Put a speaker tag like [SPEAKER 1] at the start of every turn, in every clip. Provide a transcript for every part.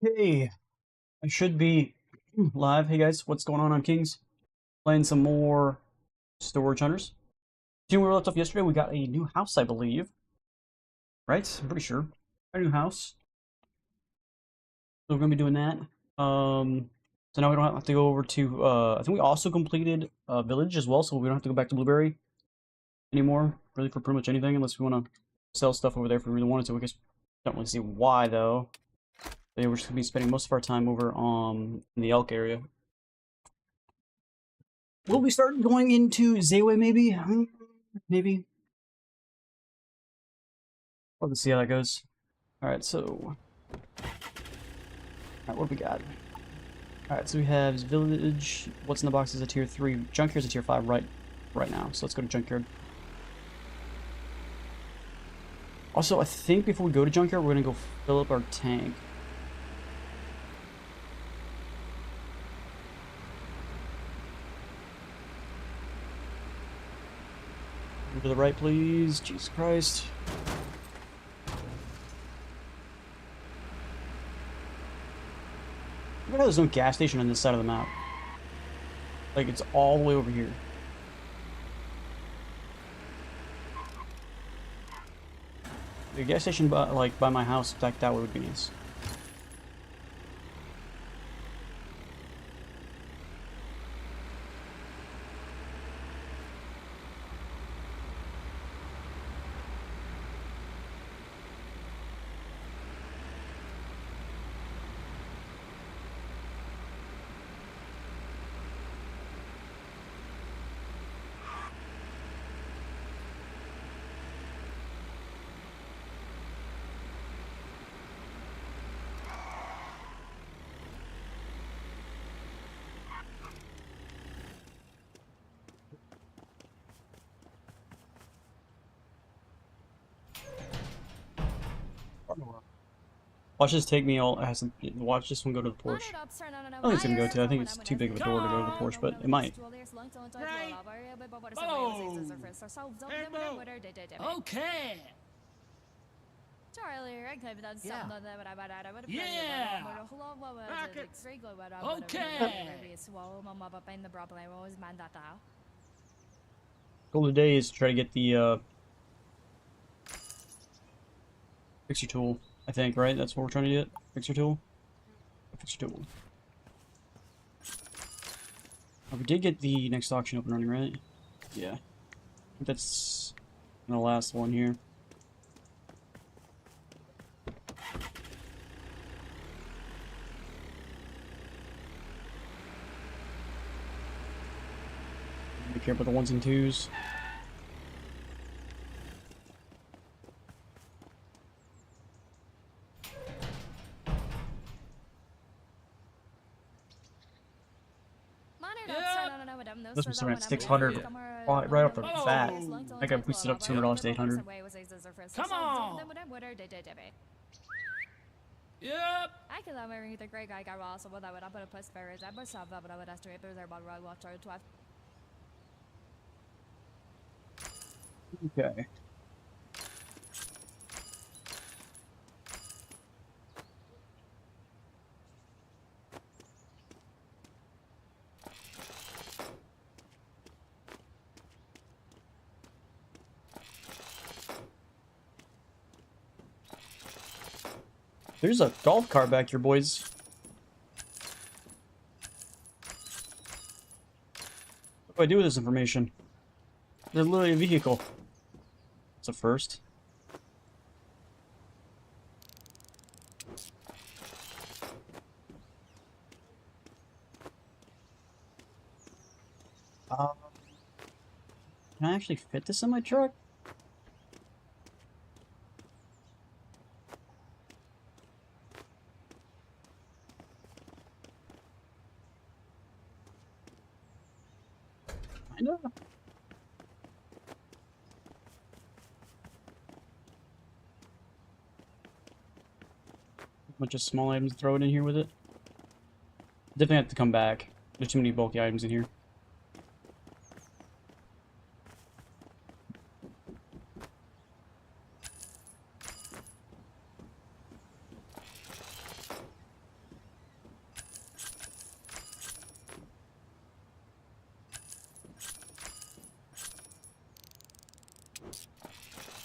[SPEAKER 1] Hey, I should be live. Hey guys, what's going on? I'm Kings. Playing some more Storage Hunters. See where we left off yesterday, we got a new house, I believe. Right? I'm pretty sure. A new house. So we're gonna be doing that. So now we don't have to go over to I think we also completed Village as well, so we don't have to go back to Blueberry anymore, really for pretty much anything, unless we wanna sell stuff over there if we really wanted to. I guess don't really see why though. But yeah, we're just gonna be spending most of our time over in the Elk area. Will we start going into Zayway maybe? Maybe. We'll have to see how that goes. Alright, so. Alright, what do we got? Alright, so we have Village. What's in the box is a tier 3. Junkyard's a tier 5 right now, so let's go to Junkyard. Also, I think before we go to Junkyard, we're gonna go fill up our tank. Move to the right, please. Jesus Christ. Look at how there's no gas station on this side of the map. Like, it's all the way over here. The gas station by my house, like that way would be nice. Watch this take me all. Watch this one go to the Porsche. I don't think it's gonna go to. I think it's too big of a door to go to the Porsche, but it might.
[SPEAKER 2] Okay. Yeah.
[SPEAKER 1] Goal today is to try to get the fixer tool. I think, right? That's what we're trying to get. Fixer tool. Fixer tool. Oh, we did get the next auction up and running, right? Yeah. I think that's the last one here. Be careful with the ones and twos. This one's starting at 600 right off the bat. I got boosted up $200 to 800.
[SPEAKER 2] Come on. Yep.
[SPEAKER 1] Okay. There's a golf cart back here, boys. What do I do with this information? There's literally a vehicle. It's a first. Um, can I actually fit this in my truck? Kinda. Bunch of small items, throw it in here with it. Definitely have to come back. There's too many bulky items in here.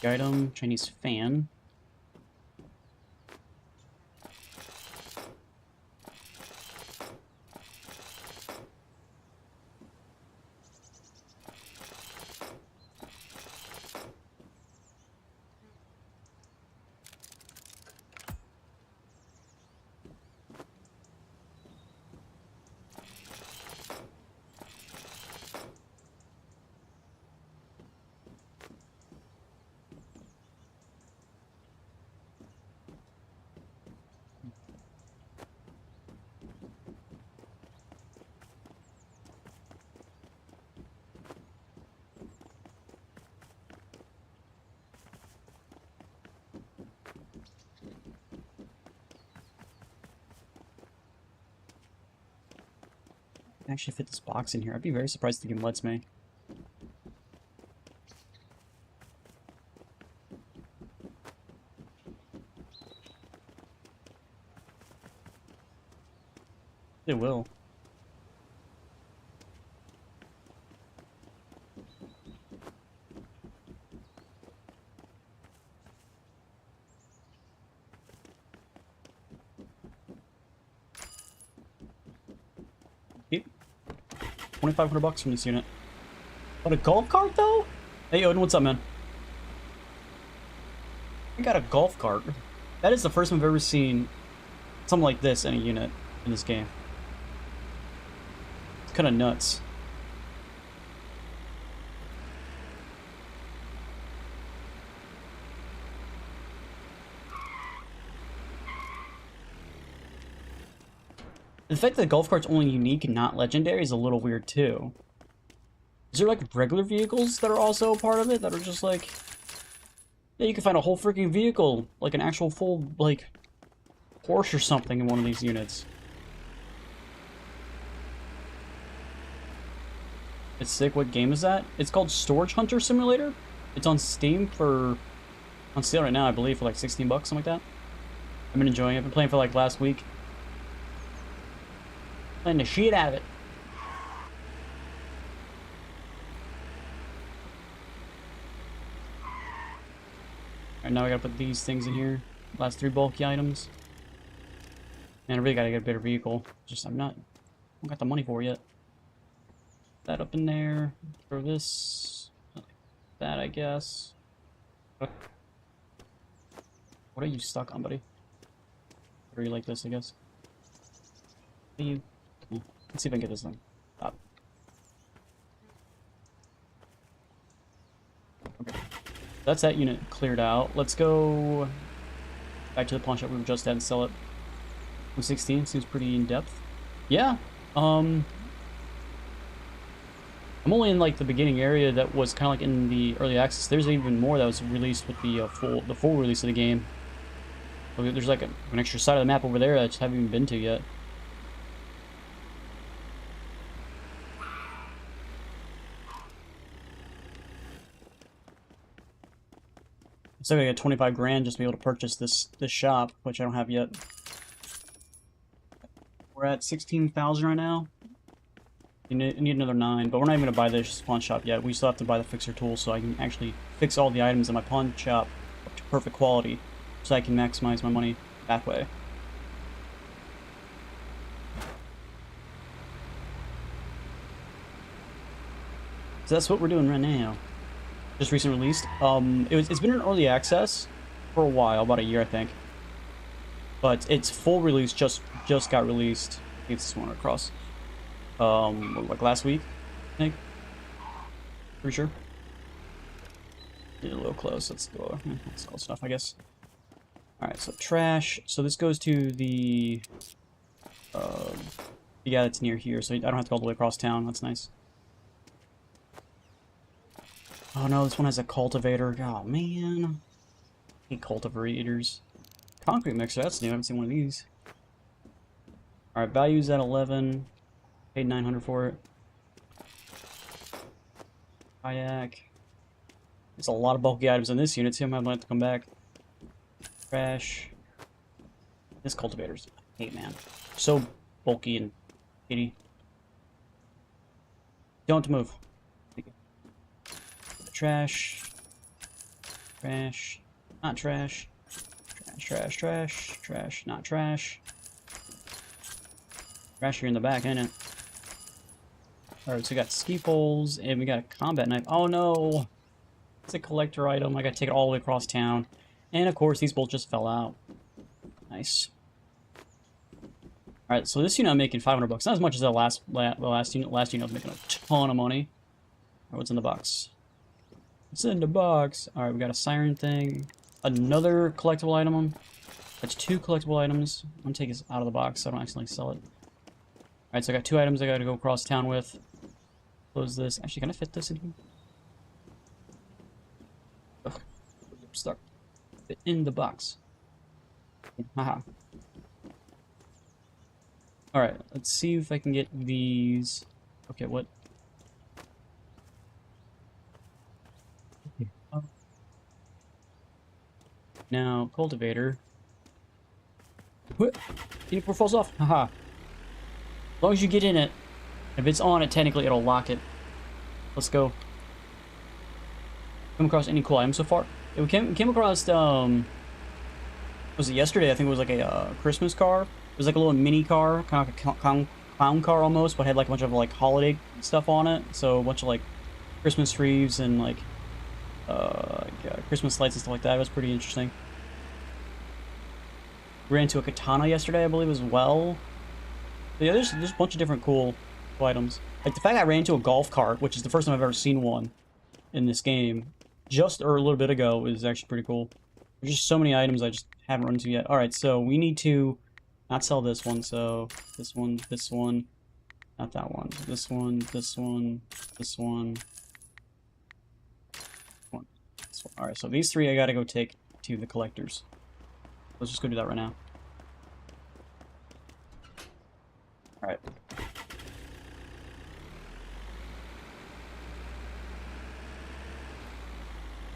[SPEAKER 1] Item, Chinese fan. Actually fit this box in here. I'd be very surprised if the game lets me. It will. Yep. 2,500 bucks from this unit. But a golf cart though? Hey Odin, what's up, man? I got a golf cart. That is the first time I've ever seen something like this in a unit in this game. It's kind of nuts. The fact that the golf cart's only unique and not legendary is a little weird too. Is there like regular vehicles that are also a part of it that are just like... Yeah, you can find a whole freaking vehicle, like an actual full, like, Porsche or something in one of these units. It's sick. What game is that? It's called Storage Hunter Simulator. It's on Steam for... on sale right now, I believe, for like 16 bucks, something like that. I've been enjoying it. I've been playing for like last week. Playing the shit out of it. Alright, now we gotta put these things in here. Last 3 bulky items. Man, I really gotta get a better vehicle. Just, I don't got the money for it yet. That up in there. Throw this. Like that, I guess. What are you stuck on, buddy? Or you like this, I guess? Are you... Let's see if I can get this thing. Stop. Okay. That's that unit cleared out. Let's go back to the pawn shop we were just at and sell it. 116 seems pretty in depth. Yeah. I'm only in like the beginning area that was kind of like in the early access. There's even more that was released with the full release of the game. There's like an extra side of the map over there that I just haven't even been to yet. So I gotta get 25 grand just to be able to purchase this shop, which I don't have yet. We're at 16,000 right now. You need another 9, but we're not even gonna buy this pawn shop yet. We still have to buy the fixer tool so I can actually fix all the items in my pawn shop up to perfect quality, so I can maximize my money that way. So that's what we're doing right now. Just recently released. It's been in early access for a while, about a year I think. But its full release just got released. I think it's this one across. Like last week, I think. Pretty sure. Get a little close. Let's go. That's close enough, I guess. All right, so trash. So this goes to the guy that's near here, so I don't have to go all the way across town. That's nice. Oh no, this one has a cultivator. Oh man. I hate cultivators. Concrete mixer, that's new. I haven't seen one of these. Alright, value's at 11. Paid 900 for it. Kayak. There's a lot of bulky items in this unit, so I might have to come back. Trash. This cultivator's I hate, man. So bulky and shitty. Don't move. Trash. Trash. Not trash. Trash, trash, trash. Trash, not trash. Trash here in the back, ain't it? Alright, so we got ski poles, and we got a combat knife. Oh no! It's a collector item. I gotta take it all the way across town. And of course, these bolts just fell out. Nice. Alright, so this unit I'm making 500 bucks. Not as much as the last unit. Last unit I was making a ton of money. Alright, what's in the box? What's in the box? Alright, we got a siren thing. Another collectible item. That's 2 collectible items. I'm gonna take this out of the box so I don't accidentally sell it. Alright, so I got 2 items I gotta go across town with. Close this. Actually, can I fit this in here? Ugh. Stuck. Fit in the box. Haha. Alright, let's see if I can get these. Okay, what? Now, cultivator. What? It falls off. Haha. As long as you get in it, if it's on it, technically it'll lock it. Let's go. Come across any cool items so far? Yeah, we came across, was it yesterday? I think it was like a Christmas car. It was like a little mini car, kind of like a clown car almost, but had like a bunch of like holiday stuff on it. So a bunch of like Christmas trees and like Christmas lights and stuff like that. It was pretty interesting. We ran into a katana yesterday, I believe, as well. But yeah, there's a bunch of different cool items. Like the fact I ran into a golf cart, which is the first time I've ever seen one in this game, just a little bit ago, is actually pretty cool. There's just so many items I just haven't run into yet. Alright, so we need to not sell this one, so this one, not that one, this one, this one, this one, this one. Alright, so these 3 I gotta go take to the collectors. Let's just go do that right now. Alright.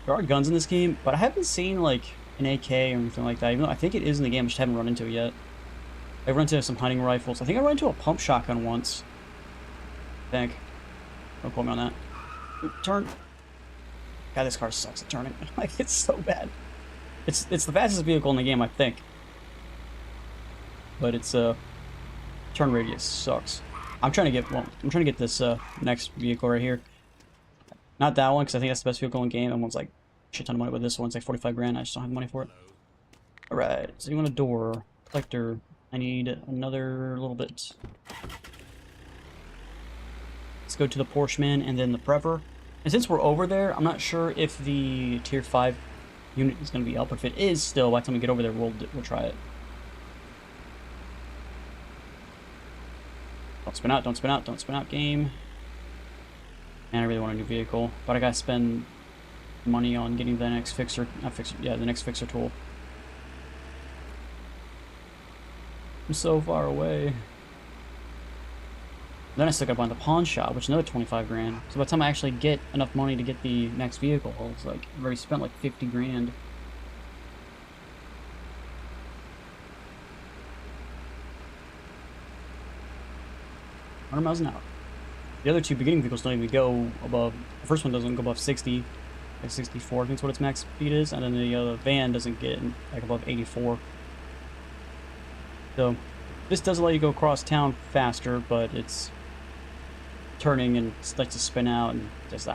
[SPEAKER 1] There are guns in this game, but I haven't seen like an AK or anything like that, even though I think it is in the game, I just haven't run into it yet. I've run into some hunting rifles. I think I ran into a pump shotgun once. I think. Don't quote me on that. Ooh, turn. God, this car sucks at turning. Like, it's so bad. It's the fastest vehicle in the game, I think. But its turn radius sucks. I'm trying to get this next vehicle right here. Not that one, because I think that's the best vehicle in the game. That one's like a shit ton of money, but this one's like 45 grand. I just don't have the money for it. Alright, so you want a door. Collector. I need another little bit. Let's go to the Porsche man and then the Prepper. And since we're over there, I'm not sure if the tier 5 unit is going to be up. If it is still, by the time we get over there, we'll try it. Don't spin out, don't spin out, don't spin out, game. Man, I really want a new vehicle, but I gotta spend money on getting the next fixer, the next fixer tool. I'm so far away. Then I still gotta buy the pawn shop, which is another 25 grand. So by the time I actually get enough money to get the next vehicle, it's like, I've already spent like 50 grand. Miles an hour. The other 2 beginning vehicles don't even go above. The first one doesn't go above 60, like 64. I think that's what its max speed is, and then the van doesn't get like above 84. So this does let you go across town faster, but it's turning and likes to spin out and just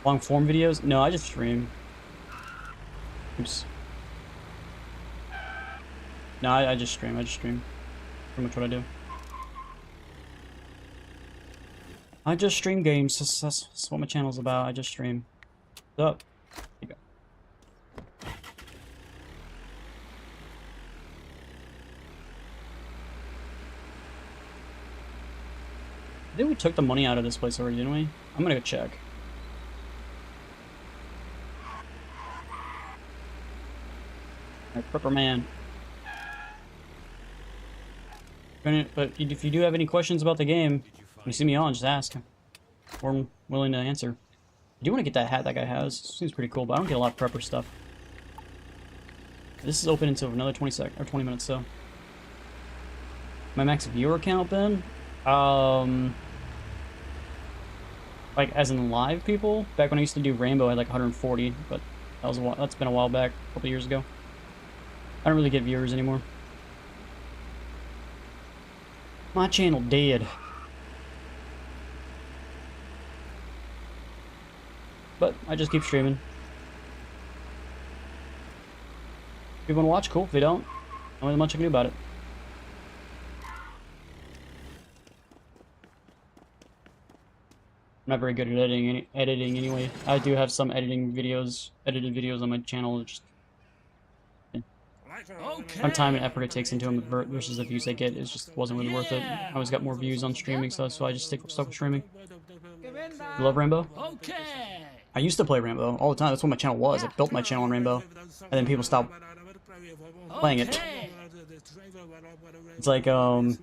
[SPEAKER 1] Long form videos? No, I just stream. Oops. No, I just stream. Pretty much what I do. I just stream games. That's what my channel's about. I just stream. What's up? Here you go. I think we took the money out of this place already, didn't we? I'm gonna go check. Alright, Prepper man. But if you do have any questions about the game, when you see me on, just ask. Or I'm willing to answer. I do want to get that hat that guy has. Seems pretty cool, but I don't get a lot of Prepper stuff. This is open until another 20 minutes, so. My max viewer count, Ben? Like as in live people. Back when I used to do Rainbow, I had like 140, but that was that's been a while back, a couple years ago. I don't really get viewers anymore. My channel dead. But I just keep streaming. If you want to watch, cool. If you don't, not really much I can do about it. I'm not very good at editing anyway. I do have some edited videos on my channel. Just some time and effort it takes into them versus the views I get, it just wasn't really worth it. I always got more views on streaming stuff, so I just stuck with streaming. You love Rainbow?
[SPEAKER 2] Okay.
[SPEAKER 1] I used to play Rainbow all the time. That's what my channel was. I built my channel on Rainbow, and then people stopped playing it. It's like what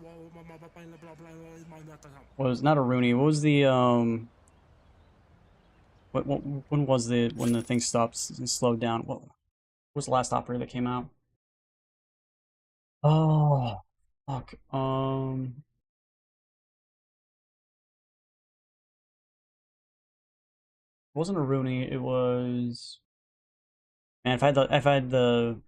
[SPEAKER 1] was not a Rooney? What was the when was when the thing stopped and slowed down? What was the last operator that came out? Oh, fuck. It wasn't a Rooney. It was. Man, if I had the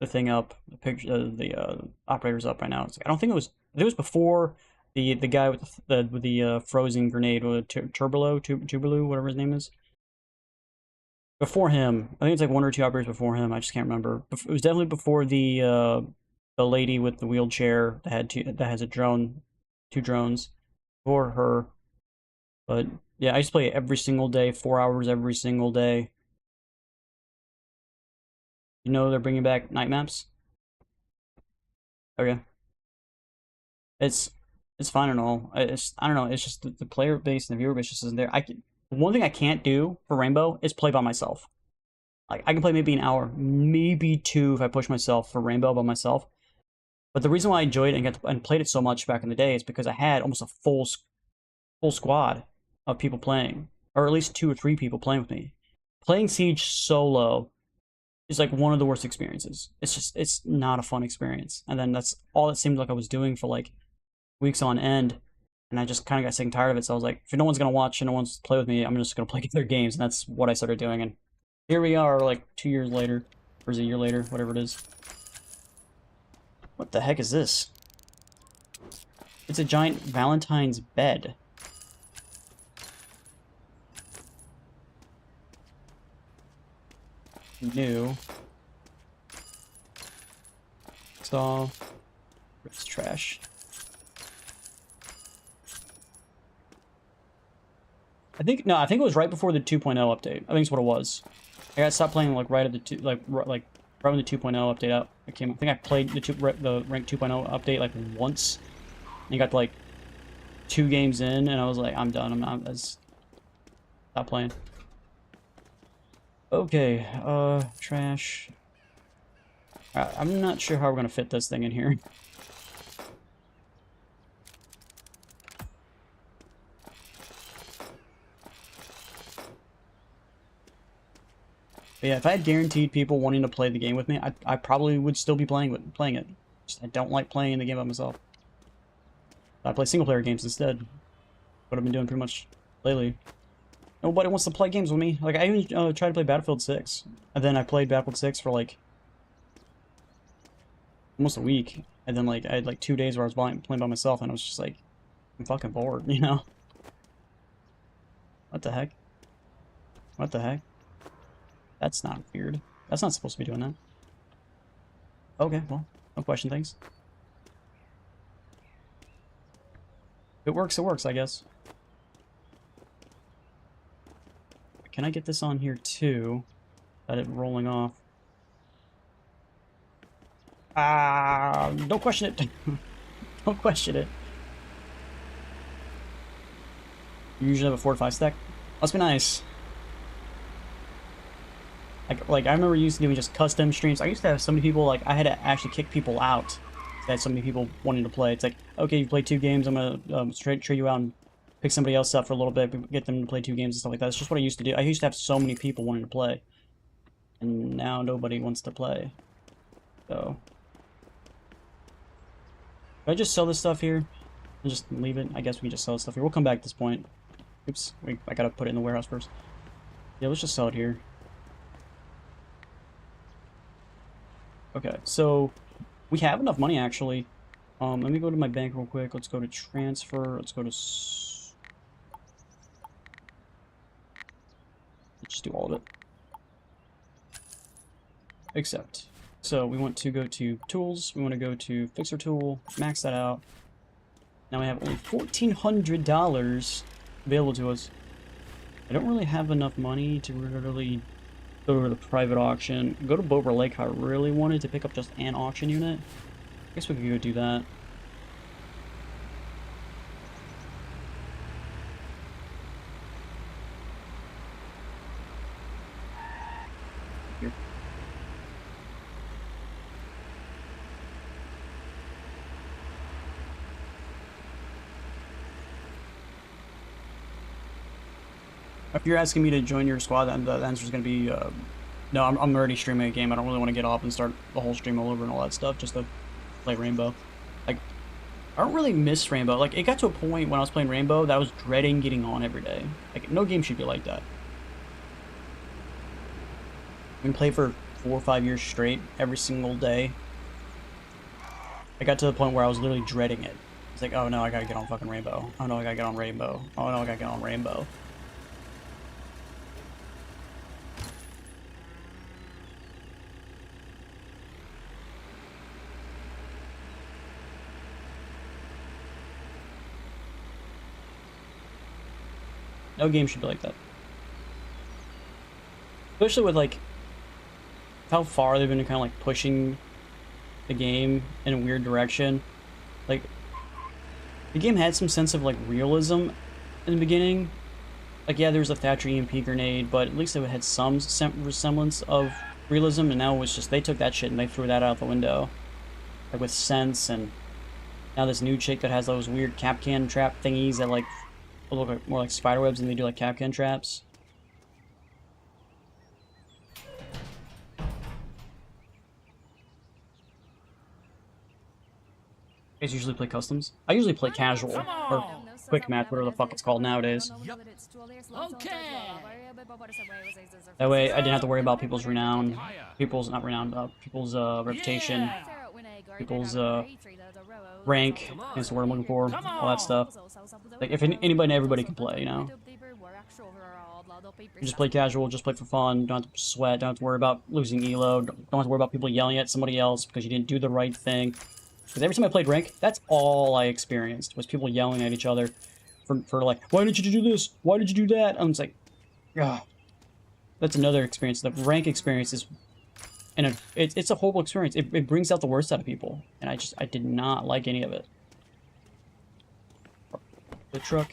[SPEAKER 1] thing up, the picture, the operators up right now. It's like, I don't think it was. I think it was before the guy with the frozen grenade, with Turbolo, whatever his name is. Before him, I think it's like one or two operators before him. I just can't remember. It was definitely before the lady with the wheelchair that has a drone, 2 drones, for her. But yeah, I used to play it every single day, 4 hours every single day. You know they're bringing back night maps. Okay, it's fine and all. I don't know. It's just the player base and the viewer base just isn't there. One thing I can't do for Rainbow is play by myself. Like I can play maybe an hour, maybe 2 if I push myself for Rainbow by myself. But the reason why I enjoyed it and played it so much back in the day is because I had almost a full squad of people playing, or at least 2 or 3 people playing with me. Playing Siege solo is like one of the worst experiences. It's not a fun experience. And then that's all it seemed like I was doing for like weeks on end. And I just kind of got sick and tired of it. So I was like, if no one's going to watch and no one's to play with me, I'm just going to play their games. And that's what I started doing. And here we are like 2 years later, or is it a year later, whatever it is. What the heck is this? It's a giant Valentine's bed. New. Saw. It's trash. I think it was right before the 2.0 update. I think it's what it was. I got stopped playing like right at the right when the 2.0 update out. I think I played the rank 2.0 update like once, and got to like 2 games in, and I was like, I'm done. Stop playing. Okay, trash. I'm not sure how we're gonna fit this thing in here. But yeah, if I had guaranteed people wanting to play the game with me, I probably would still be playing it. Just, I don't like playing the game by myself. I play single player games instead. What I've been doing pretty much lately. Nobody wants to play games with me. Like I even tried to play Battlefield 6, and then I played Battlefield 6 for like almost a week, and then like I had like 2 days where I was playing by myself, and I was just like, I'm fucking bored, you know? What the heck? What the heck? That's not weird. That's not supposed to be doing that. Okay, well, don't question things. If it works, I guess. Can I get this on here too? Without it rolling off. Don't question it. Don't question it. You usually have a 4 to 5 stack? Must be nice. Like I remember used to doing just custom streams. I used to have so many people, like I had to actually kick people out. I had so many people wanting to play. It's like, okay, you play 2 games, I'm gonna trade you out and pick somebody else up for a little bit, get them to play 2 games and stuff like that. It's just what I used to do. I used to have so many people wanting to play, and now nobody wants to play. So, do I just sell this stuff here? We'll just leave it. I guess we can just sell stuff here. We'll come back at this point. Oops, I gotta put it in the warehouse first. Yeah, let's just sell it here. Okay, so we have enough money actually. Let me go to my bank real quick. Let's go to transfer. Let's go to. Let's just do all of it. Accept. So we want to go to tools. We want to go to fixer tool. Max that out. Now we have only $1,400 available to us. I don't really have enough money to really go to the private auction. Go to Bober Lake. I really wanted to pick up just an auction unit. I guess we could go do that. Here. If you're asking me to join your squad, then the answer is going to be no. I'm already streaming a game. I don't really want to get off and start the whole stream all over and all that stuff just to play Rainbow. Like, I don't really miss Rainbow. Like, it got to a point when I was playing Rainbow that I was dreading getting on every day. Like, no game should be like that. I can play for 4 or 5 years straight every single day. I got to the point where I was literally dreading it. It's like, oh no, I gotta get on fucking Rainbow. Oh no, I gotta get on Rainbow. Oh no, I gotta get on Rainbow. No game should be like that. Especially with, like, how far they've been kind of, like, pushing the game in a weird direction. Like, the game had some sense of, like, realism in the beginning. Like, yeah, there was a Thatcher EMP grenade, but at least it had some semblance of realism, and now it's just, they took that shit and they threw that out the window. Like, with sense, and now this new chick that has those weird Kapkan trap thingies that, like, look like, more like spiderwebs than they do like Kapkan traps. You guys usually play customs? I usually play casual, or quick match, whatever the fuck it's called nowadays.
[SPEAKER 2] Okay.
[SPEAKER 1] That way I didn't have to worry about people's renown, not renown, people's reputation,
[SPEAKER 2] Yeah.
[SPEAKER 1] people's rank, is the word I'm looking for, all that stuff. Like, if anybody and everybody can play, you know? You just play casual, just play for fun, don't have to sweat, don't have to worry about losing elo, don't have to worry about people yelling at somebody else because you didn't do the right thing. Because every time I played rank, that's all I experienced, was people yelling at each other for like, why did you do this? Why did you do that? I'm just like, ah. That's another experience. The rank experience is, and it's a horrible experience. It brings out the worst out of people, and I did not like any of it. The truck.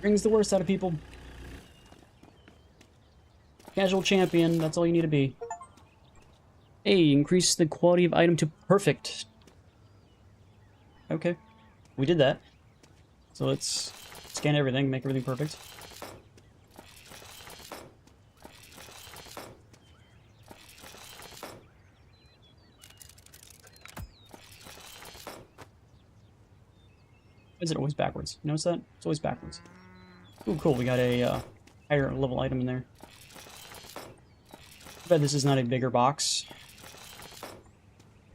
[SPEAKER 1] Brings the worst out of people. Casual champion, that's all you need to be. Hey, increase the quality of item to perfect. Okay, we did that. So let's scan everything, make everything perfect. Why is it always backwards? You notice that? It's always backwards. Ooh, cool, we got a higher level item in there. Too bad this is not a bigger box.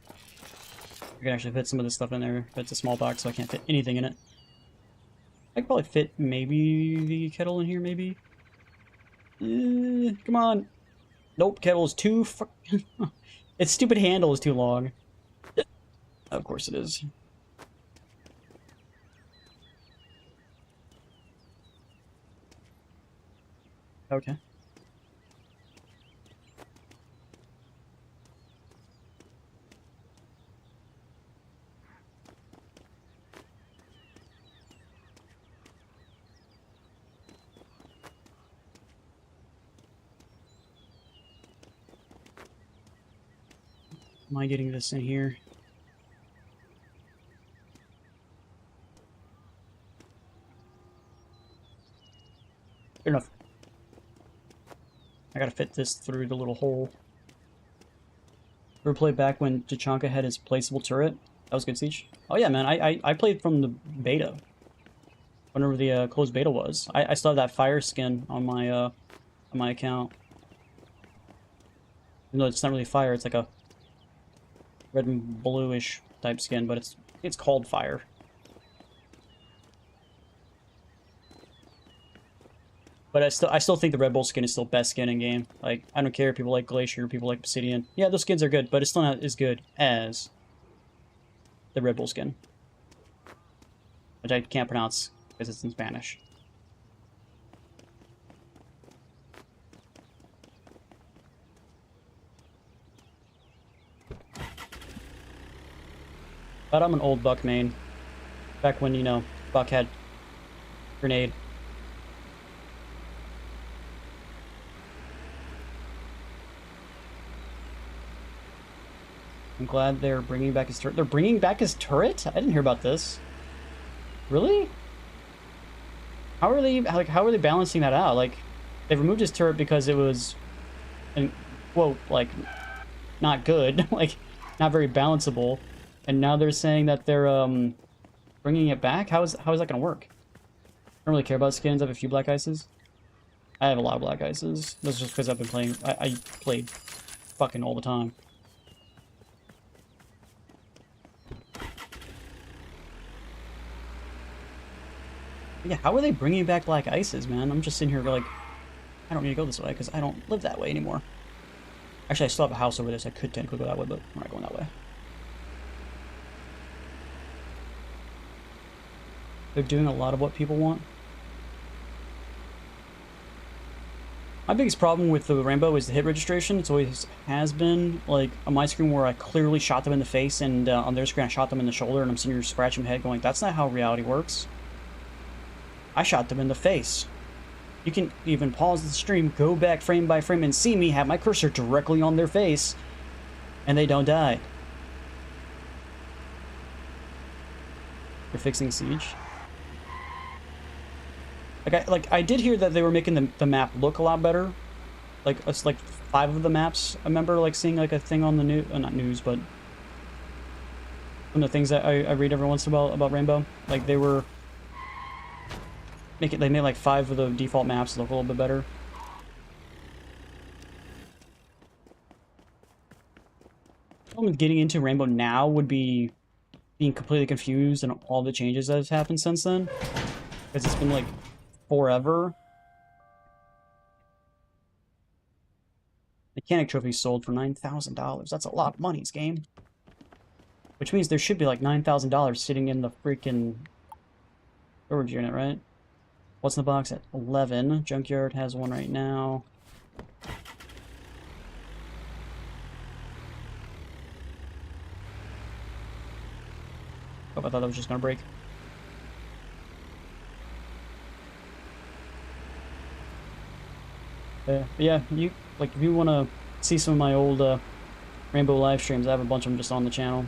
[SPEAKER 1] I can actually fit some of this stuff in there, but it's a small box, so I can't fit anything in it. I could probably fit maybe the kettle in here, maybe? Come on. Nope, kettle is too its stupid handle is too long. Of course it is. Okay. Am I getting this in here? Good enough. I gotta fit this through the little hole. Ever played back when Tachanka had his placeable turret? That was good, Siege. Oh yeah, man, I played from the beta. Whenever the closed beta was. I still have that fire skin on my account. Even though it's not really fire, it's like a red and bluish type skin, but it's called fire. But I still think the Red Bull skin is still best skin in game. Like, I don't care if people like Glacier, people like Obsidian. Yeah, those skins are good, but it's still not as good as the Red Bull skin. Which I can't pronounce because it's in Spanish. But I'm an old Buck main. Back when, you know, Buck had Grenade. I'm glad they're bringing back his turret. They're bringing back his turret? I didn't hear about this. Really? How are they balancing that out? Like, they removed his turret because it was, quote, like, not good, like, not very balanceable, and now they're saying that they're bringing it back. How is that gonna work? I don't really care about skins. I have a few black ices. I have a lot of black ices. That's just because I've been playing. I played fucking all the time. Yeah, how are they bringing back black ices, man? I'm just sitting here like, I don't need to go this way because I don't live that way anymore. Actually, I still have a house over there, so I could technically go that way, but I'm not going that way. They're doing a lot of what people want. My biggest problem with the Rainbow is the hit registration. It always has been, like, on my screen where I clearly shot them in the face, and on their screen I shot them in the shoulder, and I'm sitting here scratching my head going, that's not how reality works. I shot them in the face. You can even pause the stream, go back frame by frame, and see me have my cursor directly on their face, and they don't die. They're fixing Siege. I did hear that they were making the map look a lot better. Like, it's like 5 of the maps. I remember like seeing like a thing on the news, not news, but one of the things that I read every once in a while about Rainbow. Like they made like 5 of the default maps look a little bit better. The problem with getting into Rainbow now would be being completely confused and all the changes that have happened since then. Because it's been like forever. Mechanic trophies sold for $9,000. That's a lot of money, this game. Which means there should be like $9,000 sitting in the freaking storage unit, right? What's in the box at 11? Junkyard has one right now. Oh, I thought that was just gonna break. Yeah, if you want to see some of my old Rainbow live streams, I have a bunch of them just on the channel.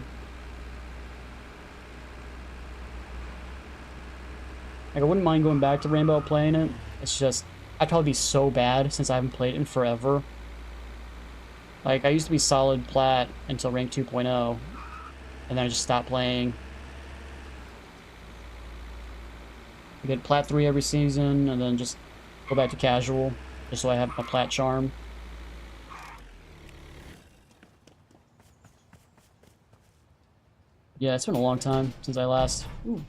[SPEAKER 1] Like, I wouldn't mind going back to Rainbow playing it. It's just, I'd probably be so bad since I haven't played it in forever. Like, I used to be solid plat until rank 2.0, and then I just stopped playing. I get plat 3 every season, and then just go back to casual, just so I have a plat charm. Yeah, it's been a long time since I last... Ooh,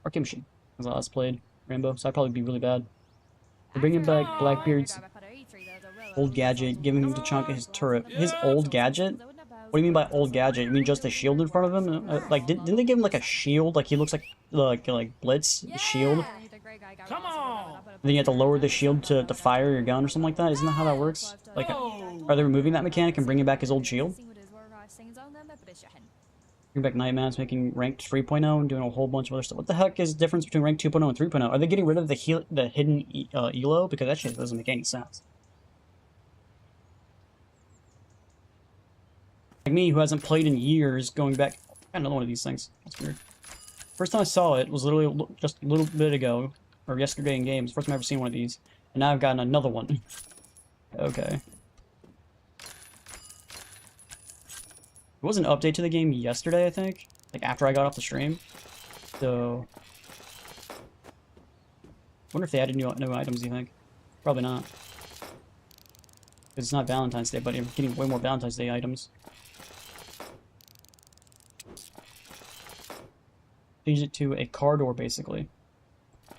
[SPEAKER 1] arcade machine. Since I last played Rainbow, so I'd probably be really bad. They're bringing back Blackbeard's old gadget, giving him Tachanka his turret. His old gadget? What do you mean by old gadget? You mean just a shield in front of him? Like, didn't they give him like a shield? Like, he looks like Blitz, the shield?
[SPEAKER 2] Come on!
[SPEAKER 1] And then you have to lower the shield to fire your gun or something like that? Isn't that how that works? Like, are they removing that mechanic and bringing back his old shield? Bring back Nightmaps, making ranked 3.0 and doing a whole bunch of other stuff. What the heck is the difference between ranked 2.0 and 3.0? Are they getting rid of the hidden elo? Because that shit doesn't make any sense. Like me, who hasn't played in years, going back... I got another one of these things. That's weird. First time I saw it was literally just a little bit ago, or yesterday in games. First time I've ever seen one of these. And now I've gotten another one. Okay. was an update to the game yesterday, I think, like after I got off the stream. So, wonder if they added new items. You think? Probably not, because it's not Valentine's Day, but I'm getting way more Valentine's Day items. Change it to a car door, basically. I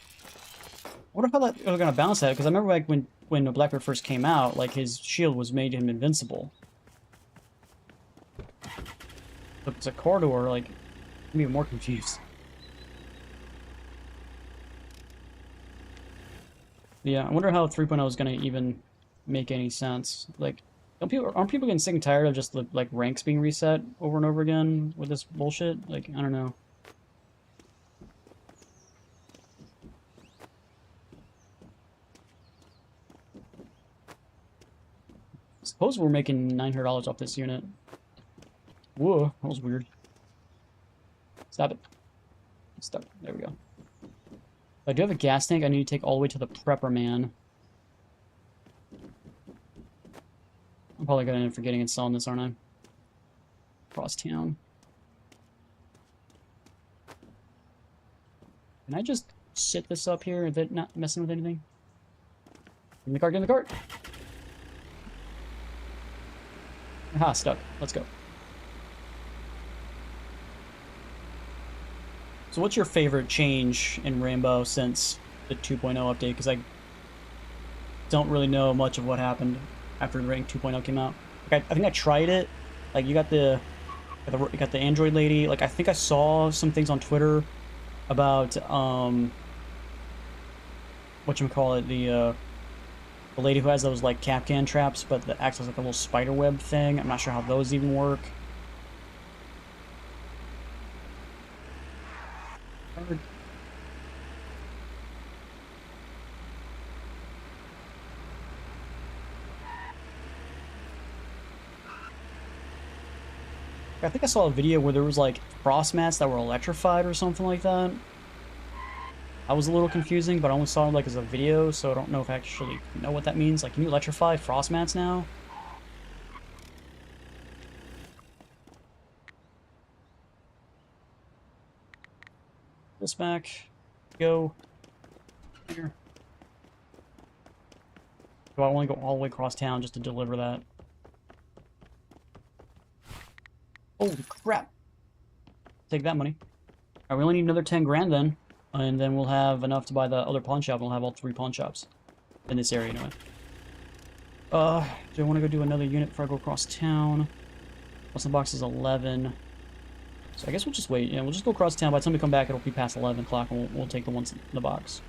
[SPEAKER 1] wonder how they're gonna balance that, because I remember like when Blackbeard first came out, like his shield was made him invincible. If it's a car door, like, I'm even more confused. Yeah, I wonder how 3.0 is gonna even make any sense. Like, aren't people getting sick and tired of just the like ranks being reset over and over again with this bullshit? Like, I don't know. Suppose we're making $900 off this unit. Whoa, that was weird. Stop it. Stop. There we go. I do have a gas tank I need to take all the way to the prepper man. I'm probably gonna end up forgetting and selling this, aren't I? Across town. Can I just sit this up here and not messing with anything? Get in the cart, get in the cart! Aha, stuck. Let's go. So what's your favorite change in Rainbow since the 2.0 update? Because I don't really know much of what happened after Rank 2.0 came out. Like I think I tried it. Like you got the Android lady. Like I think I saw some things on Twitter about whatchamacallit, the lady who has those like Kapkan traps, but that acts as like a little spider web thing. I'm not sure how those even work. I think I saw a video where there was like frost mats that were electrified or something like that. That was a little confusing, but I only saw it like as a video, so I don't know if I actually know what that means. Like, can you electrify frost mats now? This back. Go. Here. Do I want to go all the way across town just to deliver that? Holy crap! Take that money. Alright, we only need another 10 grand then. And then we'll have enough to buy the other pawn shop, and we'll have all 3 pawn shops. In this area, anyway. Do I want to go do another unit before I go across town? What's in the box is 11. So I guess we'll just wait. Yeah, we'll just go across town. By the time we come back, it'll be past 11 o'clock, and we'll take the ones in the box.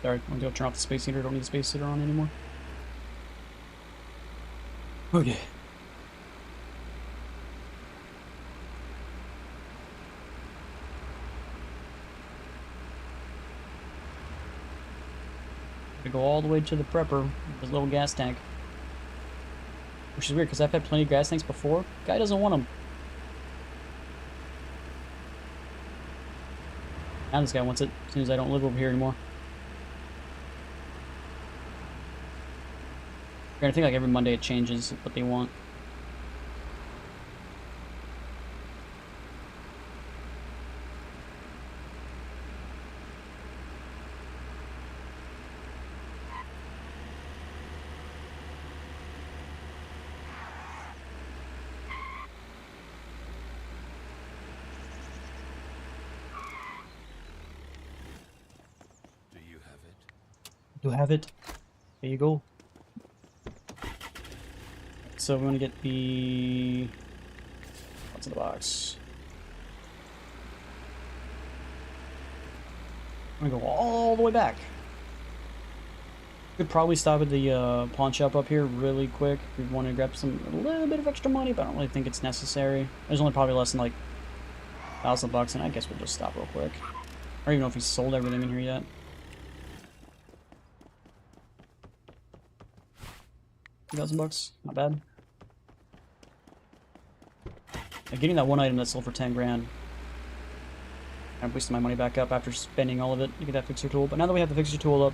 [SPEAKER 1] Sorry, I'm gonna turn off the space heater. Don't need the space heater on anymore. Okay. Gotta go all the way to the prepper with his little gas tank. Which is weird, because I've had plenty of gas tanks before. Guy doesn't want them. Now this guy wants it, as soon as I don't live over here anymore. I think like every Monday it changes what they want.
[SPEAKER 3] Do you have it?
[SPEAKER 1] Do have it. There you go. So we want to get the... What's in the box? I'm gonna go all the way back. Could probably stop at the pawn shop up here really quick if we want to grab a little bit of extra money, but I don't really think it's necessary. There's only probably less than like $1,000, and I guess we'll just stop real quick. I don't even know if he sold everything in here yet. $2,000, not bad. Getting that one item that sold for 10 grand. I'm boosting my money back up after spending all of it to get that fixer tool. But now that we have the fixer tool up,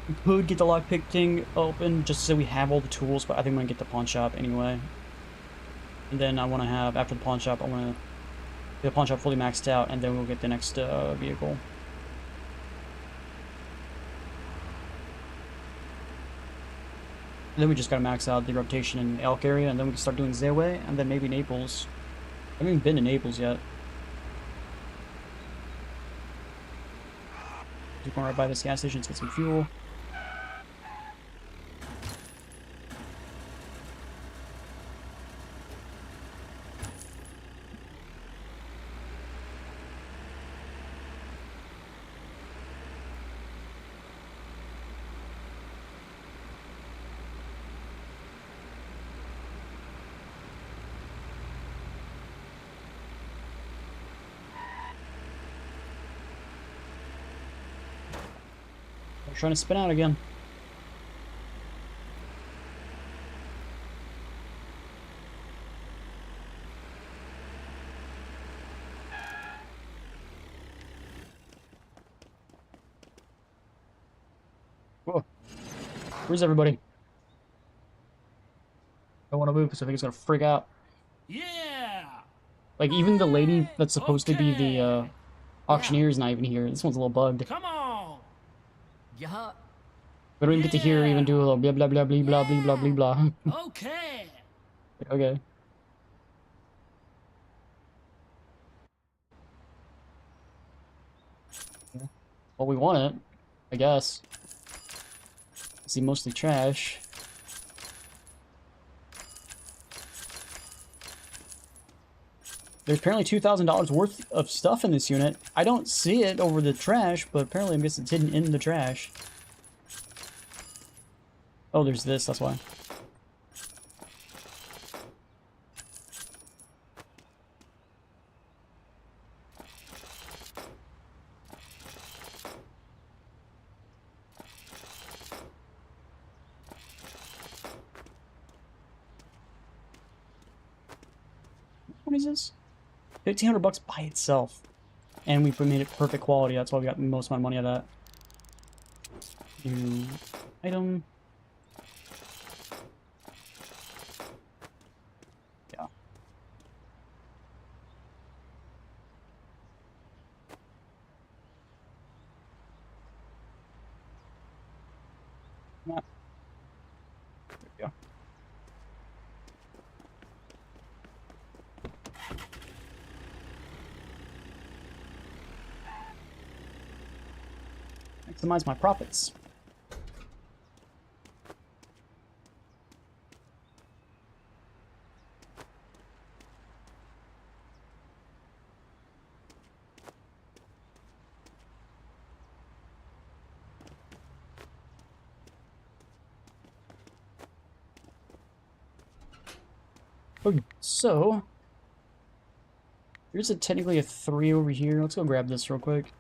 [SPEAKER 1] we could get the lockpick thing open just so we have all the tools. But I think I'm gonna get the pawn shop anyway. And then I want to have, after the pawn shop, I want to get the pawn shop fully maxed out, and then we'll get the next vehicle. And then we just gotta max out the rotation in Elk area, and then we can start doing Zeeway, and then maybe Naples. I haven't even been to Naples yet. Just going right by this gas station to get some fuel. We're trying to spin out again. Whoa. Where's everybody? I don't want to move because I think it's gonna freak out.
[SPEAKER 3] Yeah.
[SPEAKER 1] Like, even the lady that's supposed to be the
[SPEAKER 3] Okay.
[SPEAKER 1] auctioneer is not even here. This one's a little bugged.
[SPEAKER 3] Come on.
[SPEAKER 2] Yeah.
[SPEAKER 1] We don't even get to hear her even do a little blah blah blah blah blah blah blah blah blah.
[SPEAKER 3] Okay.
[SPEAKER 1] Okay. Well, we want it, I guess. See, mostly trash. There's apparently $2,000 worth of stuff in this unit. I don't see it over the trash, but apparently I guess it's hidden in the trash. Oh, there's this, that's why. What is this? $1,500 by itself. And we made it perfect quality, that's why we got most of my money out of that. New item. Yeah. There we go. Maximize my profits. Okay, so there's technically a 3 over here. Let's go grab this real quick.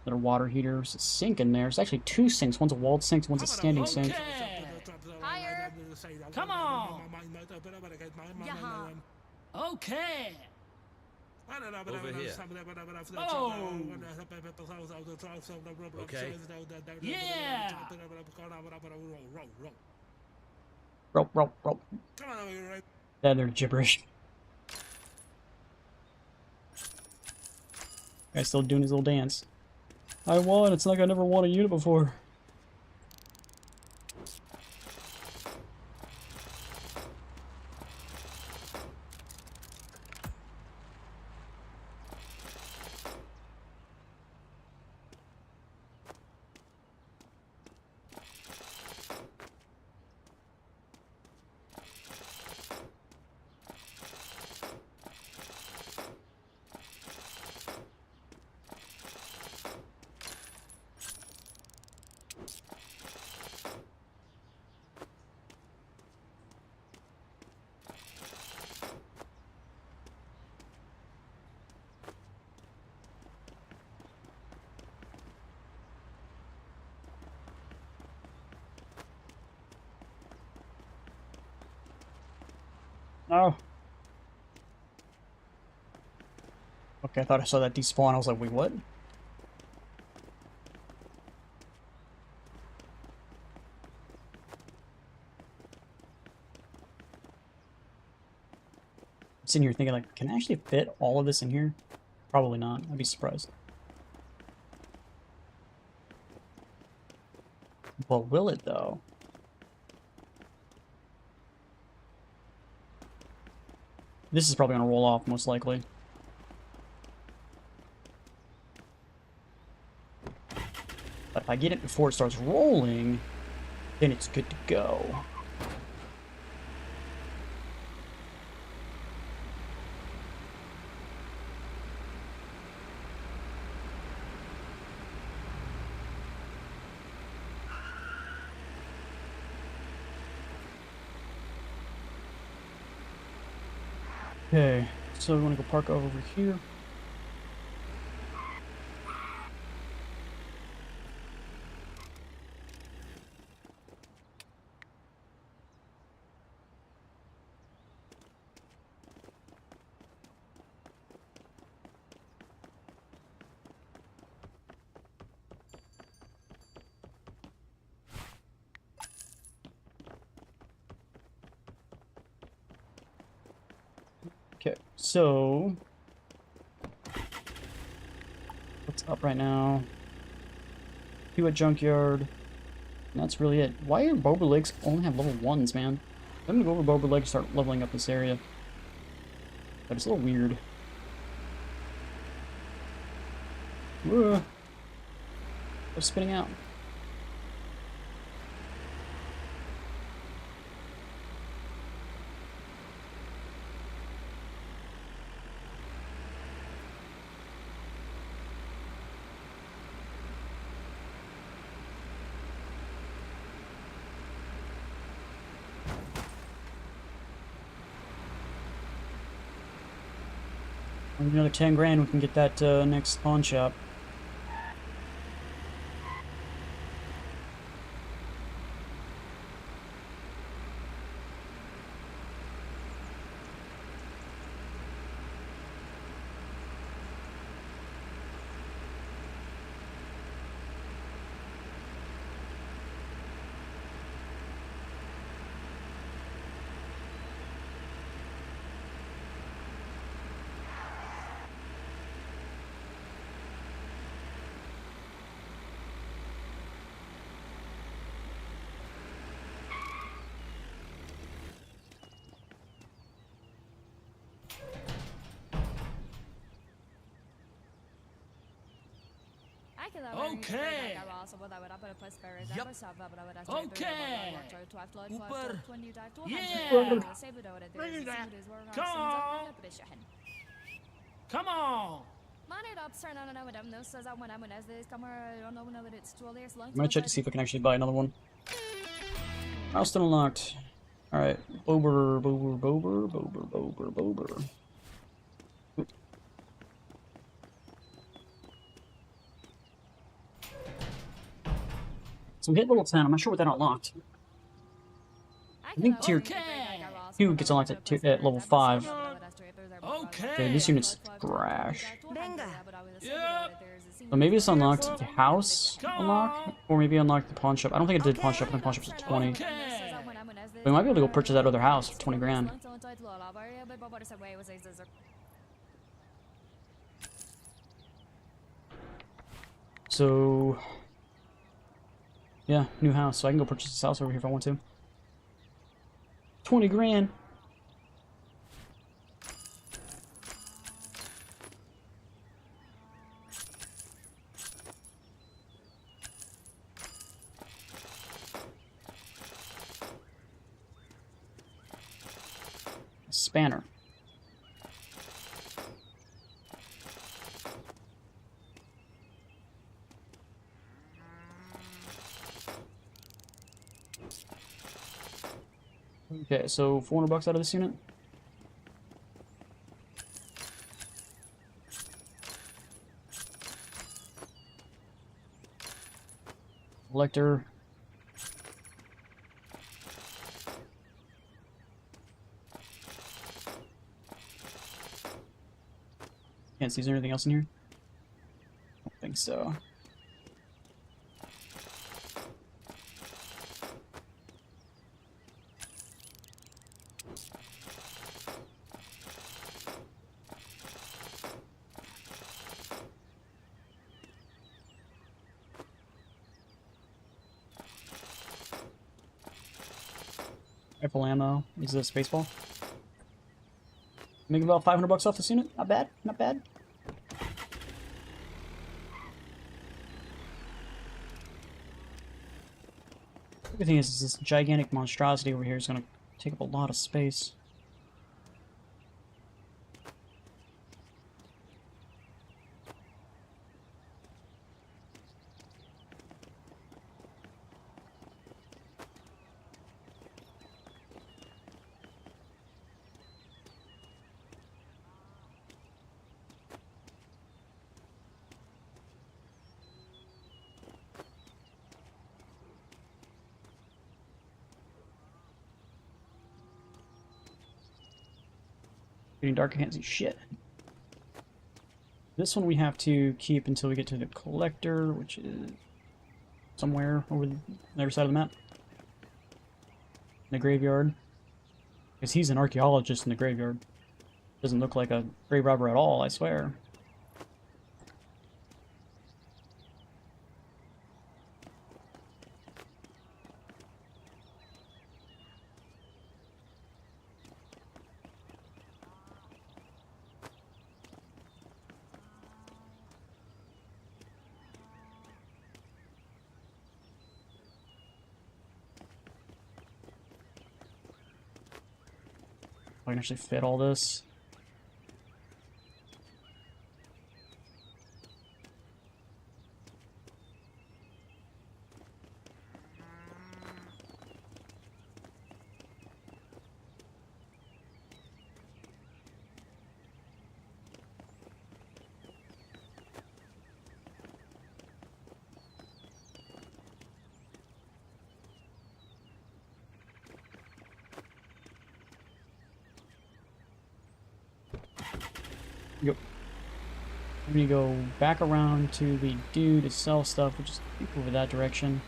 [SPEAKER 1] Another water heater. There's a sink in there. There's actually 2 sinks. One's a walled sink, one's a standing sink.
[SPEAKER 3] Okay.
[SPEAKER 2] Higher.
[SPEAKER 3] Come on.
[SPEAKER 2] Yeah.
[SPEAKER 3] Okay.
[SPEAKER 4] Over here.
[SPEAKER 3] Oh.
[SPEAKER 4] Okay.
[SPEAKER 3] Yeah.
[SPEAKER 1] Rope. Yeah, they're gibberish. Guy's still doing his little dance. I won. It's like I never won a unit before. Oh. Okay, I thought I saw that despawn. I was like, wait, what? I'm sitting here thinking, like, can I actually fit all of this in here? Probably not. I'd be surprised. But will it, though? This is probably going to roll off, most likely. But if I get it before it starts rolling, then it's good to go. Okay, so we want to go park over here. Okay, so what's up right now? Two at Junkyard. And that's really it. Why are Boba Lakes only have level 1s, man? I'm gonna go over Boba Lake and start leveling up this area. But it's a little weird. Whoa. What's spinning out? Another 10 grand, we can get that next pawn shop.
[SPEAKER 3] Okay. Okay.
[SPEAKER 2] ऊपर
[SPEAKER 3] Yeah. Come on. Come on.
[SPEAKER 1] I'm gonna check to see if I can actually buy another one. Milestone unlocked. Alright. Bober, Bober, Bober, Bober, Bober, Bober. So we hit level 10. I'm not sure what that unlocked. I think tier 2 gets unlocked at level 5.
[SPEAKER 3] Okay.
[SPEAKER 1] Okay, this unit's trash.
[SPEAKER 3] Yep.
[SPEAKER 1] So maybe it's unlocked the house unlock, or maybe unlocked the pawn shop. I don't think it did pawn shop. I think pawn shop's at 20.
[SPEAKER 3] Okay.
[SPEAKER 1] We might be able to go purchase that other house for 20 grand. So, yeah, new house. So I can go purchase this house over here if I want to. 20 grand. Spanner. Okay, so 400 bucks out of this unit. Collector. Can't see, is there anything else in here? I don't think so. Rifle ammo. Is this baseball? Make about 500 bucks off this unit. Not bad. Not bad. The thing is this gigantic monstrosity over here is going to take up a lot of space. Getting dark, I can't see shit. This one we have to keep until we get to the collector, which is somewhere over the other side of the map. In the graveyard. Because he's an archaeologist in the graveyard. Doesn't look like a grave robber at all, I swear. I can actually fit all this. Yep. I'm gonna go back around to the dude to sell stuff, which is over that direction.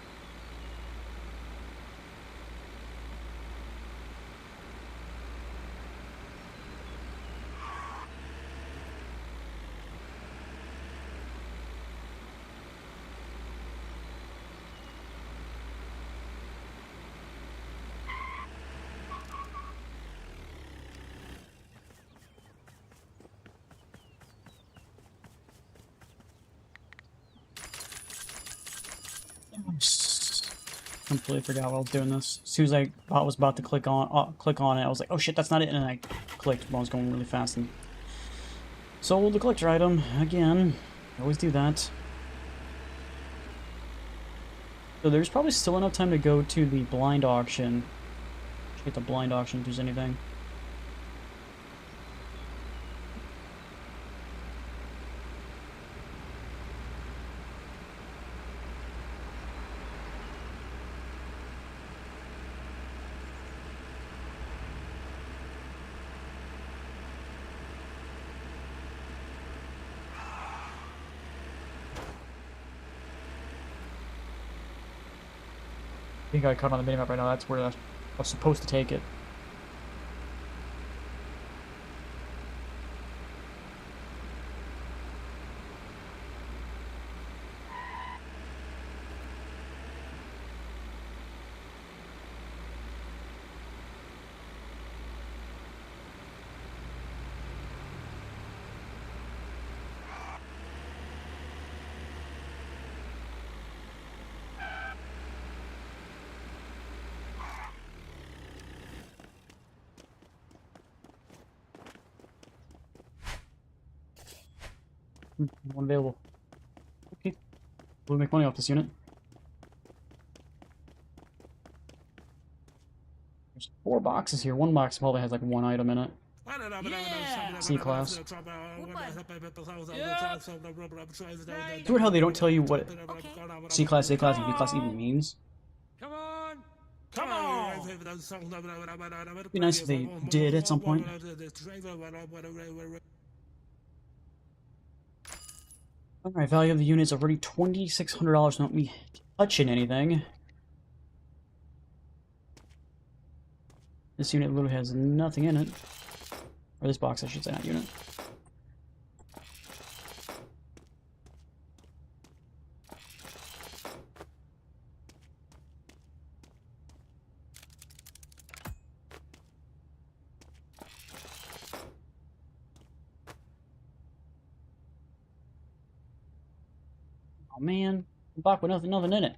[SPEAKER 1] Completely forgot while I was doing this. As soon as I was about to click on it, I was like, "Oh shit, that's not it!" And I clicked while I was going really fast and sold the collector item again. I always do that. So there's probably still enough time to go to the blind auction. Check the blind auction if there's anything. I think I cut on the minimap right now. That's where I was supposed to take it. One available. Okay. We'll make money off this unit. There's 4 boxes here. One box probably has like 1 item in it. C-class. It's weird how they don't tell you what C-class, A-class, and B-class even means.
[SPEAKER 2] Come on! Come on!
[SPEAKER 1] It'd be nice if they did at some point. Alright, value of the unit is already $2,600. Not me touching anything. This unit literally has nothing in it. Or this box, I should say, not unit. Oh man, a box with nothing in it.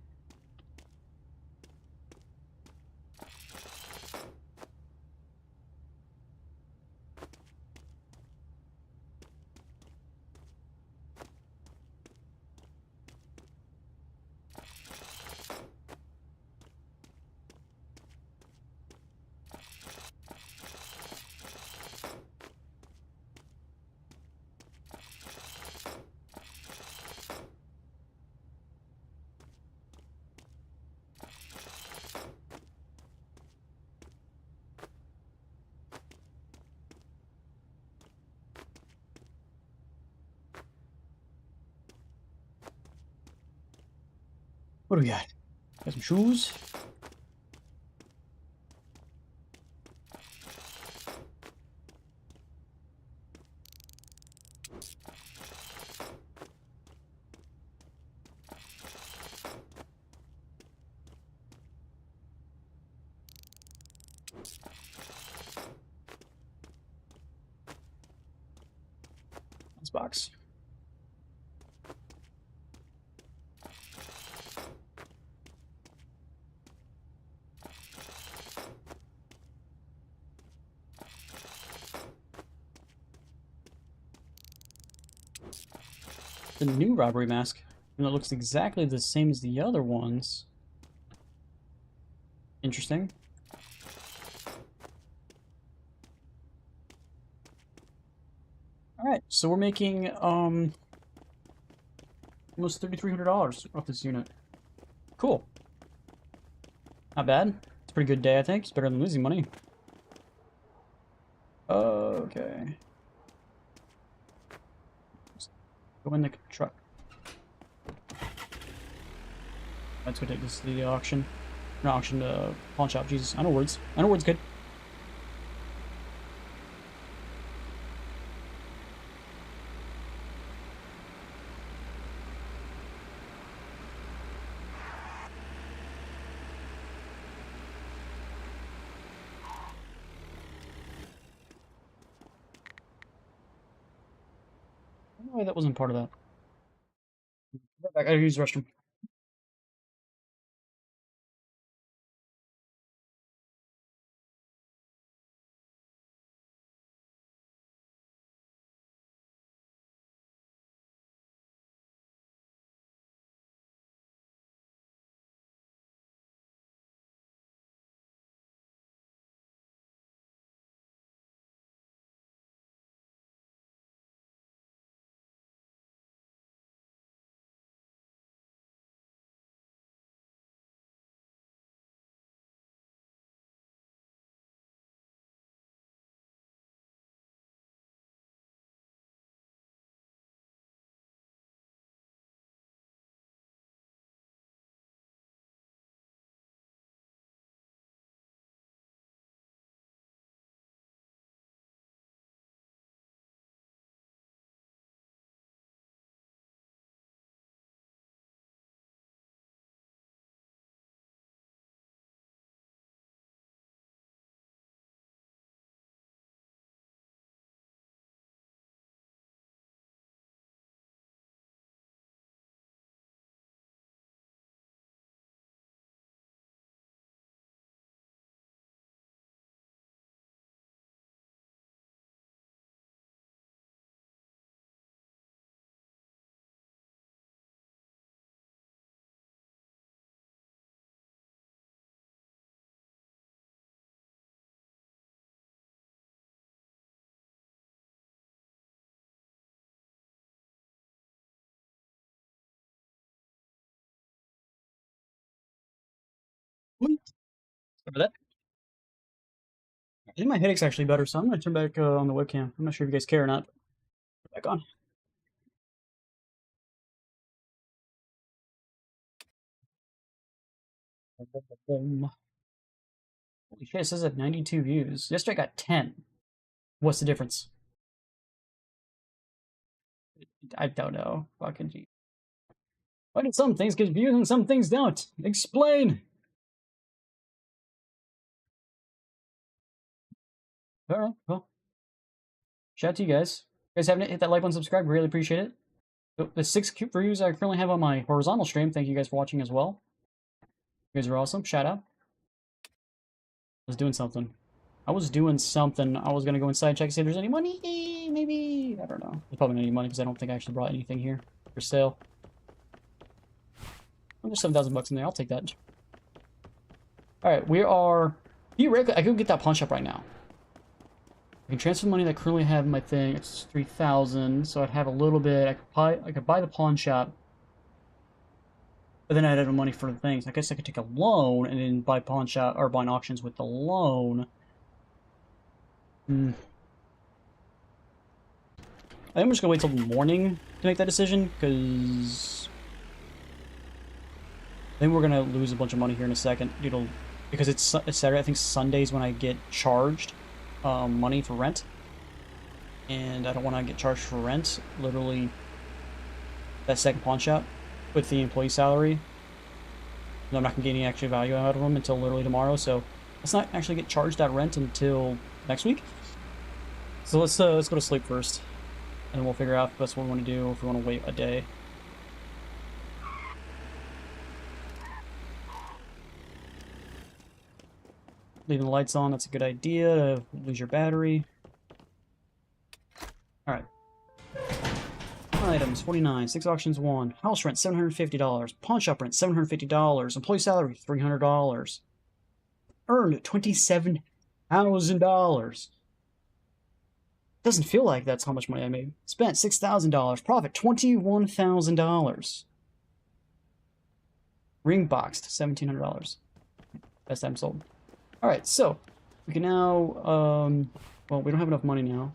[SPEAKER 1] What do we got? Got some shoes. This box. The new robbery mask. And it looks exactly the same as the other ones. Interesting. Alright, so we're making almost $3,300 off this unit. Cool. Not bad. It's a pretty good day, I think. It's better than losing money. Okay. Go in the truck. Let's go take this to the auction. Not auction, pawn shop. Jesus, I know words. I know words good. I don't know why that wasn't part of that. I gotta use the restroom. Remember that? I think my headache's actually better, so I'm gonna turn back on the webcam. I'm not sure if you guys care or not. Back on. Holy shit, it says at 92 views. Yesterday I got 10. What's the difference? I don't know. Fucking G. Why do some things get views and some things don't? Explain! Alright, well. Shout out to you guys. If you guys haven't hit that like button, subscribe, really appreciate it. The 6 views I currently have on my horizontal stream, thank you guys for watching as well. You guys are awesome. Shout out. I was doing something. I was gonna go inside, check, see if there's any money. Maybe. I don't know. There's probably not any money because I don't think I actually brought anything here for sale. Oh, there's 7,000 bucks in there. I'll take that. Alright, we are... Theoretically, I could get that pawn shop right now. I can transfer the money that I currently have in my thing. It's 3,000, so I'd have a little bit. I could buy the pawn shop. But then I'd have money for the things. I guess I could take a loan and then buy pawn shop or buy auctions with the loan. I think I'm just gonna wait till the morning to make that decision, because then we're gonna lose a bunch of money here in a second. Because it's Saturday. I think Sunday's when I get charged money for rent, and I don't want to get charged for rent. Literally, that second pawn shop with the employee salary. I'm not gonna get any actual value out of them until literally tomorrow. So let's not actually get charged that rent until next week. So let's go to sleep first, and we'll figure out if that's what we want to do. If we want to wait a day. Leaving the lights on, that's a good idea to lose your battery. Alright. Items, 49. 6 auctions, 1. House rent, $750. Pawn shop rent, $750. Employee salary, $300. Earned, $27,000. Doesn't feel like that's how much money I made. Spent, $6,000. Profit, $21,000. Ring boxed, $1,700. Best time sold. Alright, so, we can now, well, we don't have enough money now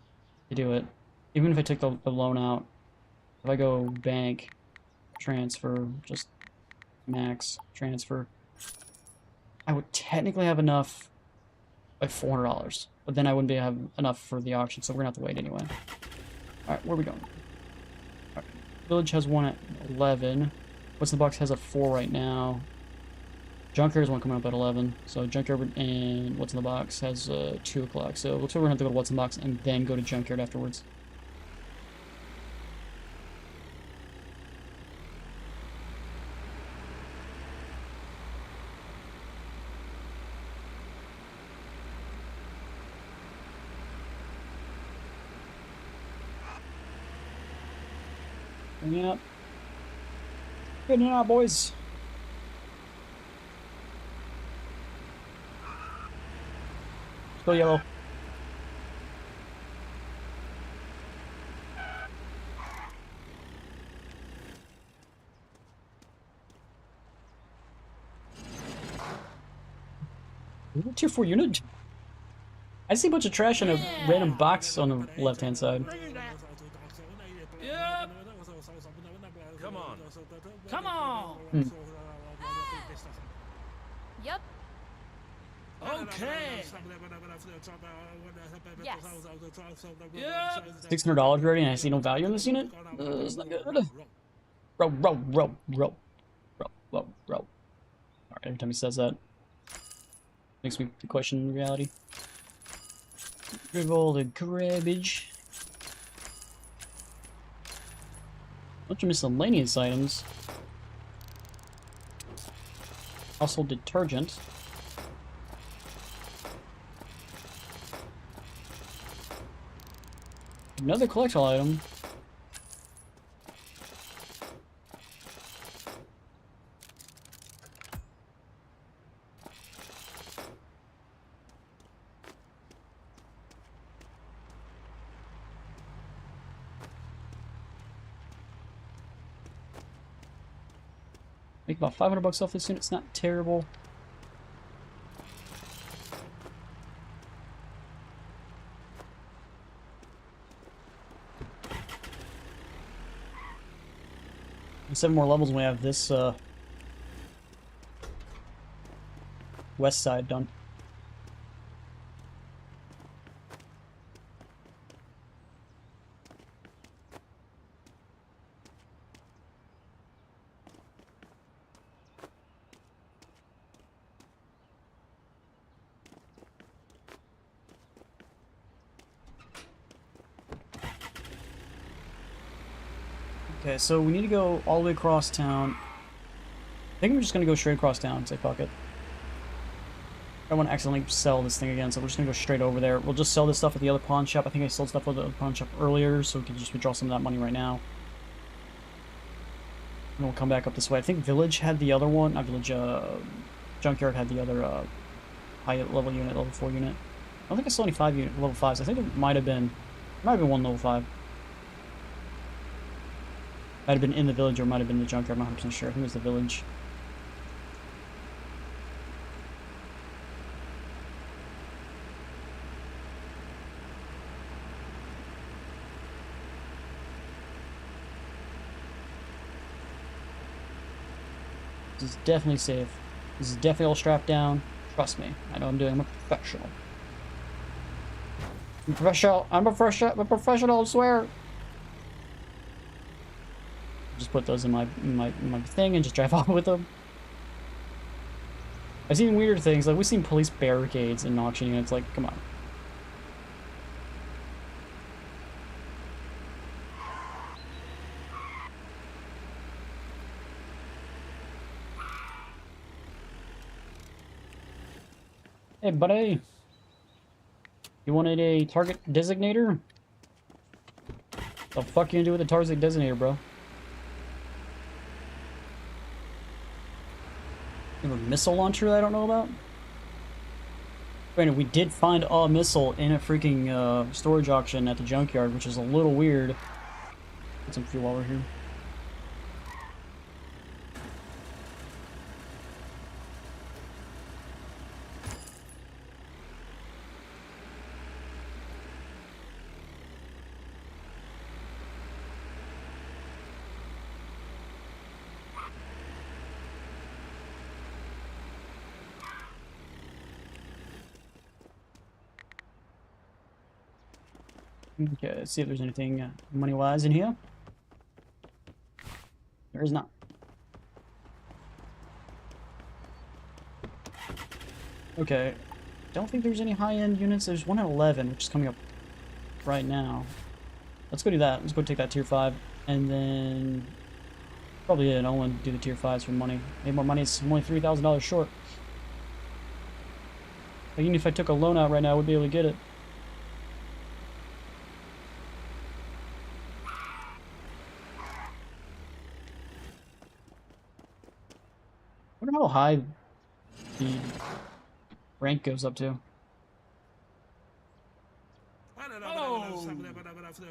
[SPEAKER 1] to do it. Even if I take the loan out, if I go bank, transfer, just max, transfer, I would technically have enough, like $400, but then I wouldn't have enough for the auction, so we're gonna have to wait anyway. Alright, where are we going? Alright, Village has one at 11. What's in the Box has a 4 right now. Junkyard has one coming up at 11, so Junkyard and What's in the Box has 2 o'clock, so looks like we're going to have to go to What's in the Box and then go to Junkyard afterwards. Bring it up. Good enough, boys. Still yellow. Tier 4 unit? I see a bunch of trash in a random box on the left-hand side.
[SPEAKER 2] Yep.
[SPEAKER 4] Come on.
[SPEAKER 2] Come on.
[SPEAKER 3] Yep.
[SPEAKER 2] Okay.
[SPEAKER 3] Yes.
[SPEAKER 2] Yep.
[SPEAKER 1] $600 already, and I see no value in this unit? It's not good. Row. Alright, every time he says that, makes me question reality. Grab all the garbage. Bunch of miscellaneous items. Household detergent. Another collectible item. Make about 500 bucks off this unit. It's not terrible. And 7 more levels and we have this west side done. Okay, so we need to go all the way across town. I think we're just gonna go straight across town and say fuck it. I don't want to accidentally sell this thing again, so we're just gonna go straight over there. We'll just sell this stuff at the other pawn shop. I think I sold stuff at the other pawn shop earlier, so we can just withdraw some of that money right now. And we'll come back up this way. I think Village had the other one. Not Village, Junkyard had the other high level unit, level 4 unit. I don't think I saw any level 5s. I think it might have been one level 5. Might have been in the Village or might have been the Junkyard. I'm not 100% sure. I think it was the Village. This is definitely safe. This is definitely all strapped down. Trust me. I know I'm doing. I'm a professional. I'm professional. I'm a professional, I swear. Just put those in my thing and just drive off with them. I've seen weirder things. Like, we've seen police barricades in auction units. Like, come on. Hey, buddy. You wanted a target designator? The fuck you gonna do with a target designator, bro? You have a missile launcher that I don't know about? Granted, we did find a missile in a freaking storage auction at the junkyard, which is a little weird. Get some fuel while we're here. Okay, let's see if there's anything money-wise in here. There is not. Okay, don't think there's any high-end units. There's one at 11, which is coming up right now. Let's go do that. Let's go take that tier 5, and then probably I don't want to do the tier 5s for money. Need more money. It's only $3,000 short. But even if I took a loan out right now, I would be able to get it. I wonder how high the rank goes up to.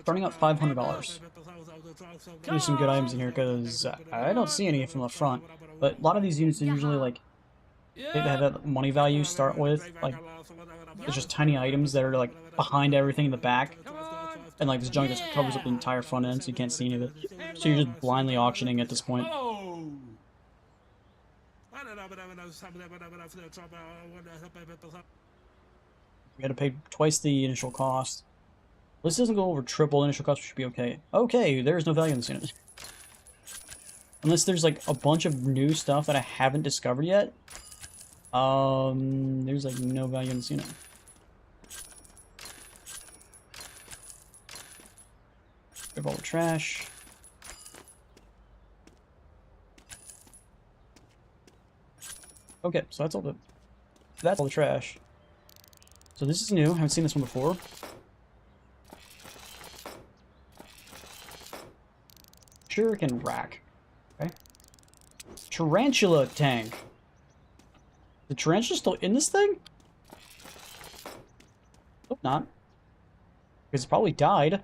[SPEAKER 1] Starting at $500. There's some good items in here because I don't see any from the front. But a lot of these units are usually like they have that money value start with. Like there's just tiny items that are like behind everything in the back. And like this junk just covers up the entire front end so you can't see any of it. So you're just blindly auctioning at this point. We had to pay twice the initial cost. This doesn't go over triple initial cost, which should be okay. Okay, there's no value in this unit. Unless there's like a bunch of new stuff that I haven't discovered yet. There's like no value in this unit. Grab all the trash. Okay, so that's all the trash. So this is new. I haven't seen this one before. Shuriken rack. Okay. Tarantula tank. The tarantula still in this thing? Hope not. Because it probably died.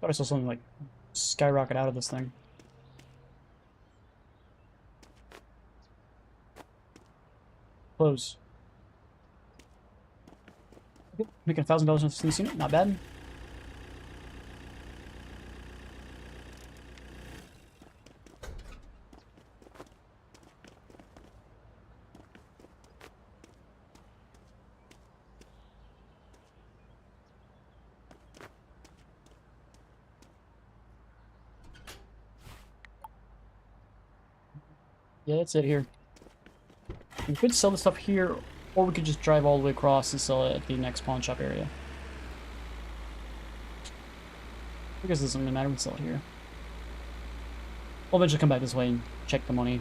[SPEAKER 1] Thought I saw something like skyrocket out of this thing. Close. Okay, making $1,000 off this unit, not bad. Yeah, that's it here. We could sell the stuff here, or we could just drive all the way across and sell it at the next pawn shop area. I guess it doesn't really matter, we can sell it here. We'll eventually come back this way and check the money.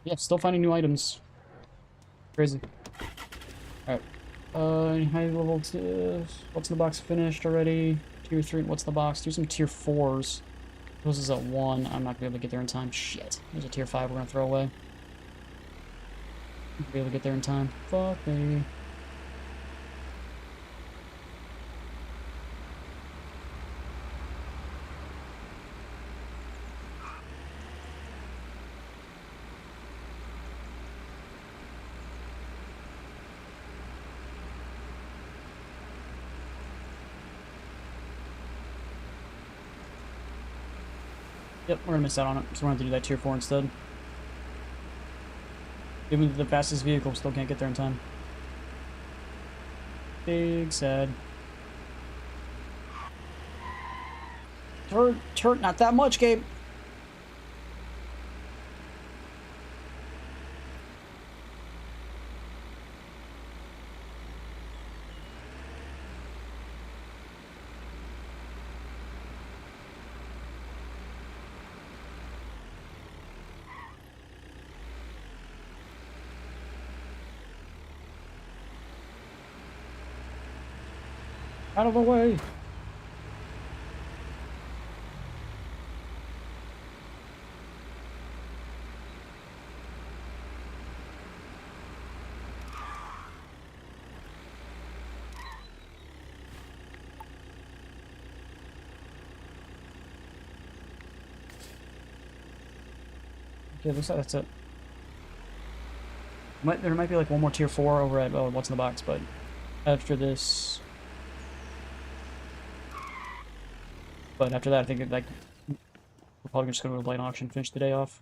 [SPEAKER 1] Yeah, still finding new items. Crazy. Alright. Any high level what's in the box finished already? Tier 3, what's the box? Do some tier 4s. Those is at 1. I'm not gonna be able to get there in time. Shit. There's a tier 5 we're gonna throw away. Not be able to get there in time. Fuck me. Yep, we're gonna miss out on it, so we're gonna have to do that tier 4 instead. Even the fastest vehicle still can't get there in time. Big sad. Turret, not that much, Gabe. Out of the way. Okay, looks like that's it. There might be like one more tier 4 over at what's in the box, but after this. But after that, I think like we're probably just gonna go to a blind auction, finish the day off.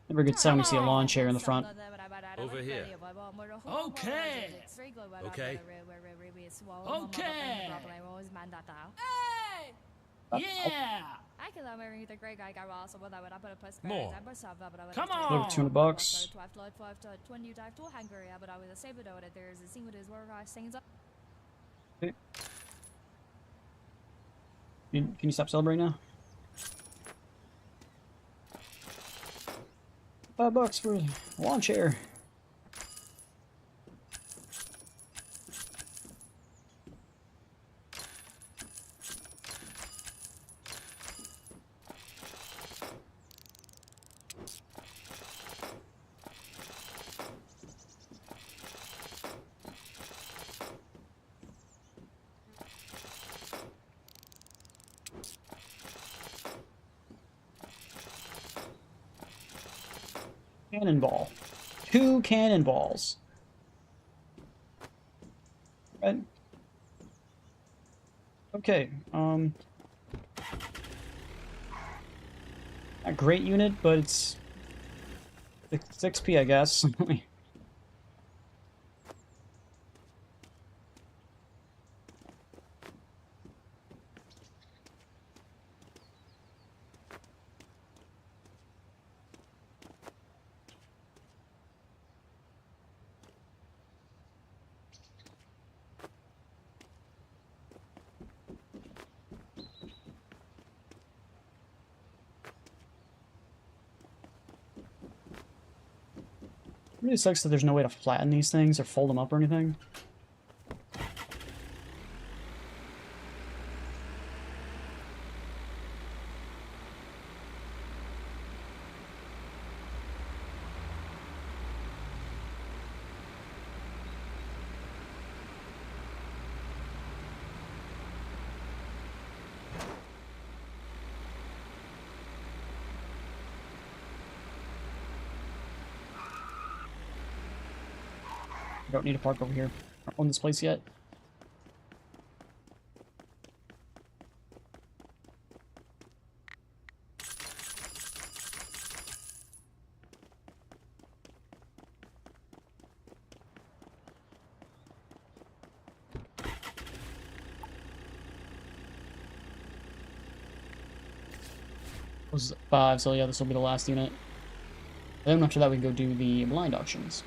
[SPEAKER 1] Never a good sign when we see a lawn chair in the front.
[SPEAKER 4] Over here.
[SPEAKER 2] Okay.
[SPEAKER 4] Okay.
[SPEAKER 2] Okay. Yeah.
[SPEAKER 4] More.
[SPEAKER 2] Come
[SPEAKER 1] Over
[SPEAKER 2] on.
[SPEAKER 1] $200. Okay. Can you stop celebrating now? $5 for a lawn chair. Cannonball. 2 cannonballs. Right. Okay, not a great unit, but it's 6p, I guess. It really sucks that there's no way to flatten these things or fold them up or anything. don't need to park over here. I don't own this place yet. Was 5, so yeah, this will be the last unit. And then after that, we can go do the blind auctions.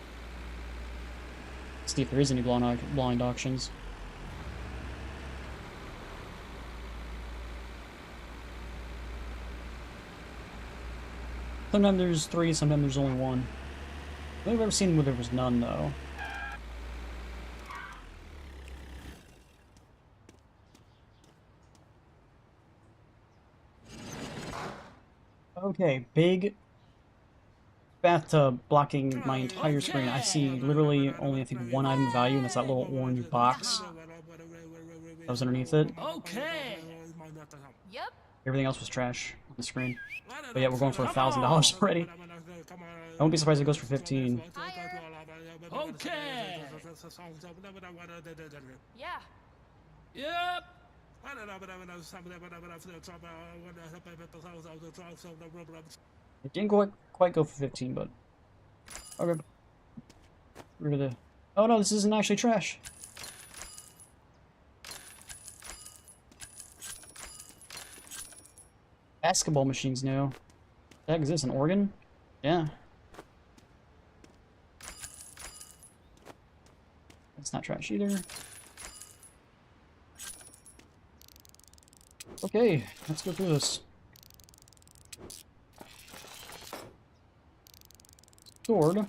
[SPEAKER 1] See if there is any blind auctions. Sometimes there's 3, sometimes there's only 1. I think I've ever seen where there was none, though. Okay, big bathtub blocking my entire screen. I see literally only, I think, 1 item of value, and that's that little orange box that was underneath it.
[SPEAKER 2] Okay.
[SPEAKER 3] Yep.
[SPEAKER 1] Everything else was trash on the screen. But yeah, we're going for $1,000 already. I won't be surprised if it goes for 15.
[SPEAKER 3] Higher.
[SPEAKER 2] Okay.
[SPEAKER 3] Yeah.
[SPEAKER 2] Yep.
[SPEAKER 1] It didn't quite go for 15, but okay. We're gonna. Oh no, this isn't actually trash. Basketball machines now. That exists in Oregon? Yeah. That's not trash either. Okay, let's go through this. Sword.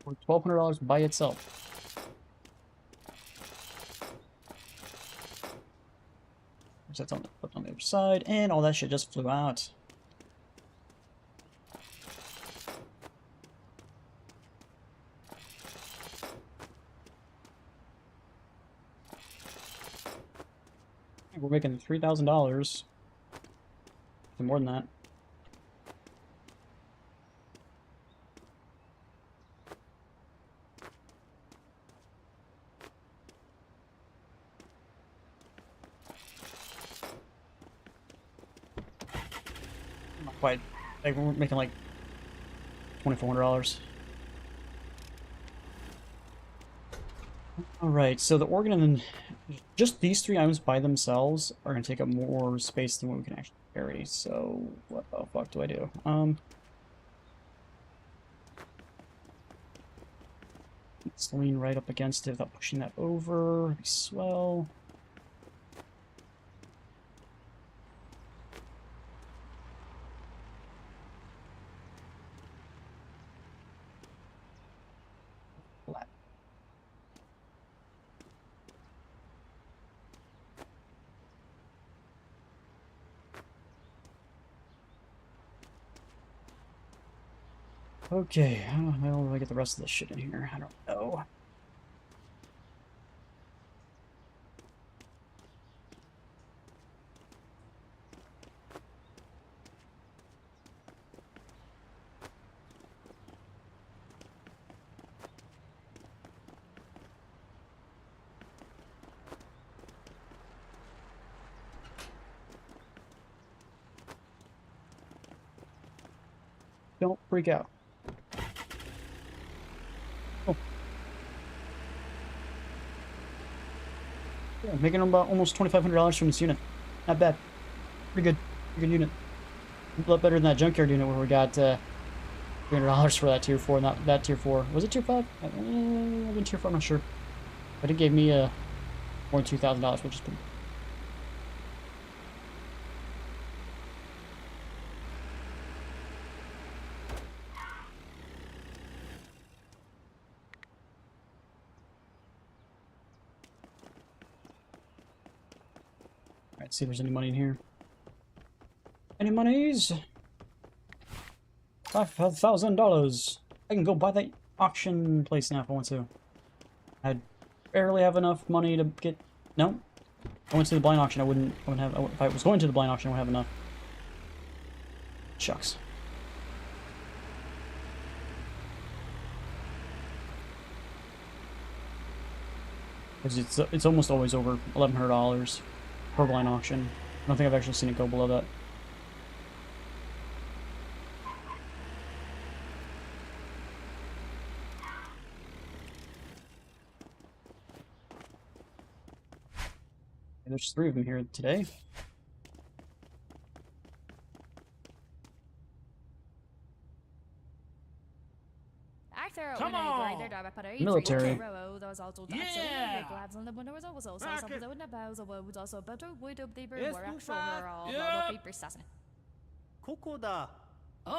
[SPEAKER 1] For $1,200 by itself. That's on the other side, and all that shit just flew out. We're making $3,000. More than that. Not quite. Like, we're making like $2,400. Alright, so the organ and then just these 3 items by themselves are going to take up more space than what we can actually carry, so what the fuck do I do? Let's lean right up against it without pushing that over. Be swell. Flat. Okay, how the hell do I get the rest of this shit in here? I don't know. Don't freak out. Yeah, making about almost $2,500 from this unit. Not bad. Pretty good. Pretty good unit. A lot better than that junkyard unit where we got $300 for that tier 4, not that tier 4. Was it tier 5? Tier 4, I'm not sure. But it gave me more than $2,000, which is pretty. Alright, see if there's any money in here. Any monies? $5,000. I can go buy that auction place now if I want to. I barely have enough money to get... No. I went to the blind auction, I wouldn't have... If I was going to the blind auction, I wouldn't have enough. Shucks. Because it's almost always over $1,100 per blind auction. I don't think I've actually seen it go below that. There's 3 of them here today.
[SPEAKER 2] Come on.
[SPEAKER 1] Military.
[SPEAKER 2] Yeah.
[SPEAKER 3] Okay.
[SPEAKER 2] Okay.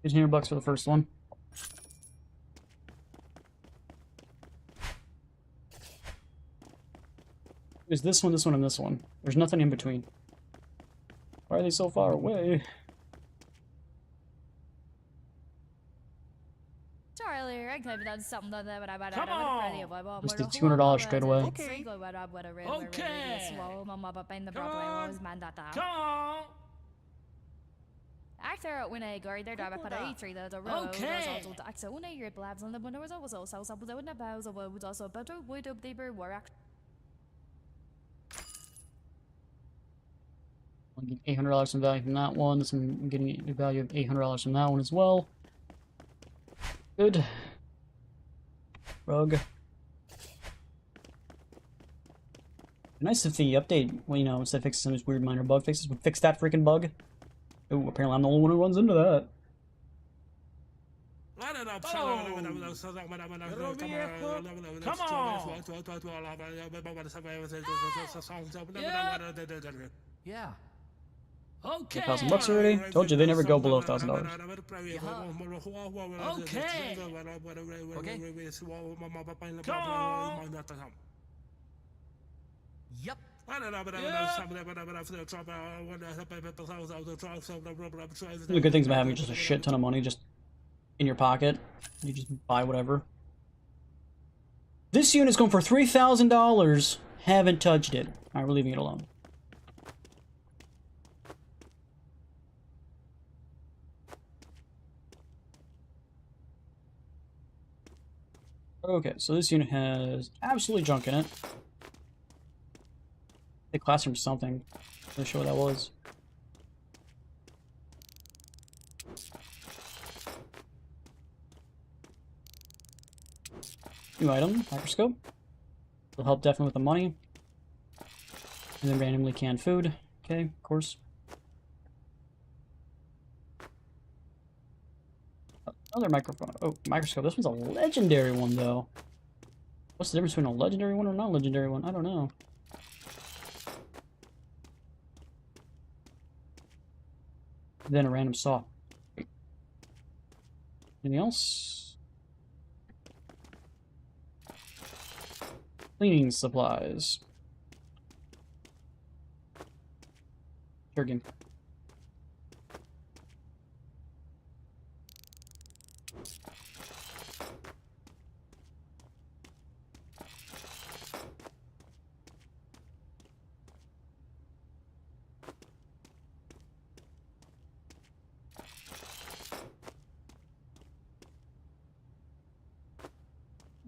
[SPEAKER 1] $1,500 for the first one. There's this one, and this one. There's nothing in between. Why are they so far away? Just did $200 straight away.
[SPEAKER 2] Okay. Come on.
[SPEAKER 3] Actor when I guard their driver para E3 the road
[SPEAKER 2] Okay.
[SPEAKER 3] also actor when I read blabs on the windows also so the window bows was also better would up they were act
[SPEAKER 1] I'm getting $800 in value from that one. This one, I'm getting a value of $800 from that one as well. Good. Rug. Nice if the update, well, you know, instead of fixing some of these weird minor bug fixes, would fix that freaking bug. Ooh, apparently I'm the only one who runs into that.
[SPEAKER 2] Come on.
[SPEAKER 4] Yeah.
[SPEAKER 2] Okay.
[SPEAKER 1] $1,000 already? Told you they never go below $1,000.
[SPEAKER 2] Okay.
[SPEAKER 4] Okay.
[SPEAKER 2] Come on.
[SPEAKER 4] Yep.
[SPEAKER 1] The good things about having just a shit ton of money just in your pocket. You just buy whatever. This unit's going for $3,000. Haven't touched it. Alright, we're leaving it alone. Okay, so this unit has absolutely junk in it. The classroom something. Not sure what that was. New item, microscope. Will help definitely with the money. And then randomly canned food. Okay, of course. Another microphone. Oh, microscope. This one's a legendary one, though. What's the difference between a legendary one or a non-legendary one? I don't know. Then a random saw. Anything else? Cleaning supplies. Jerkin.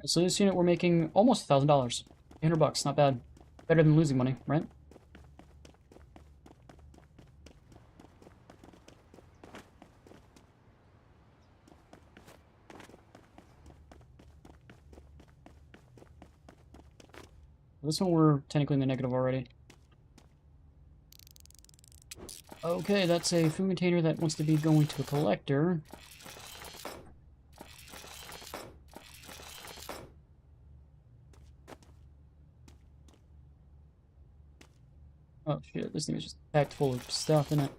[SPEAKER 1] So this unit we're making almost $1,000. $800, not bad. Better than losing money, right? This one we're technically in the negative already. Okay, that's a food container that wants to be going to a collector. Oh shit, this thing is just packed full of stuff in it.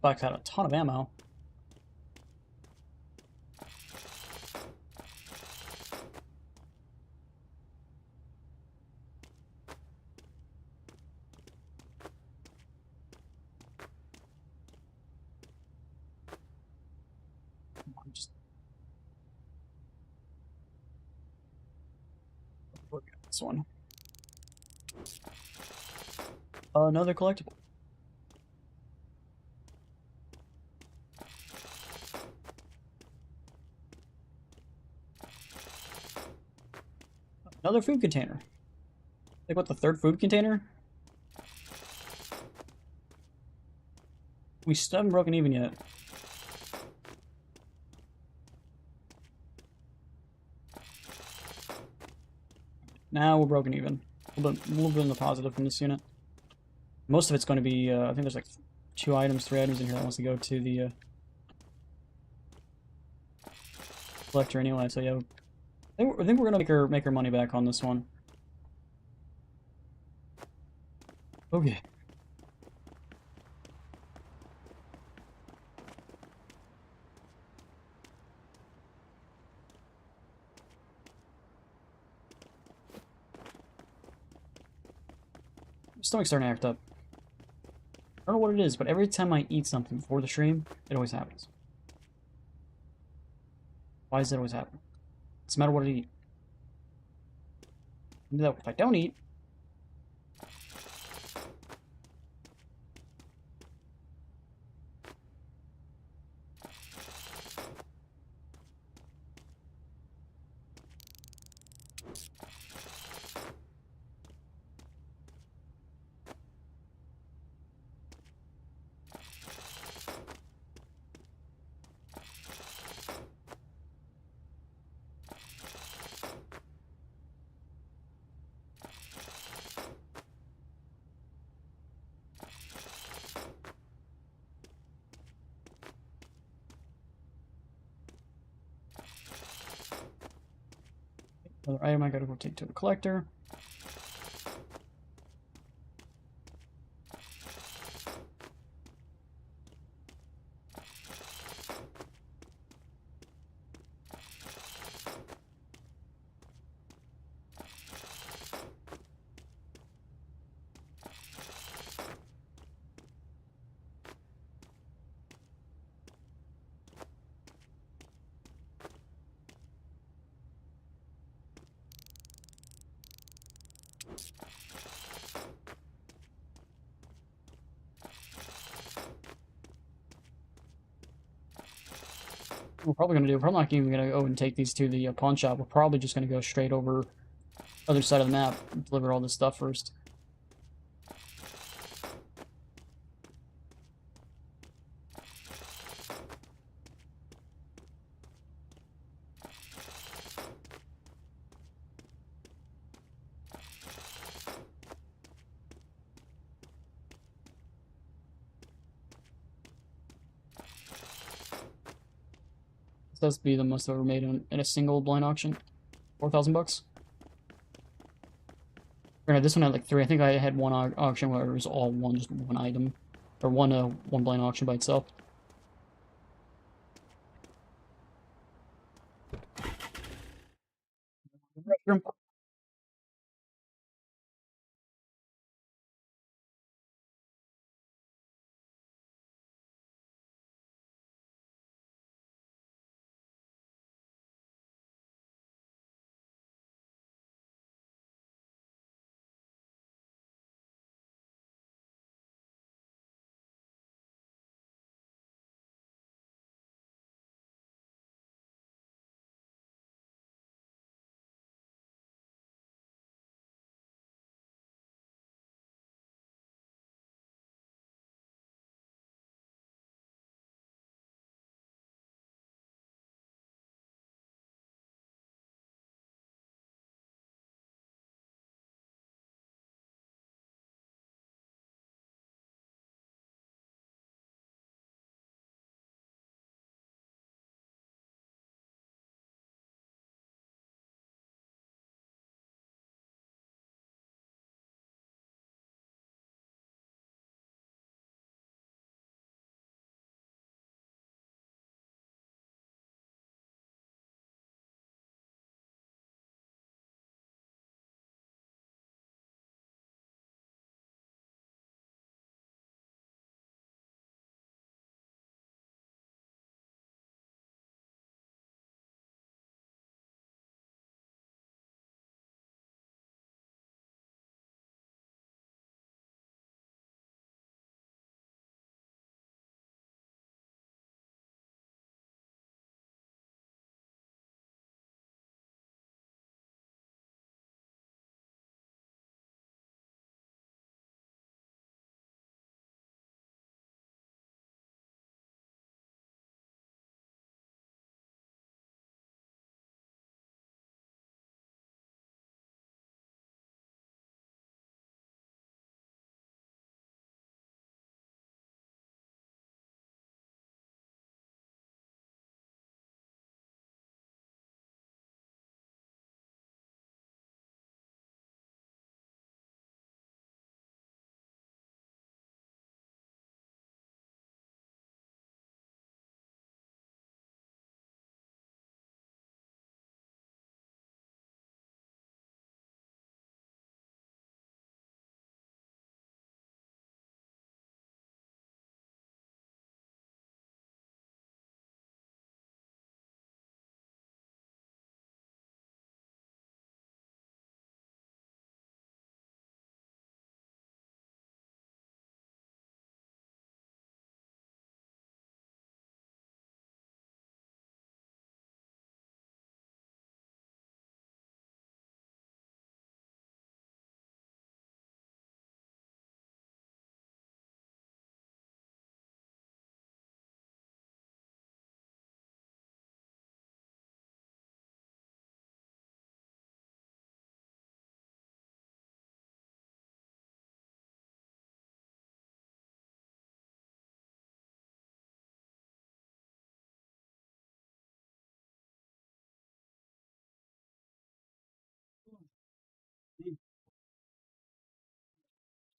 [SPEAKER 1] Spike's had a ton of ammo. Just look at this one. Another collectible. Another food container. Like what, the third food container? We still haven't broken even yet. Now we're broken even. A little bit in the positive from this unit. Most of it's going to be, I think there's like 3 items in here that wants to go to the collector anyway, so yeah. I think we're gonna make our money back on this one. Okay. My stomach's starting to act up. I don't know what it is, but every time I eat something before the stream, it always happens. Why does it always happen? It's no matter what I eat. If I don't eat, another item I gotta go take to the collector. We're probably not even gonna go and take these to the pawn shop. We're probably just gonna go straight over other side of the map and deliver all this stuff first. This has to be the most I've ever made in a single blind auction. 4,000 bucks. Granted, this one had like 3. I think I had one auction where it was all just one item, or one blind auction by itself.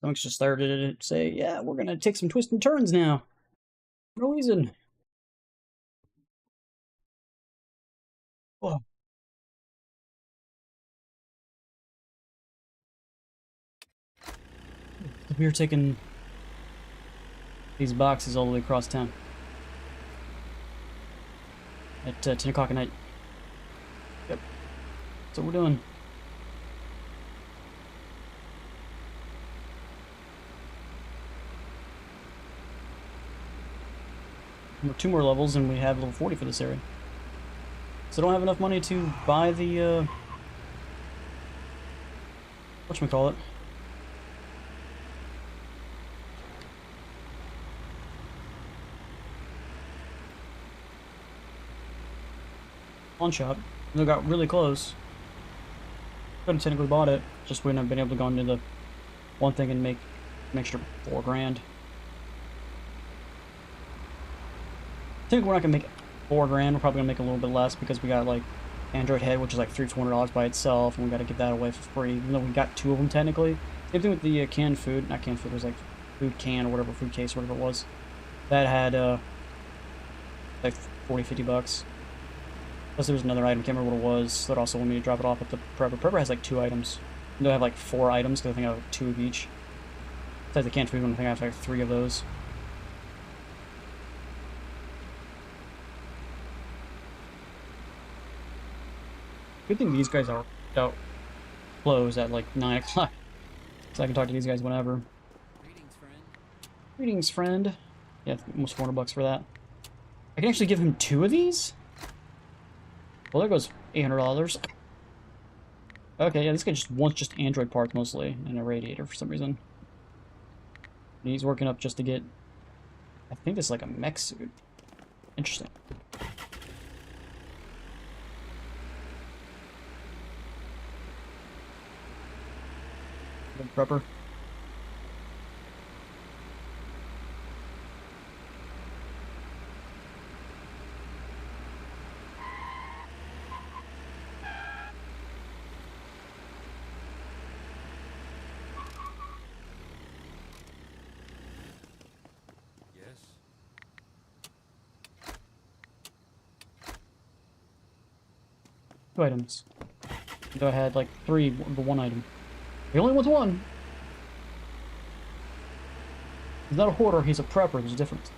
[SPEAKER 1] Stomach's just started to say, yeah, we're gonna take some twists and turns now. For no reason. Oh. We are taking these boxes all the way across town. At 10 o'clock at night. Yep. That's what we're doing. We're 2 more levels and we have level 40 for this area. So I don't have enough money to buy the, whatchamacallit? Pawn shop. They got really close. Could have technically bought it, just wouldn't have been able to go into the one thing and make an extra 4 grand. I think we're not gonna make 4 grand. We're probably gonna make a little bit less because we got like Android Head, which is like $300 by itself, and we got to give that away for free. Even though we got 2 of them technically. Same thing with the canned food. Not canned food. It was like food can or whatever, food case, whatever it was. That had like 40-50 bucks. Plus there was another item. Can't remember what it was. That also wanted me to drop it off at the Prepper. Prepper has like 2 items. They'll have like 4 items because I think I have 2 of each. Besides the canned food one, I think I have like 3 of those. Good thing these guys are out closed at like 9 o'clock. So I can talk to these guys whenever.
[SPEAKER 4] Greetings, friend.
[SPEAKER 1] Greetings, friend. Yeah, almost 400 bucks for that. I can actually give him 2 of these? Well, there goes $800. Okay, yeah, this guy just wants just Android parts mostly, and a radiator for some reason. And he's working up just to get... I think this is like a mech suit. Interesting. Good prepper.
[SPEAKER 4] Yes.
[SPEAKER 1] 2 items. Go ahead, like 3, the 1 item. He only wants 1! He's not a hoarder, he's a prepper, there's a difference.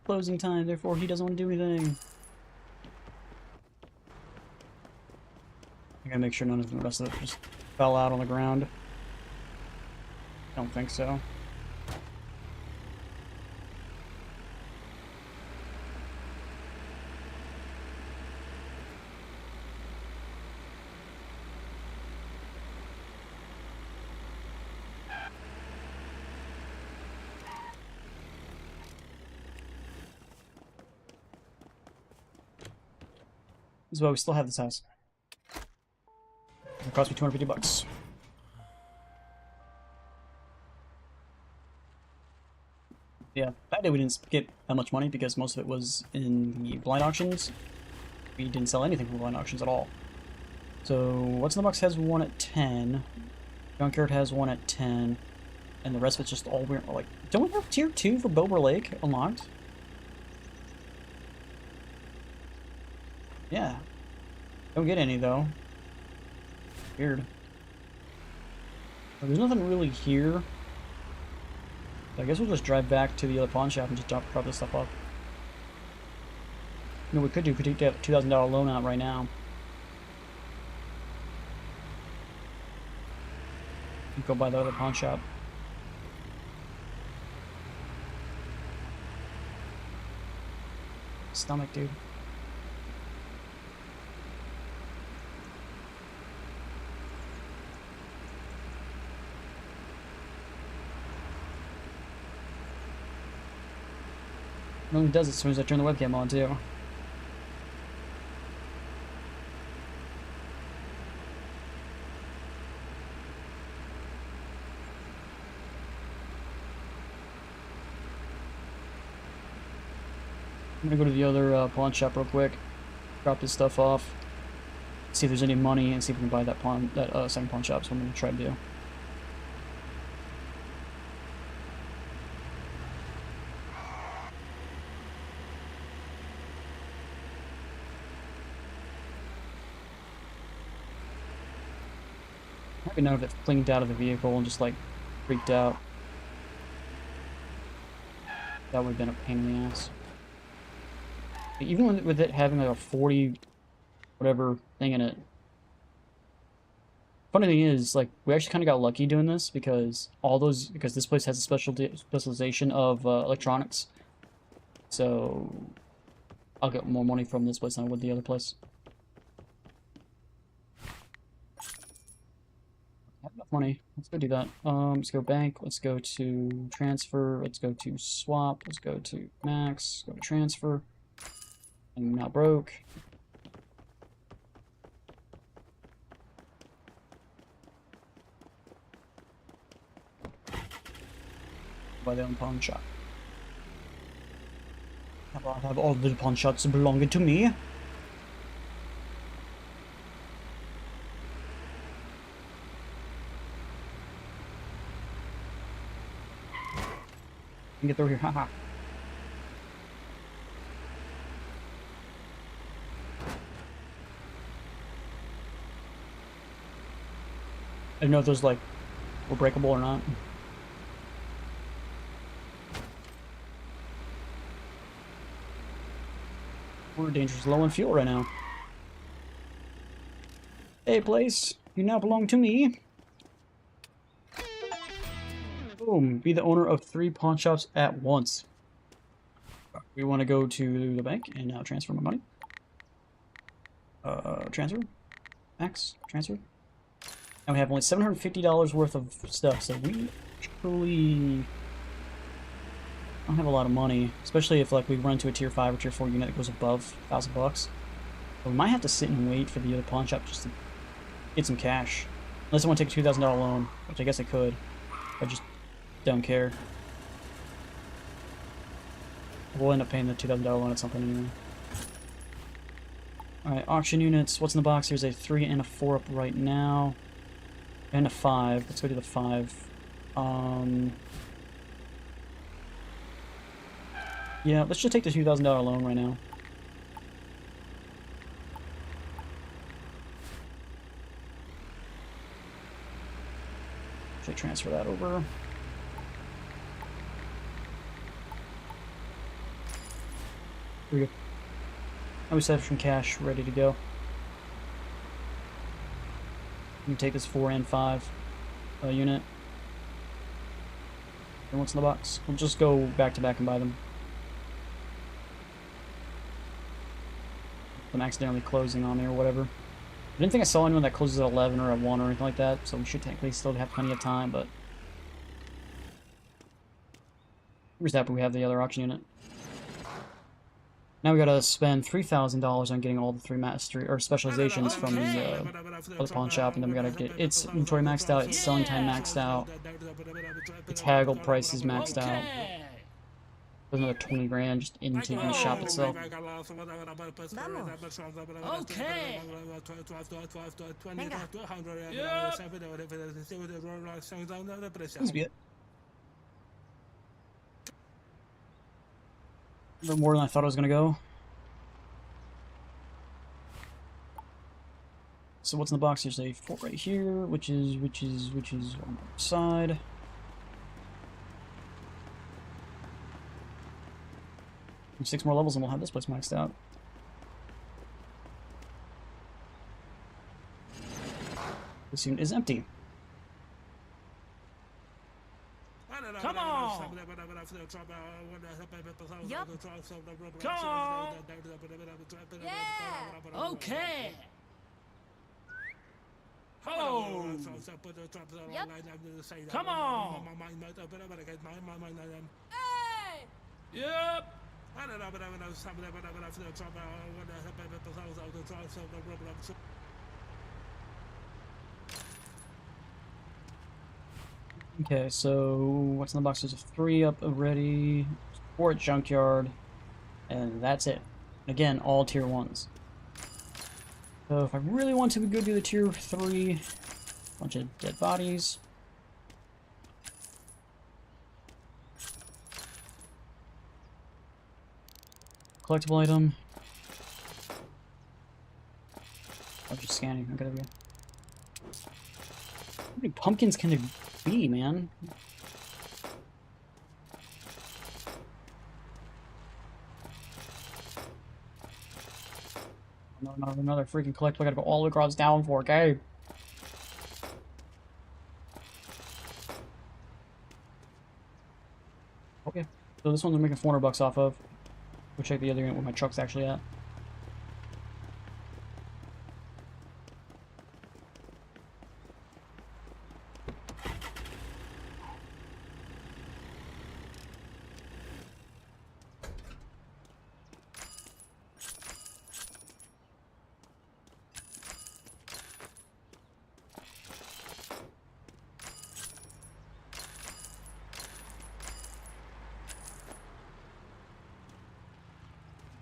[SPEAKER 1] Closing time, therefore he doesn't want to do anything. I gotta make sure none of the rest of it just fell out on the ground. Don't think so. This is why we still have this house. It cost me 250 bucks. Yeah, that day we didn't get that much money because most of it was in the blind auctions. We didn't sell anything from the blind auctions at all. So, What's in the Box has 1 at 10. Junkyard has 1 at 10. And the rest of it's just all weird. Like, don't we have tier 2 for Bober Lake unlocked? Yeah. Don't get any, though. Weird. Well, there's nothing really here. So I guess we'll just drive back to the other pawn shop and just drop this stuff off. You know what we could do? We could get a $2,000 loan out right now. And go by the other pawn shop. Stomach, dude. It only does it as soon as I turn the webcam on, too. I'm gonna go to the other pawn shop real quick, drop this stuff off, see if there's any money, and see if we can buy that second pawn shop. So I'm gonna try to do. I don't know if it flinged out of the vehicle and just like freaked out. That would have been a pain in the ass. Even with it having like a 40 whatever thing in it. Funny thing is, like, we actually kind of got lucky doing this because because this place has a specialization of electronics. So I'll get more money from this place than I would the other place. I have enough money. Let's go do that. Let's go bank. Let's go to transfer. Let's go to swap. Let's go to max. Go to transfer. I'm not broke. By the own pawn shop. I have all the pawn shops belonging to me. Get through here, haha. I didn't know if those like were breakable or not. We're dangerous low on fuel right now. Hey place, you now belong to me. Boom, be the owner of 3 pawn shops at once. We want to go to the bank and now transfer my money. Transfer. Max, transfer. And we have only $750 worth of stuff, so we truly don't have a lot of money, especially if like we run to a tier 5 or tier 4 unit that goes above $1,000. So we might have to sit and wait for the other pawn shop just to get some cash. Unless I want to take a $2,000 loan, which I guess I could. I just don't care. We'll end up paying the $2,000 loan at some point anyway. Alright, auction units. What's in the box? Here's a 3 and a 4 up right now. And a 5. Let's go to the 5. Yeah, let's just take the $2,000 loan right now. Should transfer that over. Here we go. Now we set up some cash ready to go. You can take this 4 and 5 unit. And what's in the box? We'll just go back to back and buy them. I'm accidentally closing on me or whatever. I didn't think I saw anyone that closes at 11 or at 1 or anything like that, so we should technically still have plenty of time, but... We're just happy we have the other auction unit. Now we gotta spend $3,000 on getting all the 3 mastery or specializations from the other pawn shop, and then we gotta get its inventory maxed out, its selling time maxed out, its haggled prices maxed out. There's another 20 grand just into the shop itself.
[SPEAKER 2] Okay.
[SPEAKER 1] Seems to be it. A little more than I thought I was gonna go. So what's in the box? There's a 4 right here, which is on the side. And 6 more levels and we'll have this place maxed out. This unit is empty.
[SPEAKER 2] Come on!
[SPEAKER 3] Yup.
[SPEAKER 2] Come on!
[SPEAKER 3] Yeah!
[SPEAKER 2] Okay! Oh!
[SPEAKER 3] Yep.
[SPEAKER 2] Come on!
[SPEAKER 3] Hey!
[SPEAKER 2] Yep!
[SPEAKER 1] Okay, so what's in the box? There's 3 up already, 4 at Junkyard, and that's it. Again, all tier 1s. So if I really want to, we go do the tier 3. Bunch of dead bodies. Collectible item. I'm just scanning. I gotta go. How many pumpkins can there be, man? No, not another freaking collectible. I gotta go all the way across down for, okay? Okay. So this one's making 400 bucks off of. We'll check the other unit where my truck's actually at.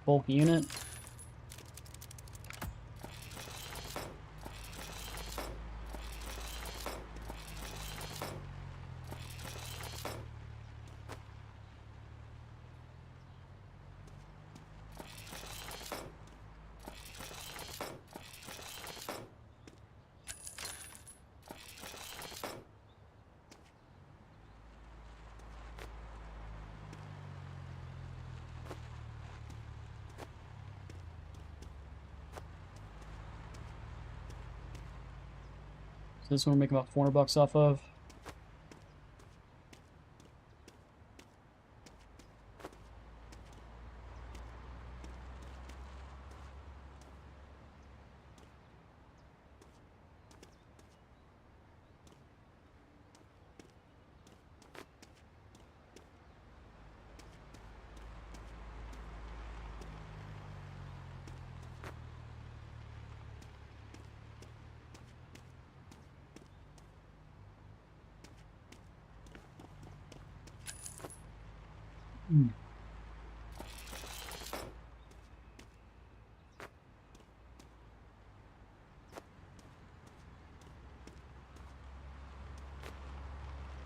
[SPEAKER 1] Bulk unit. So this one we're making about 400 bucks off of.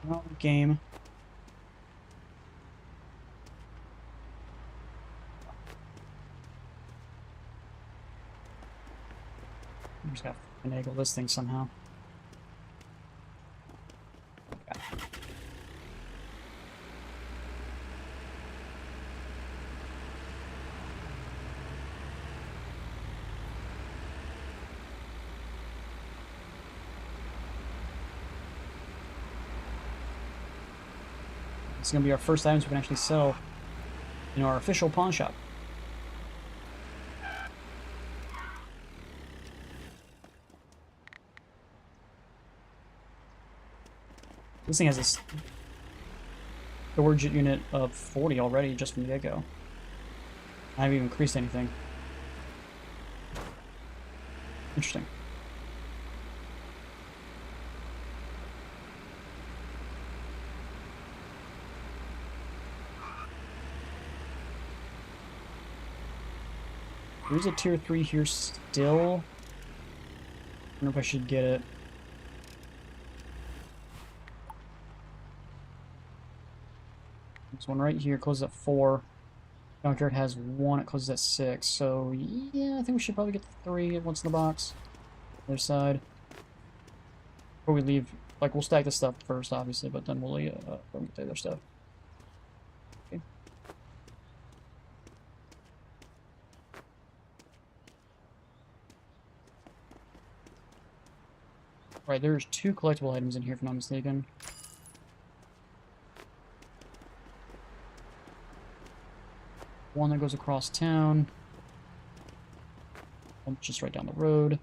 [SPEAKER 1] Well, game. I'm just gotta finagle this thing somehow. It's gonna be our first items we can actually sell in our official pawn shop. This thing has a storage unit of 40 already just from the get-go. I haven't even increased anything. Interesting. There's a tier 3 here still. I don't know if I should get it. There's one right here, closes at 4. Junkyard has 1, it closes at 6. So, yeah, I think we should probably get the 3 once in the box. Other side. Before we leave, like, we'll stack this stuff first, obviously, but then we'll get the other stuff. Okay. Right, there's 2 collectible items in here, if I'm not mistaken. One that goes across town. One just right down the road.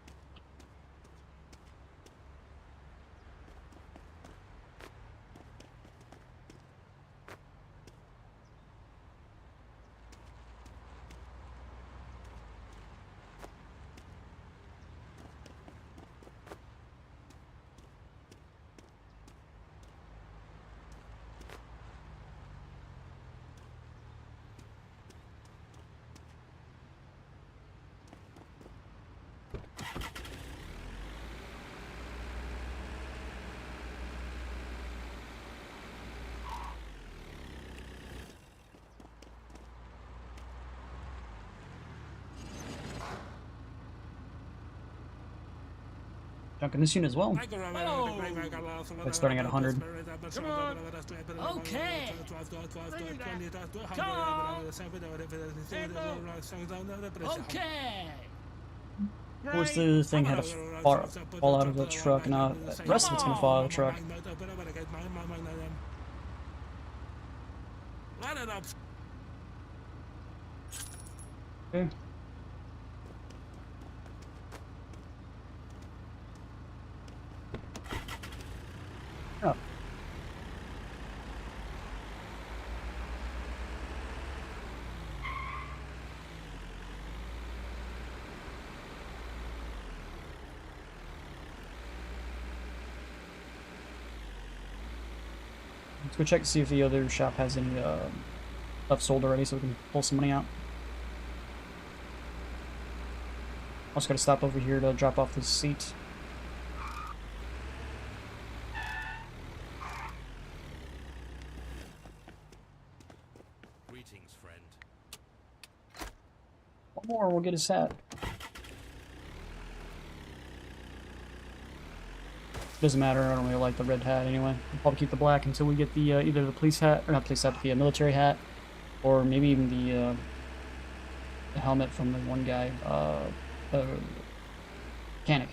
[SPEAKER 1] Junk in this unit as well.
[SPEAKER 2] Like
[SPEAKER 1] starting at 100.
[SPEAKER 2] Come on. Okay. Come on. Okay.
[SPEAKER 1] Of course, the thing had to fall out of the truck, and the rest of it's gonna fall out of the truck.
[SPEAKER 2] Line it up.
[SPEAKER 1] Okay. Oh. Let's go check to see if the other shop has any stuff sold already, so we can pull some money out. Also gotta stop over here to drop off this seat.
[SPEAKER 4] Greetings, friend.
[SPEAKER 1] One more, we'll get his hat. Doesn't matter, I don't really like the red hat anyway. We'll probably keep the black until we get the either the police hat, or not police hat, but the military hat, or maybe even the helmet from the one guy, mechanic.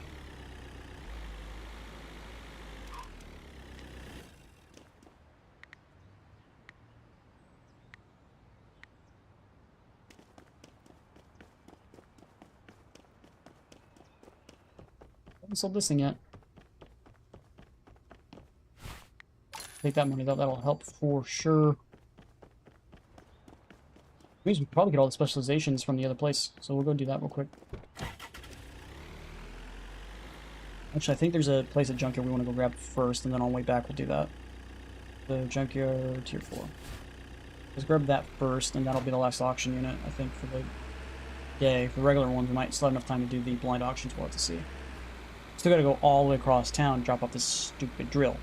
[SPEAKER 1] Haven't sold this thing yet. Take that money, that'll help for sure. Means we can probably get all the specializations from the other place, so we'll go do that real quick. Actually, I think there's a place at Junkyard we want to go grab first, and then on the way back we'll do that. The Junkyard Tier 4. Let's grab that first, and that'll be the last auction unit, I think, for the day. For the regular ones, we might still have enough time to do the blind auctions, we'll have to see. Still gotta go all the way across town and drop off this stupid drill.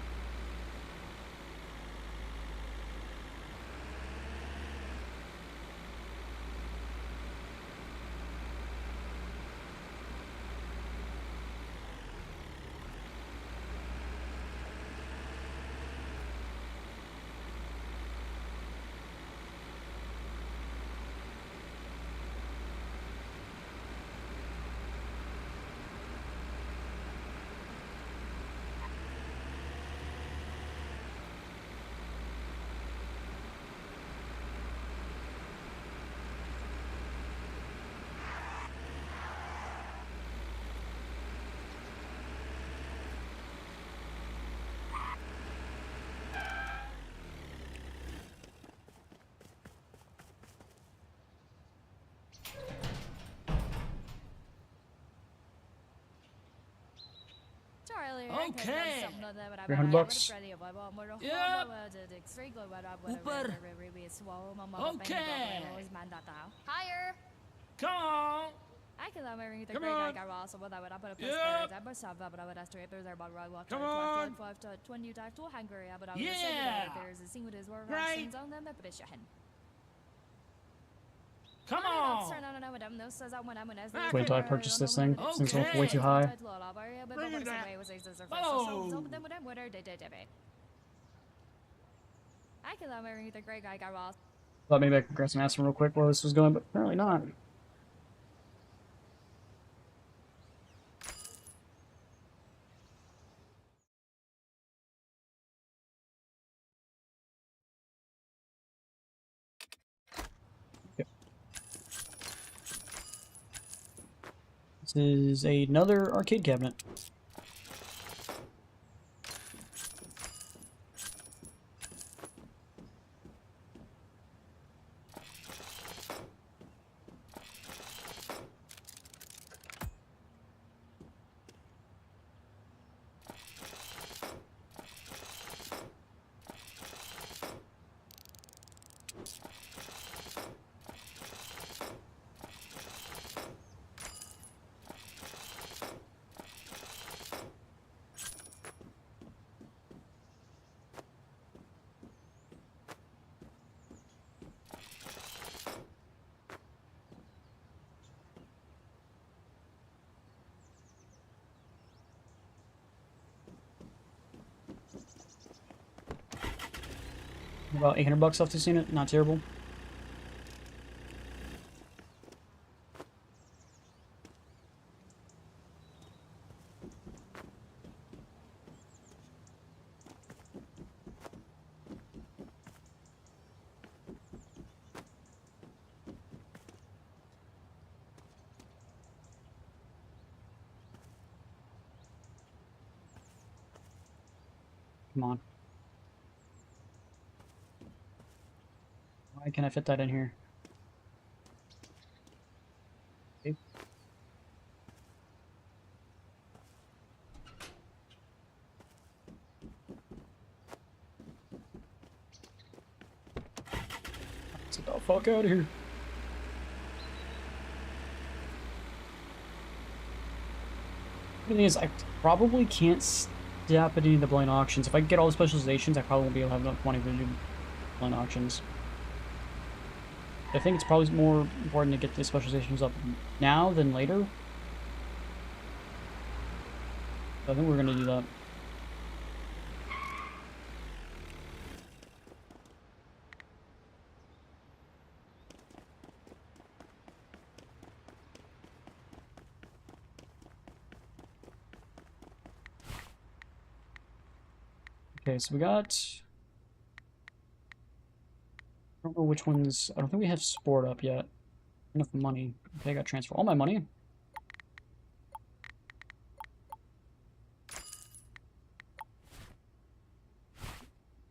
[SPEAKER 2] Okay.
[SPEAKER 1] 300 bucks.
[SPEAKER 2] Yep. Cooper. Okay.
[SPEAKER 3] Higher.
[SPEAKER 2] Come on.
[SPEAKER 3] I can let me
[SPEAKER 2] Come on. Yep. Come on. Yeah. Right. Come on.
[SPEAKER 1] Wait till I purchase this thing, since it's way too high.
[SPEAKER 2] Bring it down. Oh.
[SPEAKER 1] Thought maybe I could grab some aspirin real quick while this was going, but apparently not. This is another arcade cabinet. About 800 bucks off this unit, not terrible. Come on. Why can't I fit that in here? Okay. Let's get the fuck out of here. The thing is, I probably can't stop at any of the blind auctions. If I get all the specializations, I probably won't be able to have enough money to do blind auctions. I think it's probably more important to get the specializations up now than later. So I think we're going to do that. Okay, so we got... I don't know which ones... I don't think we have sport up yet. Enough money. Okay, I got transfer all my money.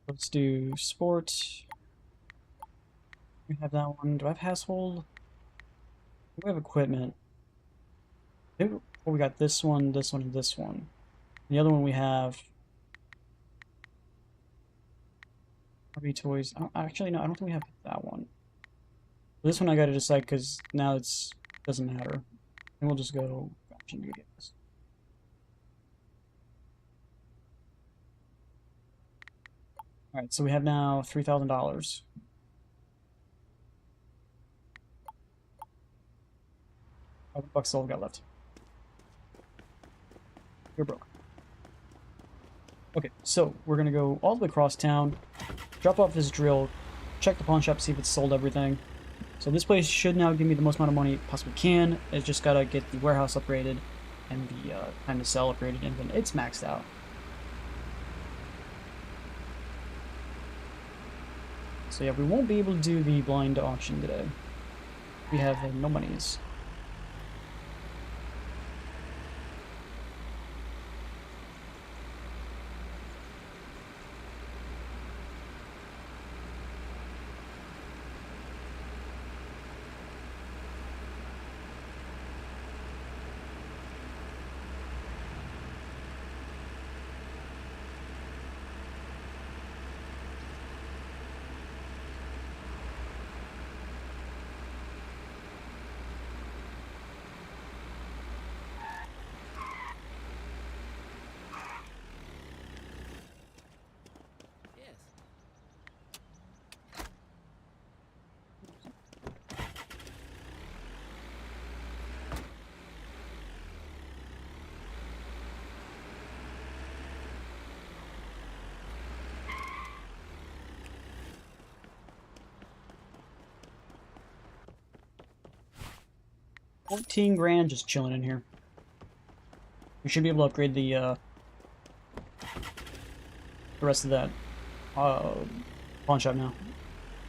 [SPEAKER 1] Let's do sport. We have that one. Do I have household? We have equipment. Oh, we got this one, and this one. The other one we have... Hobby toys. Actually, no, I don't think we have that one. This one I gotta decide because now it's doesn't matter. And we'll just go option mediums. Alright, so we have now $3,000. $5 still got left. You're broke. Okay, so we're gonna go all the way across town, drop off this drill, check the pawn shop, see if it's sold everything. So this place should now give me the most amount of money it possibly can. It's just gotta get the warehouse upgraded and the time to sell upgraded, and then it's maxed out. So yeah, we won't be able to do the blind auction today. We have no monies.
[SPEAKER 4] Yes.
[SPEAKER 1] 14 grand just chilling in here. We should be able to upgrade the rest of that pawn shop now.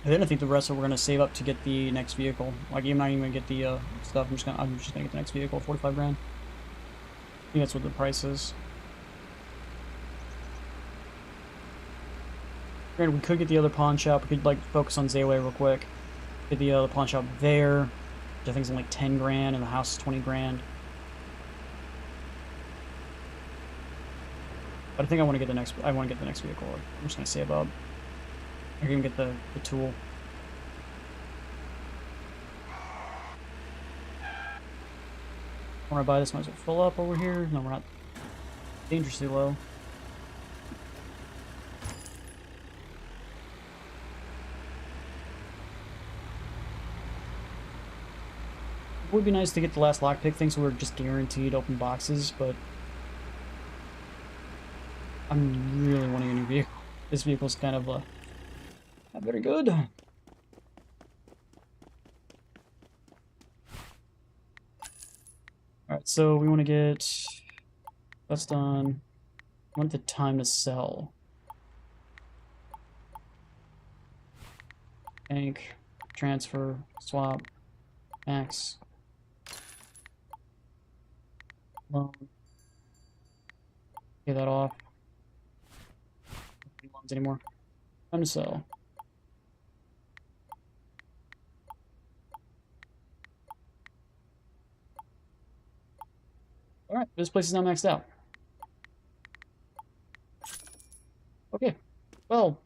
[SPEAKER 1] I didn't think the rest of it we're gonna save up to get the next vehicle. Like, I'm not even gonna get the stuff. I'm just gonna get the next vehicle, 45 grand. I think that's what the price is. Granted, we could get the other pawn shop. We could like focus on Zayway real quick. Get the other pawn shop there, which I think is like 10 grand, and the house is 20 grand. But I think I want to get the next. I want to get the next vehicle. I'm just gonna save up. I can even get the tool. Want to buy this? Might as well fill up over here. No, we're not. Dangerously low. It would be nice to get the last lockpick thing so we're just guaranteed open boxes, but I'm really wanting a new vehicle. This vehicle's kind of very good. Alright, so we want to get... That's done. I want the time to sell. Bank, transfer, swap, max, loan. Pay that off. No loans anymore. Time to sell. Alright, this place is now maxed out. Okay, well,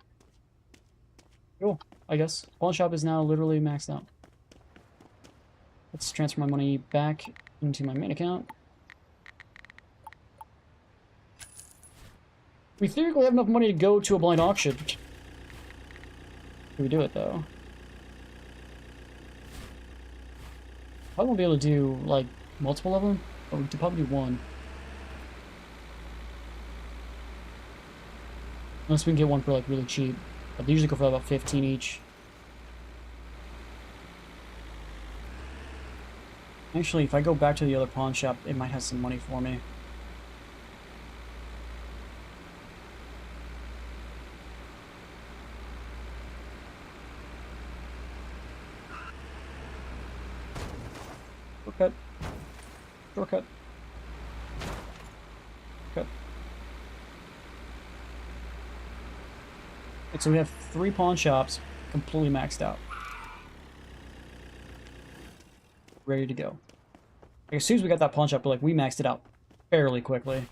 [SPEAKER 1] cool, I guess. Pawn shop is now literally maxed out. Let's transfer my money back into my main account. We theoretically have enough money to go to a blind auction. Can we do it, though? I won't be able to do, like, multiple of them. But we could probably do one. Unless we can get one for, like, really cheap. But they usually go for about 15 each. Actually, if I go back to the other pawn shop, it might have some money for me. Shortcut. Shortcut. Cut. Right, so we have 3 pawn shops completely maxed out. Ready to go. Like, as soon as we got that pawn shop, we maxed it out fairly quickly.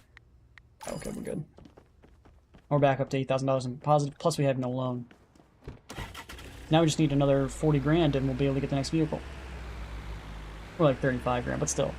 [SPEAKER 1] Okay, we're good. We're back up to $8,000 in positive, plus we have no loan. Now we just need another 40 grand and we'll be able to get the next vehicle. Or like 35 grand, but still.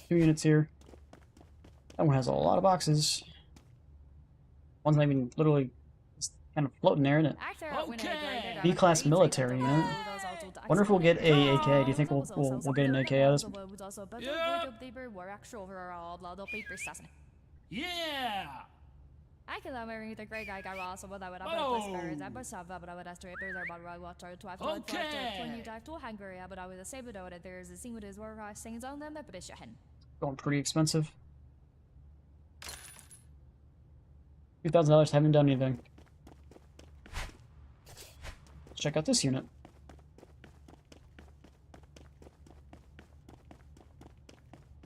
[SPEAKER 1] Two units here. That one has a lot of boxes. One's not even literally just kind of floating there, isn't it? B-class military unit. Wonder if we'll get a AK. Do you think we'll get an AK out of this?
[SPEAKER 5] Yeah!
[SPEAKER 3] I can love everything the great guy got lost over that with about whispers. I must have about what estimate there's about right water to have to when you drive to Hungary, but I was a same about it. There's a scene with his work sings on them, but it's your hen.
[SPEAKER 1] Going pretty expensive. $2,000, haven't done anything. Let's check out this unit.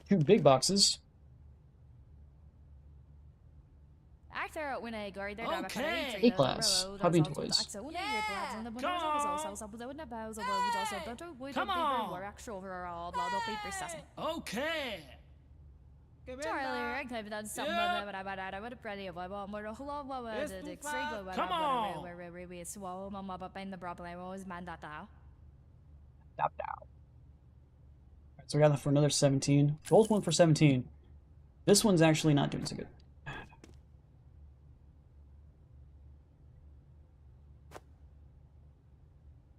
[SPEAKER 1] Two big boxes. A-class. Hobby and toys.
[SPEAKER 5] Come on! Okay!
[SPEAKER 3] Charlie, I could have done something, but I would have pretty of a more whole the extreme.
[SPEAKER 5] Come on!
[SPEAKER 3] We swallow my mother in the problem. Was man that now.
[SPEAKER 1] Alright, so we got that for another 17. Both went for 17. This one's actually not doing so good.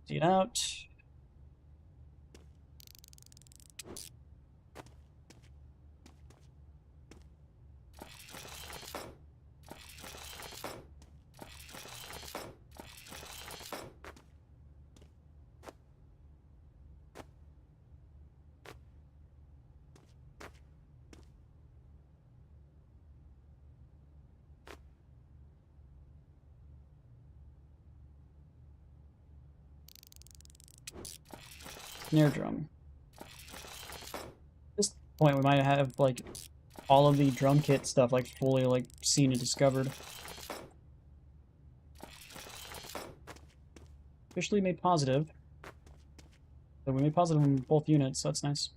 [SPEAKER 1] See it out. Snare drum. At this point, we might have like all of the drum kit stuff like fully seen and discovered. Officially made positive. So we made positive on both units, so that's nice.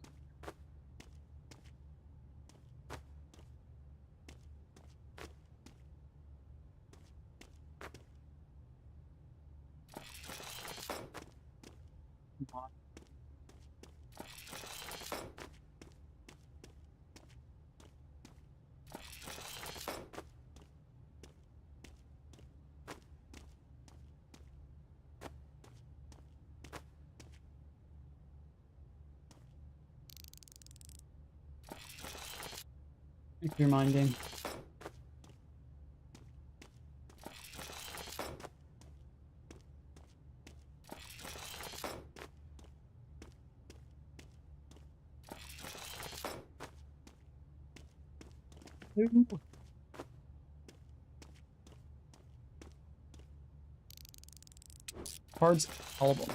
[SPEAKER 1] Make your mind game. Cards album.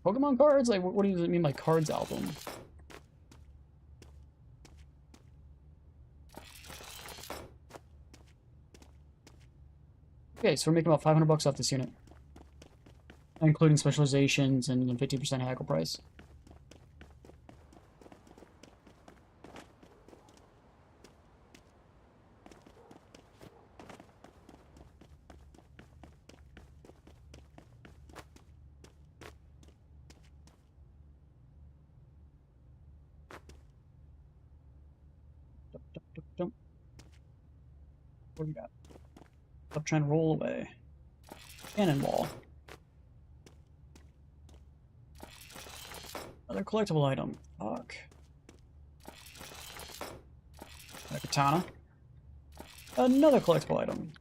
[SPEAKER 1] Pokemon cards? Like, what do you mean by cards album? Okay, so we're making about 500 bucks off this unit, including specializations and 50% haggle price. What do we got? Stop trying to roll away. Cannonball. Another collectible item. Fuck. A katana. Another collectible item.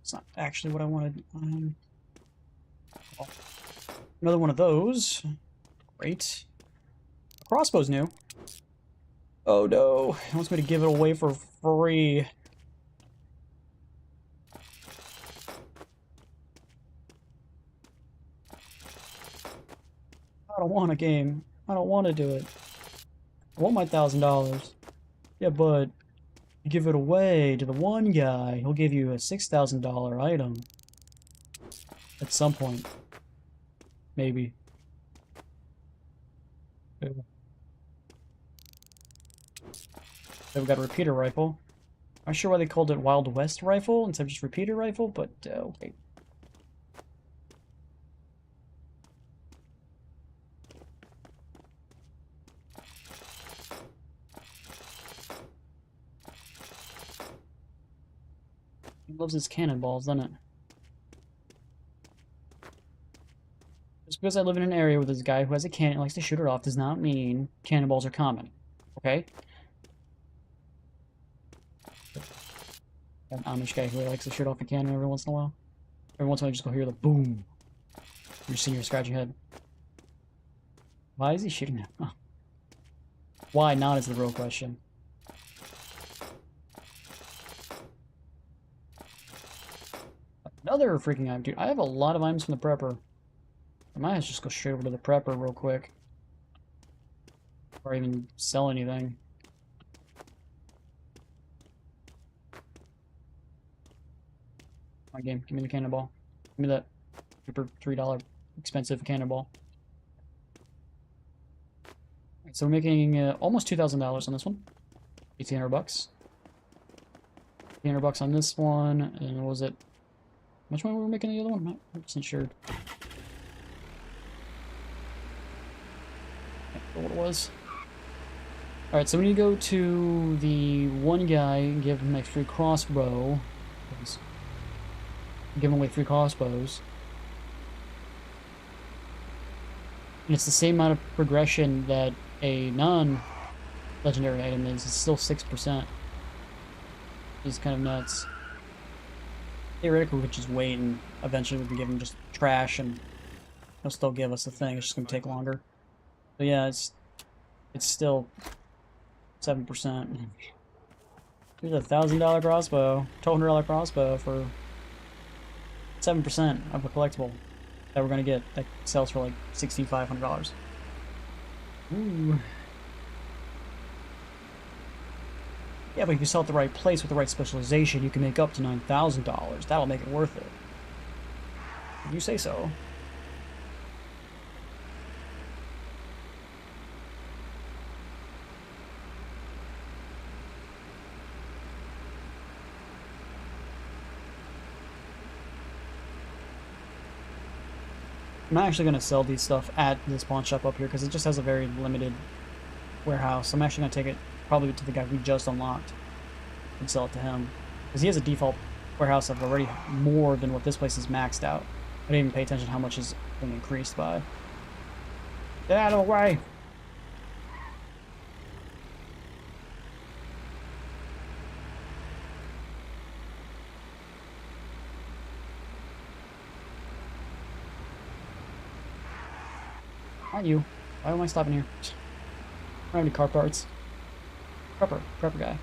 [SPEAKER 1] It's not actually what I wanted. Well, another one of those. Great. Crossbow's new. Oh no, he wants me to give it away for free. I don't want a game. I don't want to do it. I want my $1,000. Yeah, but you give it away to the one guy, he'll give you a $6,000 item. At some point. Maybe. Yeah. Then we got a repeater rifle. I'm not sure why they called it Wild West rifle instead of just repeater rifle, but okay. He loves his cannonballs, doesn't it? Just because I live in an area with this guy who has a cannon and likes to shoot it off does not mean cannonballs are common. Okay? An Amish guy who likes to shoot off a cannon every once in a while. Every once in a while you just go hear the boom. Your senior scratch your head. Why is he shooting at? Oh. Why not is the real question. Another freaking item, dude. I have a lot of items from the prepper. I might just go straight over to the prepper real quick. Or even sell anything. My game, give me the cannonball. Give me that super $3 expensive cannonball. Alright, so we're making almost $2,000 on this one. 1,800 bucks. 1,800 bucks on this one, and what was it? How much money were we making the other one? I'm not 100% sure. What it was. Alright, so when you go to the one guy and give him a free crossbow, give him away 3 crossbows, and it's the same amount of progression that a non-legendary item is. It's still 6%. It's kind of nuts. Theoretically, we could just wait and eventually we can give him just trash and he'll still give us the thing. It's just going to take longer. But yeah, it's still 7%. Here's a $1,000 crossbow, $1,200 crossbow for 7% of a collectible that we're gonna get that sells for like $6,500. Ooh. Yeah, but if you sell at the right place with the right specialization, you can make up to $9,000. That'll make it worth it. If you say so. I'm not actually going to sell these stuff at this pawn shop up here because it just has a very limited warehouse. I'm actually going to take it probably to the guy we just unlocked and sell it to him. Because he has a default warehouse of already more than what this place is maxed out. I didn't even pay attention to how much is being increased by. Get out of the way! Not you. Why am I stopping here? I don't have any car parts. Prepper guy.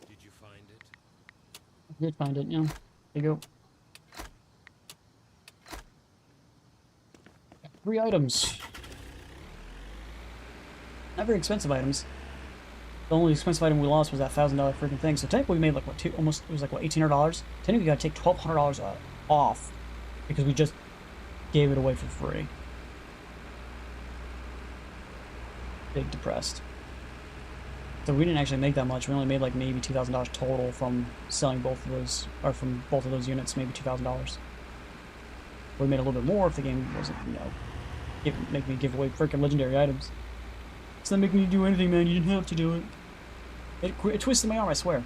[SPEAKER 4] Did you find it?
[SPEAKER 1] I did find it, yeah. There you go. Got 3 items. Not very expensive items. The only expensive item we lost was that $1,000 freaking thing. So technically we made like what, almost, it was like what, $1,800? Technically we gotta take $1,200 off because we just gave it away for free. Big depressed. So we didn't actually make that much. We only made like maybe $2,000 total from selling both of those, or from both of those units, maybe $2,000. We made a little bit more if the game wasn't, you know, make me give away freaking legendary items. It's not making you do anything, man. You didn't have to do it. It twisted my arm, I swear.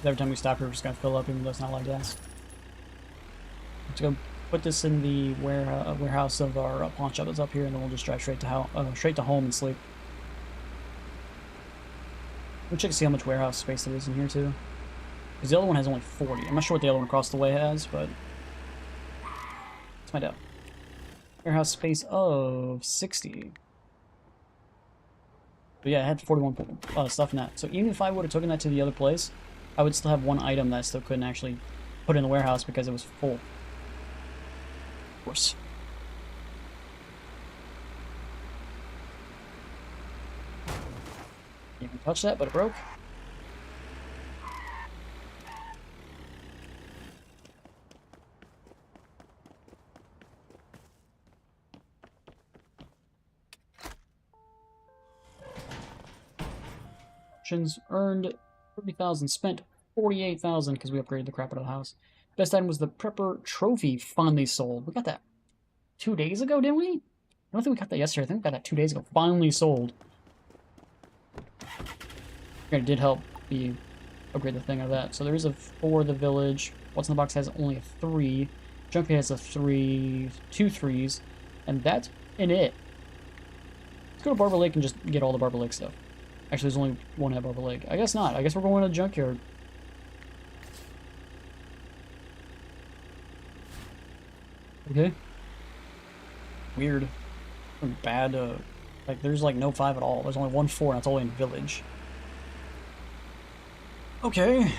[SPEAKER 1] Every time we stop here, we're just gonna fill up, even though it's not like gas. Let's go put this in the warehouse of our pawn shop that's up here, and then we'll just drive straight to home and sleep. We'll check to see how much warehouse space there is in here too, because the other one has only 40. I'm not sure what the other one across the way has, but let's find out. Warehouse space of 60. But yeah, I had 41 stuff in that. So even if I would have taken that to the other place, I would still have one item that I still couldn't actually put in the warehouse because it was full. Of course. You can touch that, but it broke. Actions earned 30,000, spent 48,000 because we upgraded the crap out of the house. Best item was the Prepper Trophy, finally sold. We got that 2 days ago, didn't we? I don't think we got that yesterday. I think we got that 2 days ago. Finally sold. It did help me upgrade the thing out of that. So there is a 4 the village. What's in the box has only a 3. Junkie has a 3, 2 3s, and that's in it. Let's go to Barber Lake and just get all the Barber Lake stuff. Actually, there's only one at Barber Lake. I guess not. I guess we're going to the junkyard. Okay. Weird. Bad, like, there's, like, no 5 at all. There's only 1 4, and that's all in village. Okay.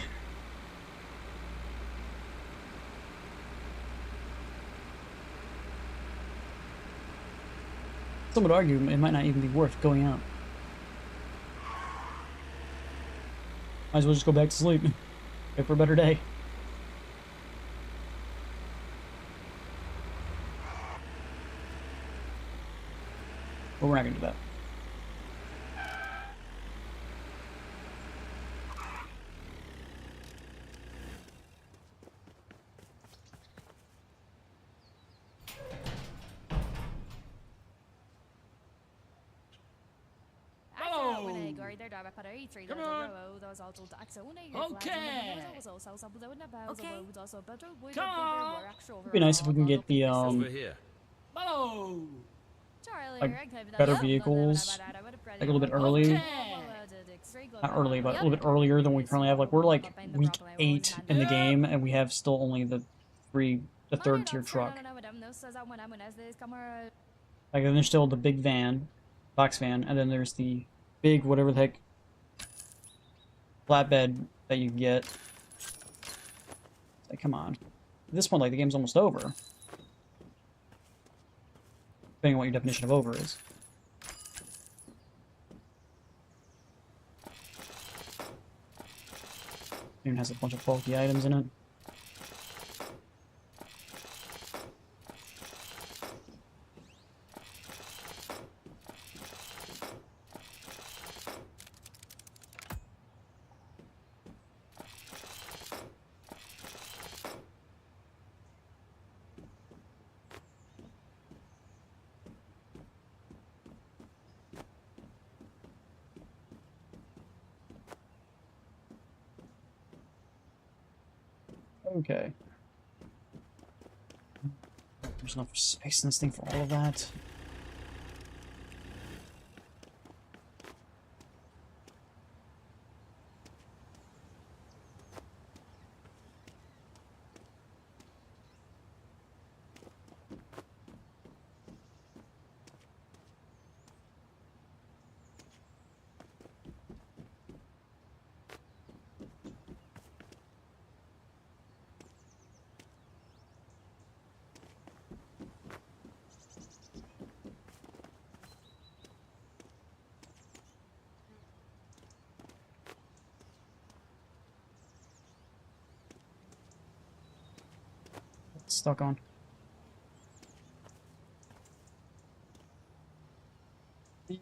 [SPEAKER 1] Some would argue it might not even be worth going out. Might as well just go back to sleep. Wait for a better day. But we're not gonna do that. It'd be nice if we can get the
[SPEAKER 4] Over here.
[SPEAKER 1] like better vehicles like a little bit early. Not early, but a little bit earlier than we currently have. Like we're like week 8 in the game, and we have still only the 3rd tier truck. Like then there's still the big van, box van, and then there's the big whatever the heck flatbed that you get. Like, come on. At this point, like, the game's almost over. Depending on what your definition of over is. Even has a bunch of bulky items in it. Okay. There's enough space in this thing for all of that. Stuck on.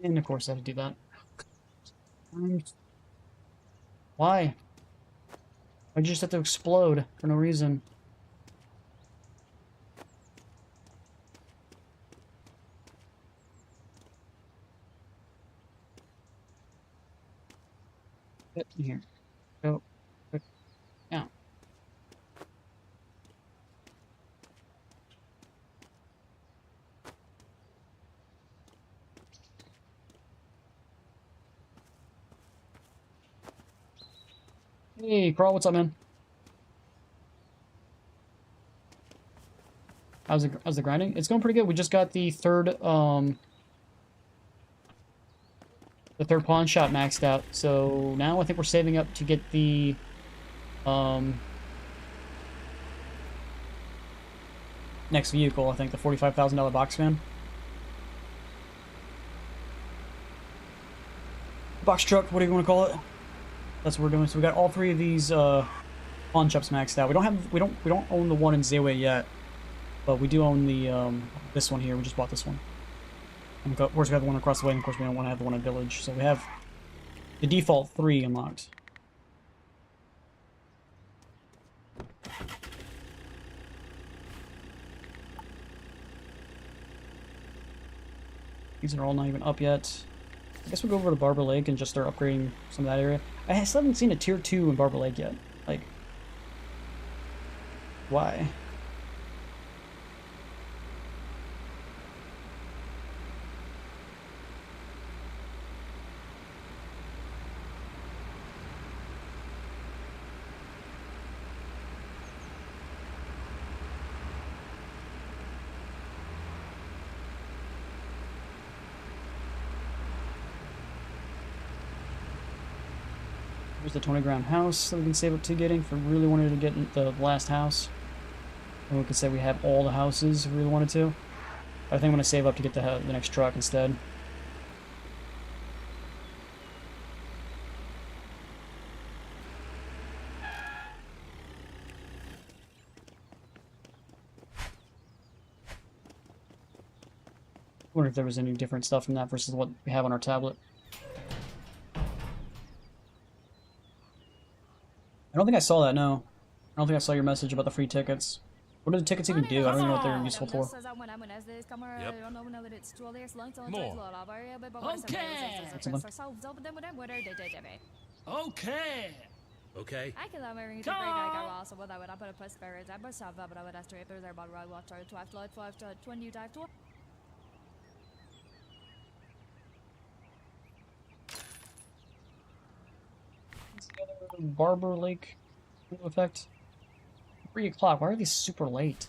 [SPEAKER 1] And of course I had to do that. Why? I just have to explode for no reason. Get in here. Go. Quick. Now. Hey, Crawl, what's up, man? How's the grinding? It's going pretty good. We just got the third pawn shop maxed out. So now I think we're saving up to get the next vehicle, I think the $45,000 box van. Box truck, what do you want to call it? That's what we're doing. So we got all three of these pawn shops maxed out. We don't own the one in Zayway yet, but we do own the this one here. We just bought this one. And of course we have the one across the way, and of course we don't want to have the one in Village. So we have the default 3 unlocked. These are all not even up yet. I guess we'll go over to Barber Lake and just start upgrading some of that area. I still haven't seen a tier 2 in Barber Lake yet. Like, why? Here's the 20 grand house that we can save up to getting if we really wanted to get the last house. And we could say we have all the houses if we really wanted to. But I think I'm going to save up to get the next truck instead. I wonder if there was any different stuff from that versus what we have on our tablet. I don't think I saw that, no. I don't think I saw your message about the free tickets. What do the tickets even do? I don't even know what they're useful for.
[SPEAKER 5] Okay.
[SPEAKER 4] Okay.
[SPEAKER 2] I can love everything. Come on. So what I would put a plus spirits. I must have, but I would ask if there's about right water to have flood 5 to 20 dive to.
[SPEAKER 1] Barber Lake effect. 3 o'clock. Why are these super late?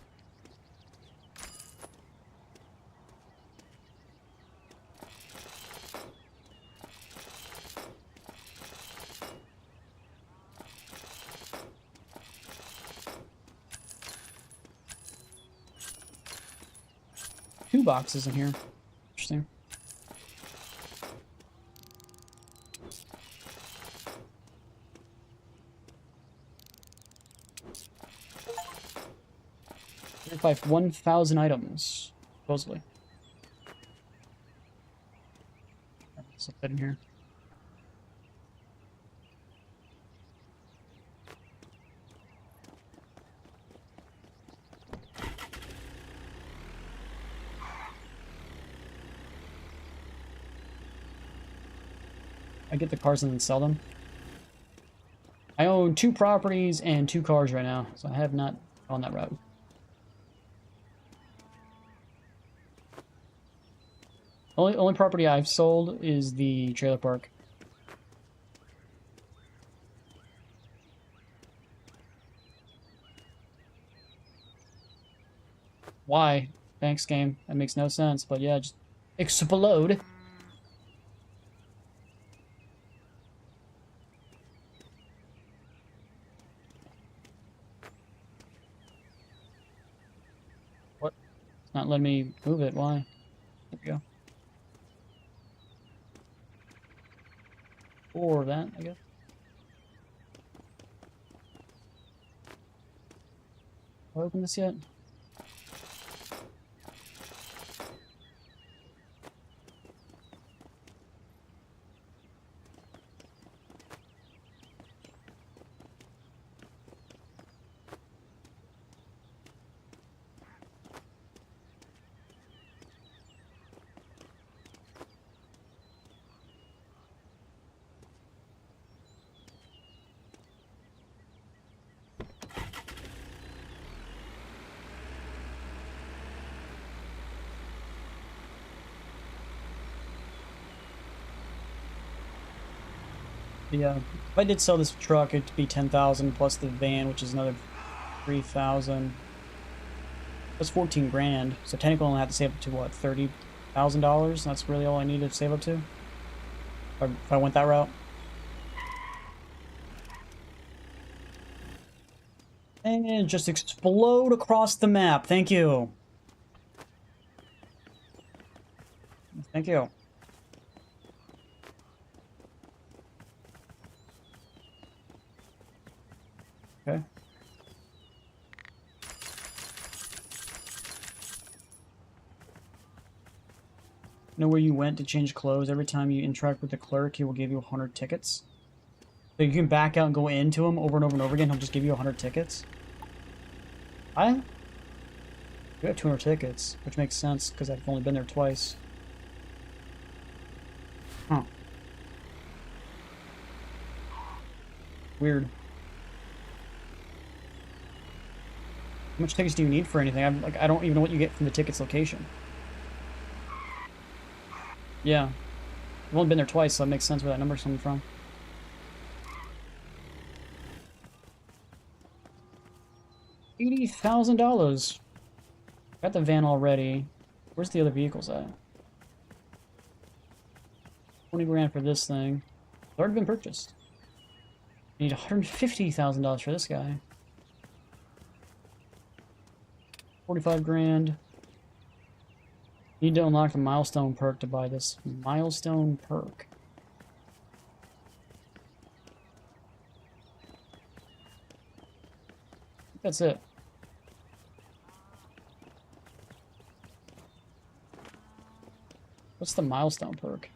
[SPEAKER 1] Two boxes in here. Interesting. Like 1,000 items, supposedly. Let's put that in here. I get the cars and then sell them. I owe own 2 properties and 2 cars right now, so I have not gone that route. Only property I've sold is the trailer park. Why? Thanks, game. That makes no sense, but yeah, just explode. What? It's not letting me move it. Why? There we go. Or that, I guess. Have I opened this yet? Yeah, if I did sell this truck, it'd be 10,000 plus the van, which is another 3,000. That's 14 grand. So technically, I only have to save up to what, $30,000? That's really all I need to save up to. If I went that route. And just explode across the map. Thank you. Thank you. Okay. Know where you went to change clothes? Every time you interact with the clerk, he will give you 100 tickets. So you can back out and go into him over and over and over again. He'll just give you 100 tickets. You have 200 tickets, which makes sense because I've only been there twice. Huh. Weird. How much tickets do you need for anything? I don't even know what you get from the tickets location. Yeah. I've only been there twice, so that makes sense where that number's coming from. $80,000. Got the van already. Where's the other vehicles at? 20 grand for this thing. It's already been purchased. I need $150,000 for this guy. 45 grand. Need to unlock the milestone perk to buy this milestone perk. I think that's it. What's the milestone perk?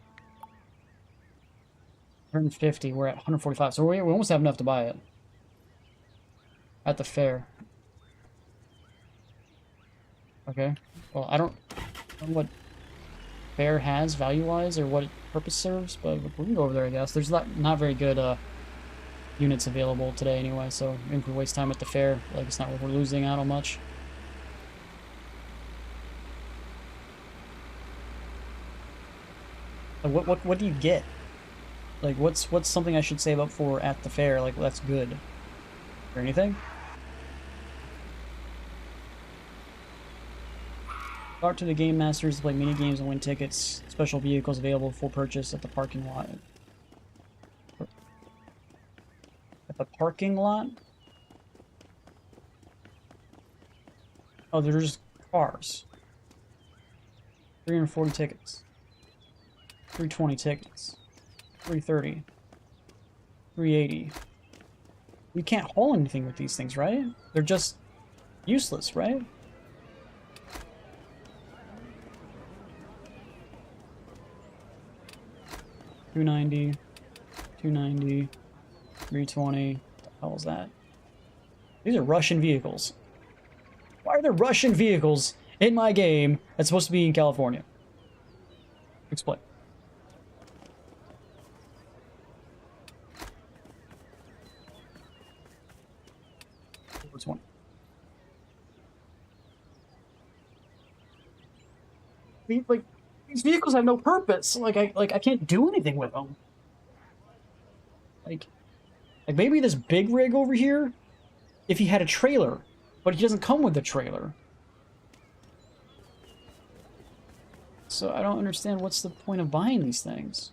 [SPEAKER 1] 150. We're at 145. So we almost have enough to buy it. At the fair. Okay. Well, I don't know what fair has value-wise or what purpose serves, but we can go over there, I guess. There's not very good units available today anyway, so if we waste time at the fair, like it's not what we're losing out on much. Like, what do you get? Like, what's something I should save up for at the fair? Like, that's good. Or anything? Talk to the game masters to play mini games and win tickets. Special vehicles available for purchase at the parking lot. At the parking lot? Oh, they're just cars. 340 tickets. 320 tickets. 330. 380. We can't haul anything with these things, right? They're just useless, right? $290, $290, $320. What the hell is that? These are Russian vehicles. Why are there Russian vehicles in my game that's supposed to be in California? Explain. Which one? Like, these vehicles have no purpose. I can't do anything with them. Like maybe this big rig over here, if he had a trailer, but he doesn't come with the trailer. So I don't understand what's the point of buying these things.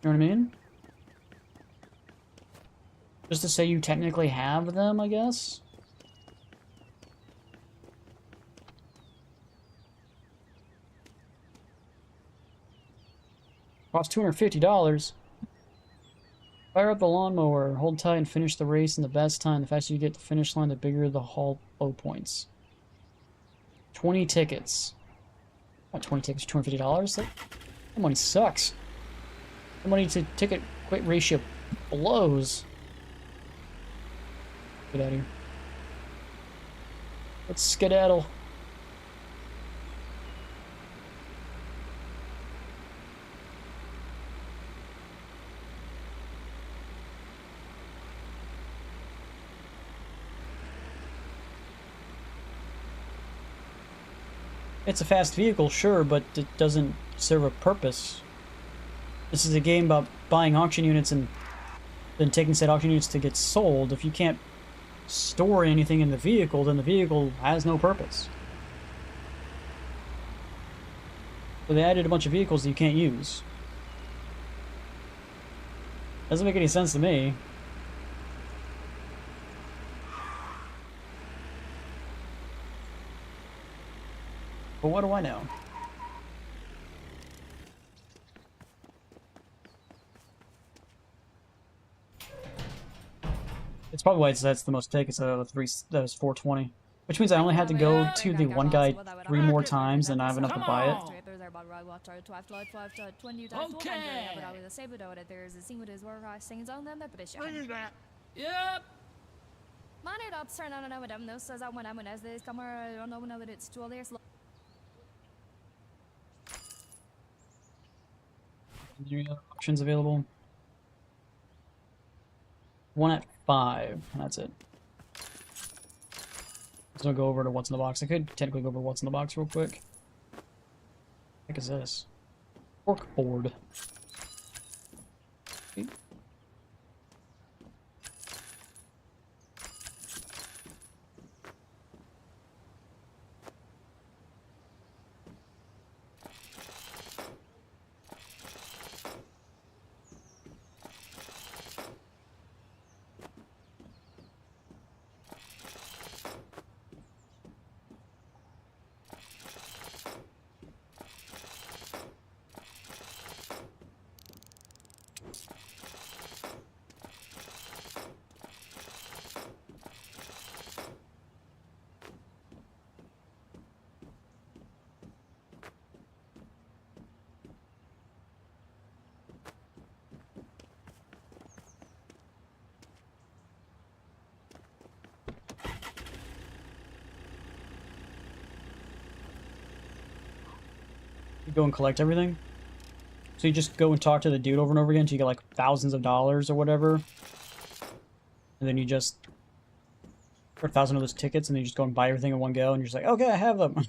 [SPEAKER 1] You know what I mean? Just to say you technically have them, I guess? Cost $250. Fire up the lawnmower, hold tight and finish the race in the best time. The faster you get to the finish line, the bigger the haul low points. 20 tickets. What, 20 tickets, $250? That money sucks. The money to ticket quit ratio blows. Get out of here. Let's skedaddle. It's a fast vehicle, sure, but it doesn't serve a purpose. This is a game about buying auction units and then taking said auction units to get sold. If you can't store anything in the vehicle, then the vehicle has no purpose. So they added a bunch of vehicles that you can't use. Doesn't make any sense to me. But what do I know? It's probably why that's the most tickets out of the three. That was 420, which means I only had to go to the one guy 3 more times, and I have enough to buy it.
[SPEAKER 5] Bring that. Yep.
[SPEAKER 2] Manner up, turn on and them, no says I when I'm as this camera, I don't know that it's 2 years.
[SPEAKER 1] Any other options available? One at 5. That's it. Let's not go over to what's in the box. I could technically go over to what's in the box real quick. What the heck is this? Cork board. Okay. You go and collect everything. So you just go and talk to the dude over and over again until you get like thousands of dollars or whatever. And then you just... Or 1,000 of those tickets, and then you just go and buy everything in one go, and you're just like, okay, I have them.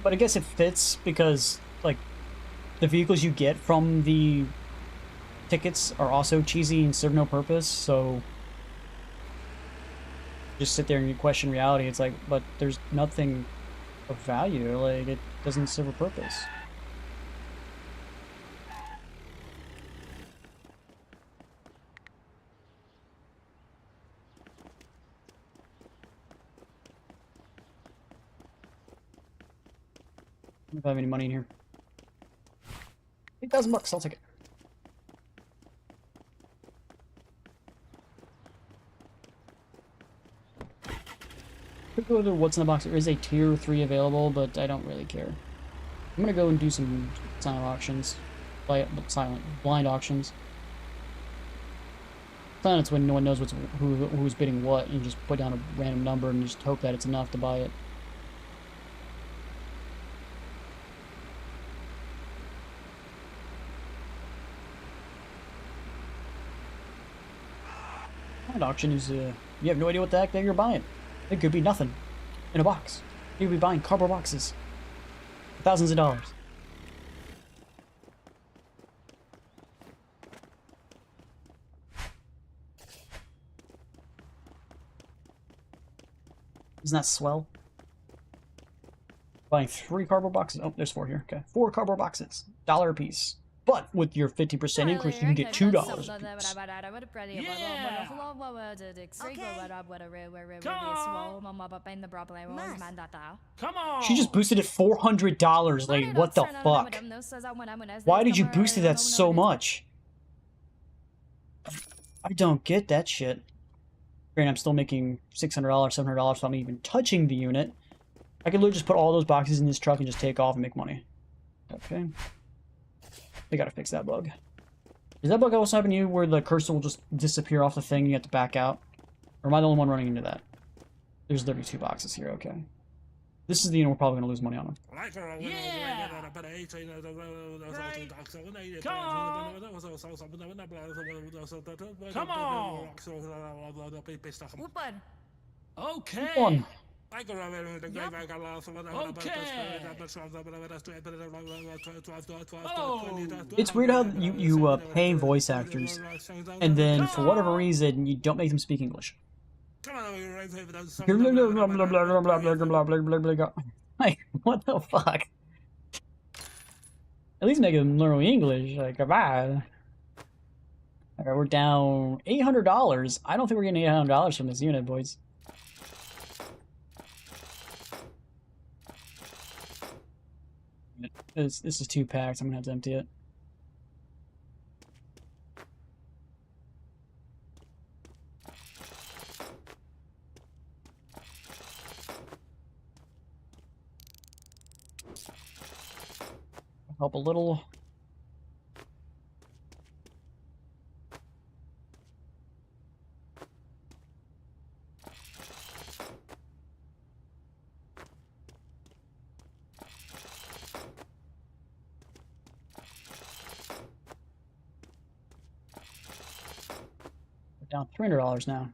[SPEAKER 1] But I guess it fits because, like, the vehicles you get from the tickets are also cheesy and serve no purpose, so just sit there and you question reality. It's like, but there's nothing of value, like, it doesn't serve a purpose. I don't have any money in here. $8,000 bucks, I'll take it. go to what's in the box. There is a tier 3 available, but I don't really care. I'm gonna go and do some silent auctions. Blind auctions. Silent's when no one knows who's bidding what, and you just put down a random number and just hope that it's enough to buy it. Blind auction is, you have no idea what the heck that you're buying. It could be nothing in a box. You could be buying cardboard boxes. Thousands of dollars. Isn't that swell? Buying 3 cardboard boxes. Oh, there's 4 here. Okay. 4 cardboard boxes. $1 a piece. But with your 50% increase, you can get $2 a piece.
[SPEAKER 5] Come on!
[SPEAKER 1] She just boosted it $400, lady. What the fuck? Why did you boost it that so much? I don't get that shit. Granted, I'm still making $600, $700 without me even touching the unit. I could literally just put all those boxes in this truck and just take off and make money. Okay. They gotta fix that bug. Does that bug also happen to you where the cursor will just disappear off the thing and you have to back out? Or am I the only one running into that? There's 32 boxes here, okay. This is the unit we're probably gonna lose money on.
[SPEAKER 5] Yeah! Come on! Okay!
[SPEAKER 1] Come on. It's weird how you pay voice actors, and then for whatever reason, you don't make them speak English. Like, what the fuck? At least make them learn English. Like, goodbye. Alright, we're down $800. I don't think we're getting $800 from this unit, boys. This is 2 packs. I'm gonna have to empty it. Help a little. We're down $300 now.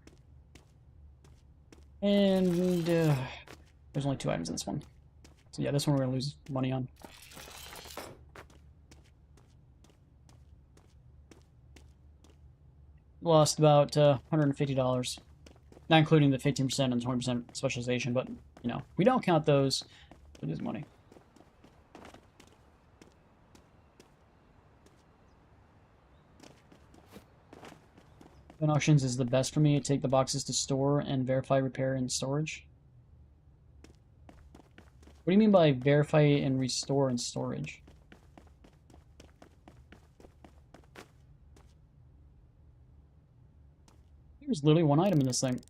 [SPEAKER 1] And there's only 2 items in this one. So yeah, this one we're gonna lose money on. Lost about $150, not including the 15% and 20% specialization, but you know, we don't count those. We lose money. Gun auctions is the best for me to take the boxes to store and verify, repair, and storage. What do you mean by verify and restore and storage? There's literally 1 item in this thing.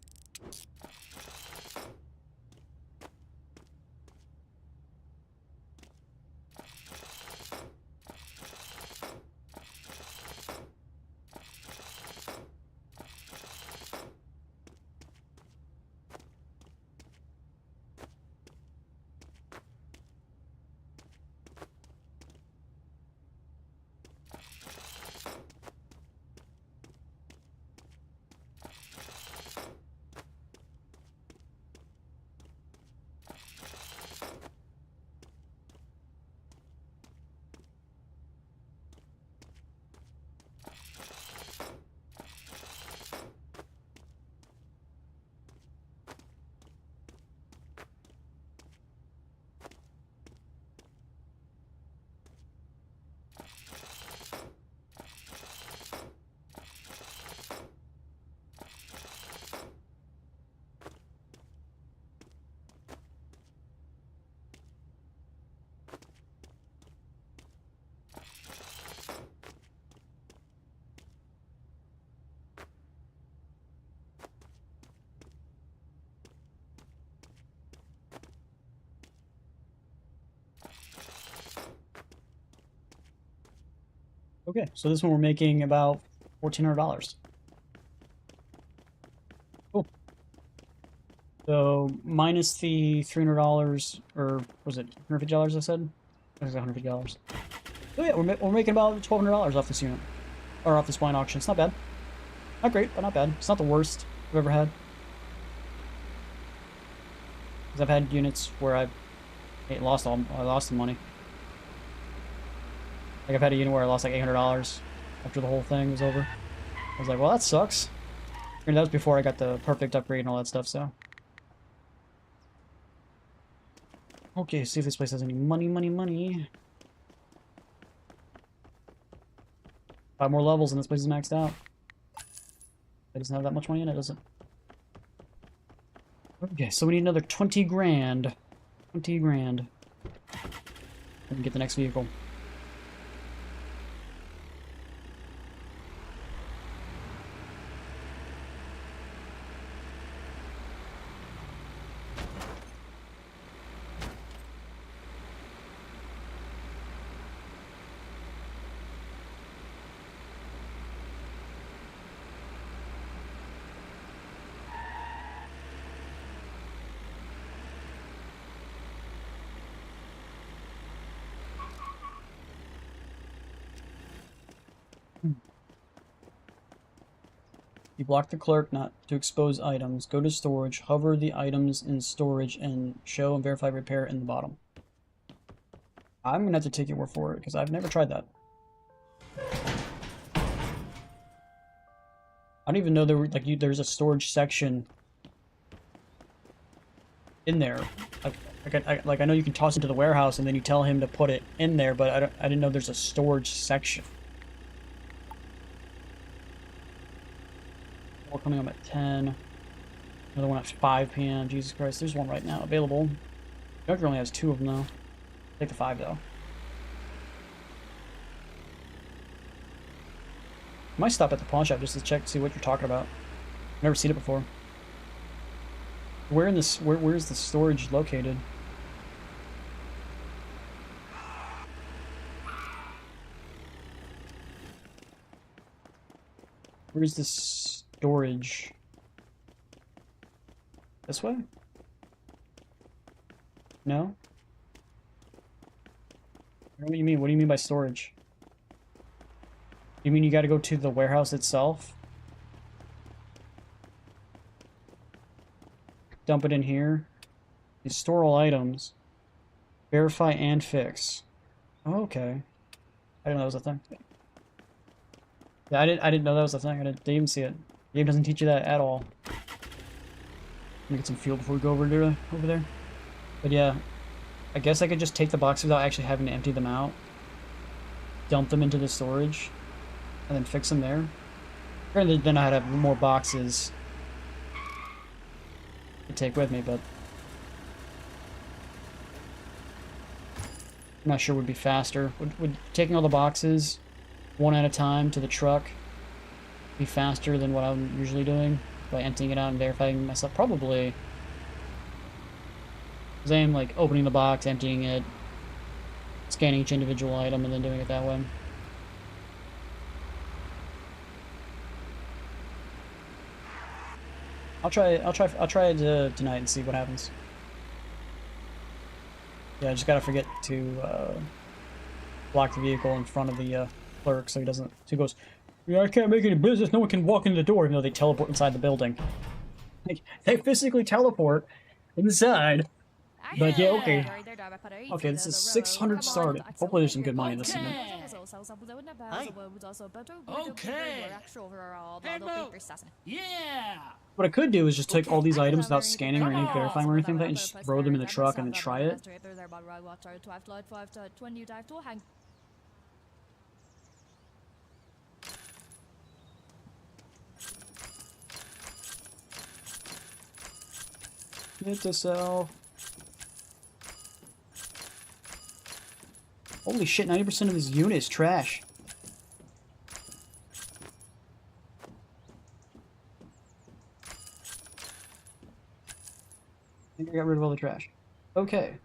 [SPEAKER 1] Okay, so this one we're making about $1,400. Cool. So minus the $300, or was it $150 I said? I think it was $150. So yeah, we're making about $1,200 off this unit. Or off this blind auction. It's not bad. Not great, but not bad. It's not the worst I've ever had. Because I've had units where I lost the money. Like I've had a unit where I lost like $800 after the whole thing was over. I was like, well, that sucks. And that was before I got the perfect upgrade and all that stuff, so. Okay, see if this place has any money. 5 more levels and this place is maxed out. It doesn't have that much money in it, does it? Okay, so we need another 20 grand. 20 grand. And get the next vehicle. You block the clerk not to expose items. Go to storage, hover the items in storage, and show and verify repair in the bottom. I'm gonna have to take your word for it, because I've never tried that. I don't even know there's a storage section in there. I know you can toss it to the warehouse and then you tell him to put it in there, but I didn't know there's a storage section. More coming up at 10. Another one at 5 p.m. Jesus Christ, there's one right now available. Joker only has 2 of them though. Take the 5 though. I might stop at the pawn shop just to check, see what you're talking about. Never seen it before. Where in this? Where is the storage located? Where's the storage? This way? No? I don't know what you mean. What do you mean by storage? You mean you gotta go to the warehouse itself? Dump it in here. You store all items. Verify and fix. Oh, okay. I didn't know that was a thing. Yeah, I didn't know that was a thing. Didn't even see it. The game doesn't teach you that at all. Let me get some fuel before we go over there. But yeah, I guess I could just take the boxes without actually having to empty them out. Dump them into the storage. And then fix them there. Granted, then I'd have more boxes to take with me, but I'm not sure would be faster. Would taking all the boxes one at a time to the truck be faster than what I'm usually doing by emptying it out and verifying myself? Probably. Because I am like opening the box, emptying it, scanning each individual item, and then doing it that way. I'll try it tonight and see what happens. Yeah, I just gotta forget to block the vehicle in front of the clerk so he doesn't. So he goes, "Yeah, I can't make any business. No one can walk in the door." Even though they teleport inside the building. Like, they physically teleport inside. But yeah, okay. Okay, this is 600 started. Hopefully there's some good money in this unit.
[SPEAKER 5] Okay. Yeah.
[SPEAKER 1] What I could do is just take all these items without scanning or any verifying or anything like that and just throw them in the truck and then try it. Get to sell. Holy shit, 90% of this unit is trash. I think I got rid of all the trash. Okay.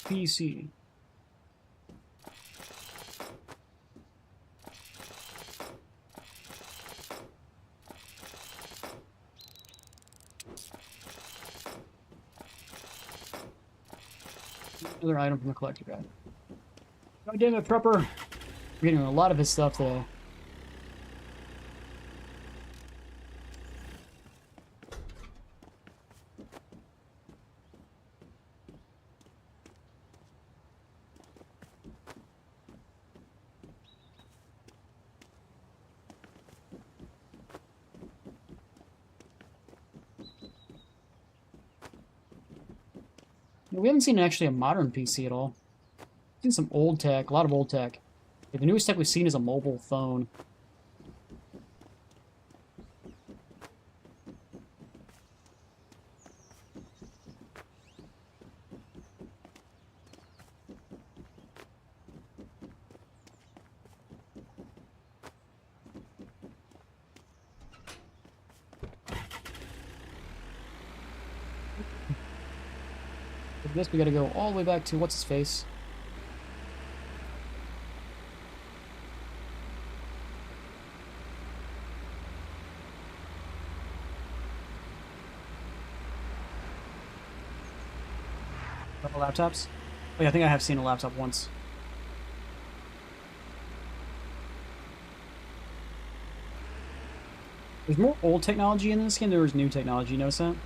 [SPEAKER 1] PC. Another item from the collector guide. God damn it, Prepper! We're getting a lot of his stuff though. We haven't seen actually a modern PC at all. We've seen some old tech, a lot of old tech. Yeah, the newest tech we've seen is a mobile phone. I guess we gotta go all the way back to what's his face. Couple laptops? Oh yeah, I think I have seen a laptop once. There's more old technology in this game than there is new technology, you notice that?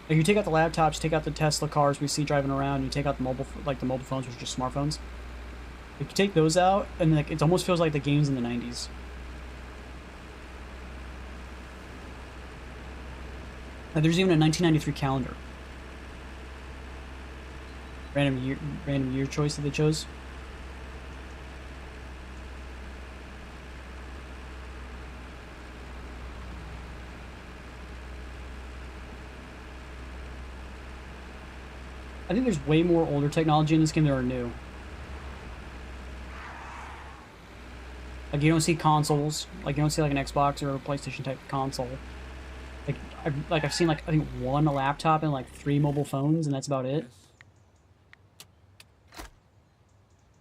[SPEAKER 1] Like, you take out the laptops, you take out the Tesla cars we see driving around, you take out the mobile, like the mobile phones, which are just smartphones. Like, you take those out, and like it almost feels like the games in the 90s. Like, there's even a 1993 calendar. Random year choice that they chose. I think there's way more older technology in this game than there are new. Like, you don't see consoles. Like, you don't see like an Xbox or a PlayStation type console. I've seen like I think one laptop and like 3 mobile phones, and that's about it.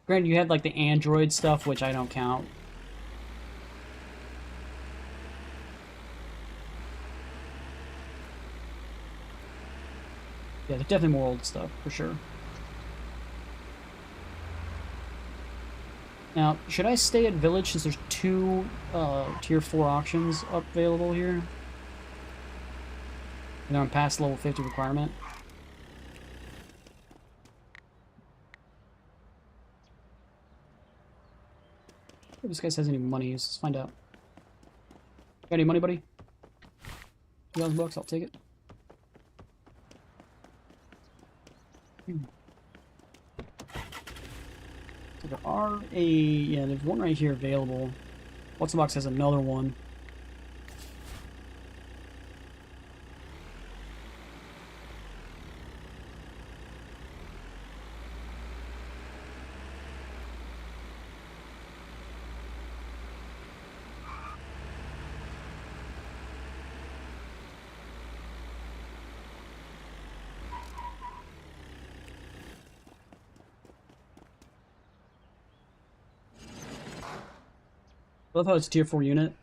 [SPEAKER 1] Granted, you had like the Android stuff, which I don't count. Yeah, there's definitely more old stuff, for sure. Now, should I stay at Village since there's 2 Tier 4 auctions available here? And I'm past level 50 requirement. If this guy has any money, let's find out. Got any money, buddy? $2,000, I'll take it. So there are there's one right here available. What's the box has another one. I love how it's a tier 4 unit,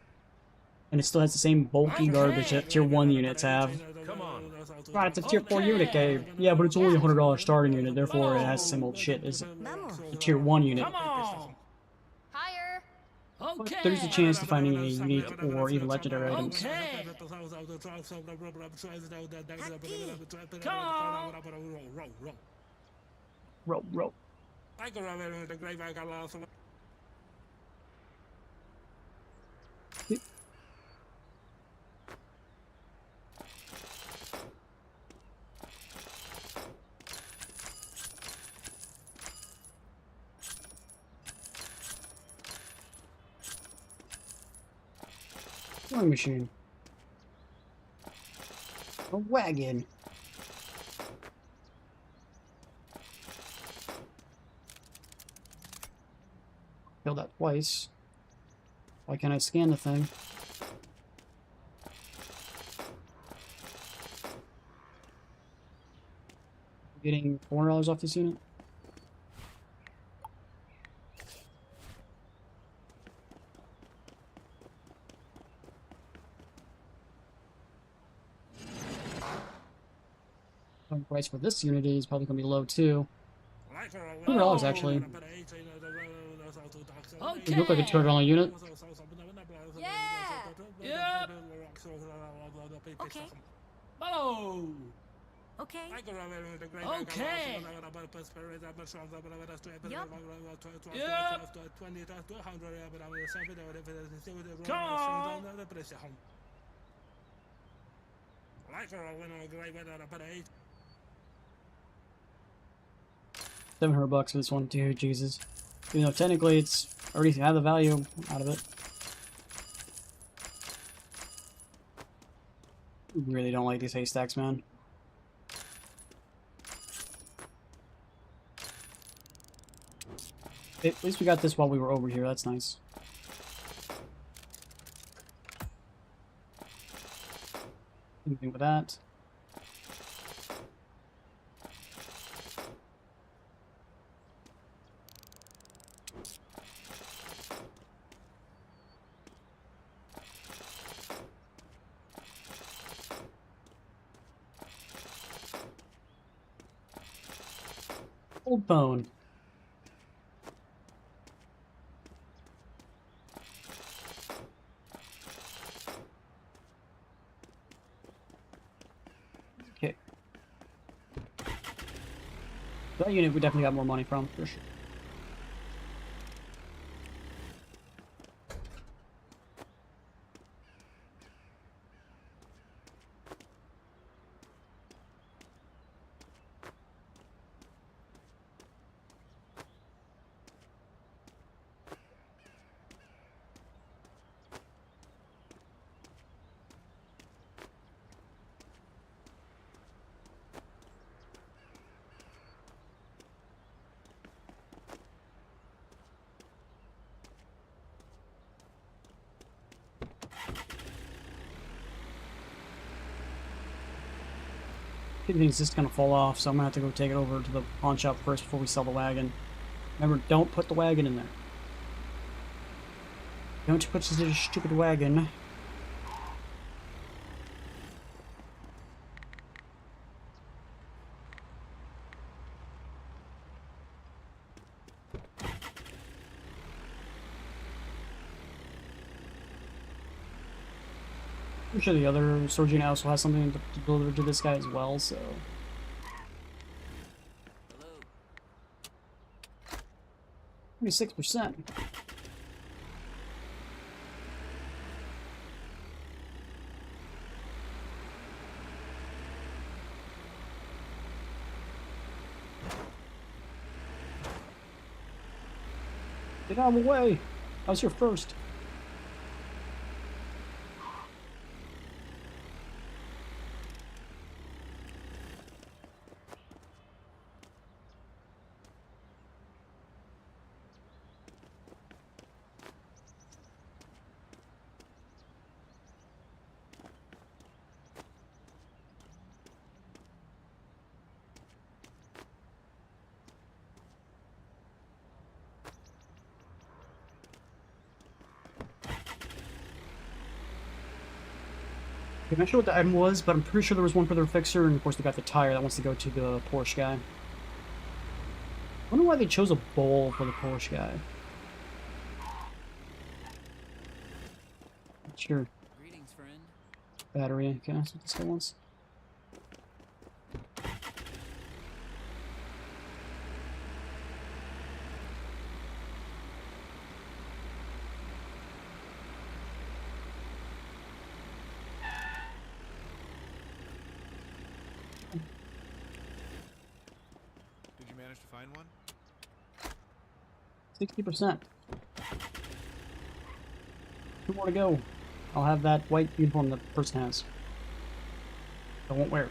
[SPEAKER 1] and it still has the same bulky garbage that tier 1 units have.
[SPEAKER 4] Come on.
[SPEAKER 1] Right, it's a tier 4 unit, Gabe. Yeah, but it's only a $100 starting unit, therefore it has the same old shit as a tier 1 unit.
[SPEAKER 5] Come on.
[SPEAKER 2] Higher!
[SPEAKER 1] But
[SPEAKER 5] Okay.
[SPEAKER 1] there's a chance to finding a unique or even legendary items.
[SPEAKER 5] Okay. Come on.
[SPEAKER 1] Row. Sewing machine. A wagon. Failed that twice. Why can't I scan the thing? Getting $400 off this unit. Price for this unit is probably going to be low too. $200 actually. It look like a $200 unit.
[SPEAKER 2] Yeah!
[SPEAKER 5] Yep.
[SPEAKER 2] Okay.
[SPEAKER 5] Oh.
[SPEAKER 2] Okay.
[SPEAKER 5] Okay.
[SPEAKER 2] Yup.
[SPEAKER 5] Yep. Come on.
[SPEAKER 1] $700 for this one, dude. Jesus. Even though technically it's already had the value out of it. Really don't like these haystacks, man. At least we got this while we were over here. That's nice. Anything with that? Old bone. Okay. That unit we definitely got more money from, for sure. Everything's just gonna fall off, so I'm gonna have to go take it over to the pawn shop first before we sell the wagon. Remember, don't put the wagon in there. Don't put this stupid wagon. I'm sure the other storage unit also has something to deliver to this guy as well, so... 26%. Get out of the way! I was here first. I'm not sure what the item was, but I'm pretty sure there was one for their fixer, and of course they got the tire that wants to go to the Porsche guy. I wonder why they chose a bowl for the Porsche guy. Sure.
[SPEAKER 6] Greetings, friend.
[SPEAKER 1] Battery, okay, that's what this guy wants.
[SPEAKER 7] Did you manage to find one?
[SPEAKER 1] 60%. Two more to go. I'll have that white uniform that the person has. I won't wear it.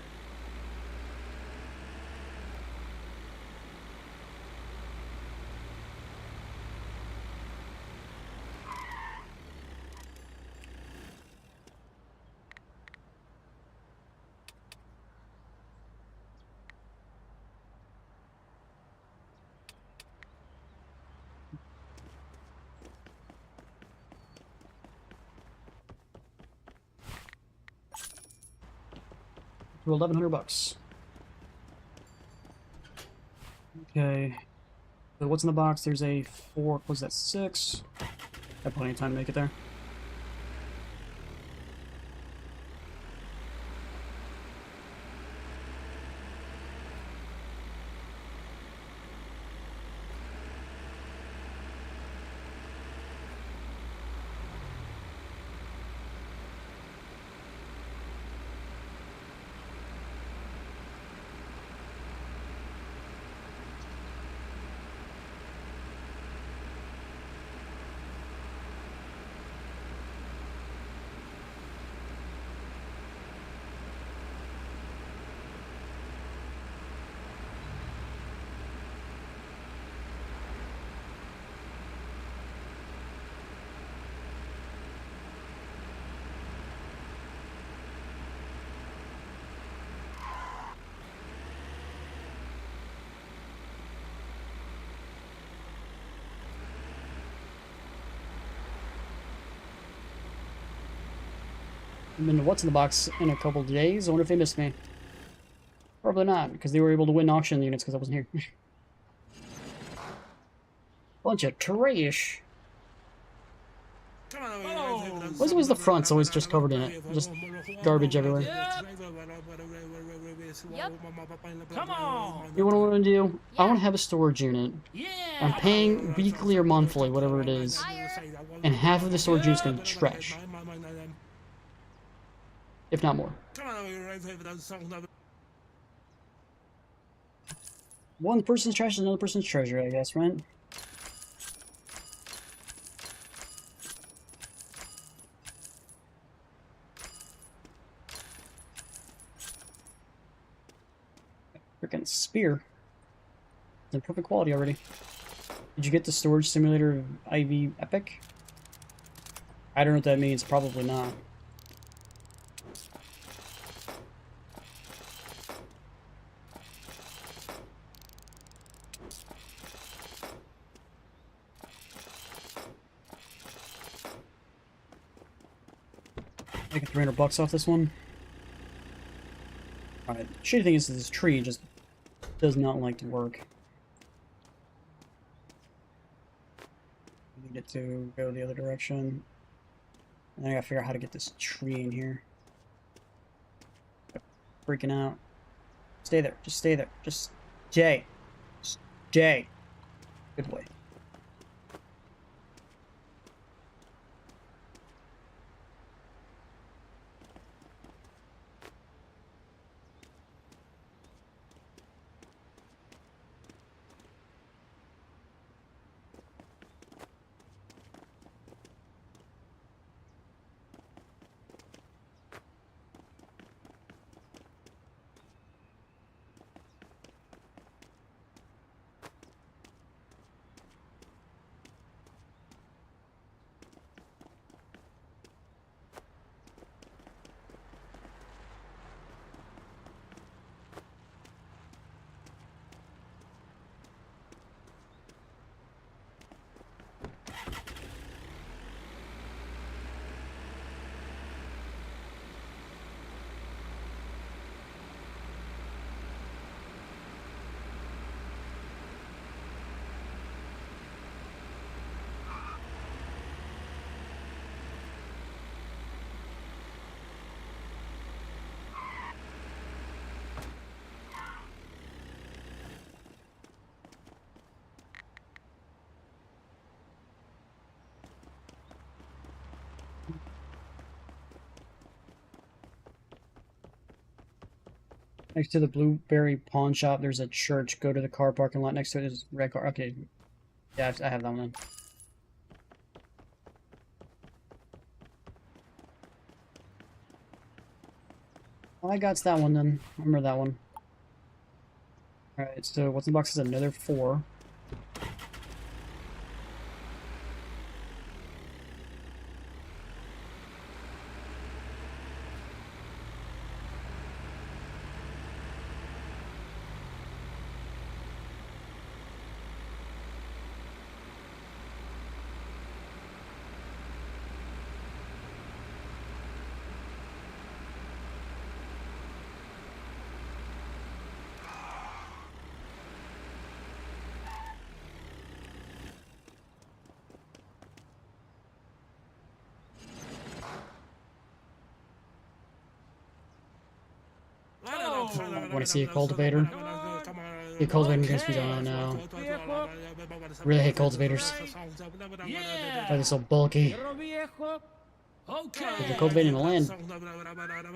[SPEAKER 1] to 1,100 bucks. Okay. So what's in the box? There's a 4. Was that 6? Got plenty of time to make it there. I've been to What's in the Box in a couple of days. I wonder if they missed me. Probably not, because they were able to win auction units because I wasn't here. Bunch of trash. Why is always the front's always just covered in it? Just garbage everywhere.
[SPEAKER 2] Yep.
[SPEAKER 5] Come on.
[SPEAKER 1] You know what I want to do? I
[SPEAKER 2] Yeah.
[SPEAKER 1] want to have a storage unit.
[SPEAKER 5] Yeah.
[SPEAKER 1] I'm paying weekly or monthly, whatever it is. And half of the storage unit's going to be trash. If not more. One person's trash is another person's treasure, I guess, right? Freaking spear. It's in perfect quality already. Did you get the storage simulator IV Epic? I don't know what that means. Probably not. Making 300 bucks off this one. Alright, shitty thing is this tree just does not like to work. I need it to go the other direction. And I gotta figure out how to get this tree in here. Freaking out. Stay there. Just stay there. Just stay. Stay. Good boy. Next to the Blueberry Pawn Shop, there's a church. Go to the car parking lot next to it. Is red car. Okay. Yeah, I have that one then. All I got's that one then. Remember that one. Alright, so what's in the box is another 4. Want to see a cultivator? The cultivating against me. Oh no. Really hate cultivators. Why are they so bulky? If they're cultivating the land,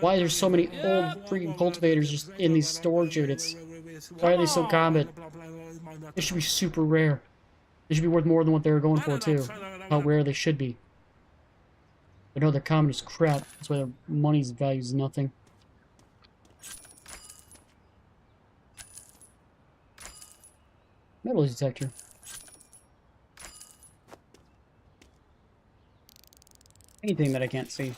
[SPEAKER 1] why are there so many old freaking cultivators just in these storage units? Why are they so common? They should be super rare. They should be worth more than what they're going for too. How rare they should be. But no, they're common as crap. That's why their money's value is nothing. Metal detector. Anything that I can't see.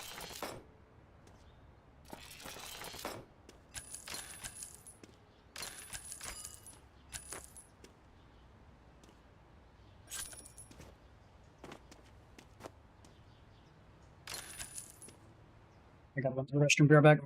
[SPEAKER 1] I gotta go to the restroom. Be right back.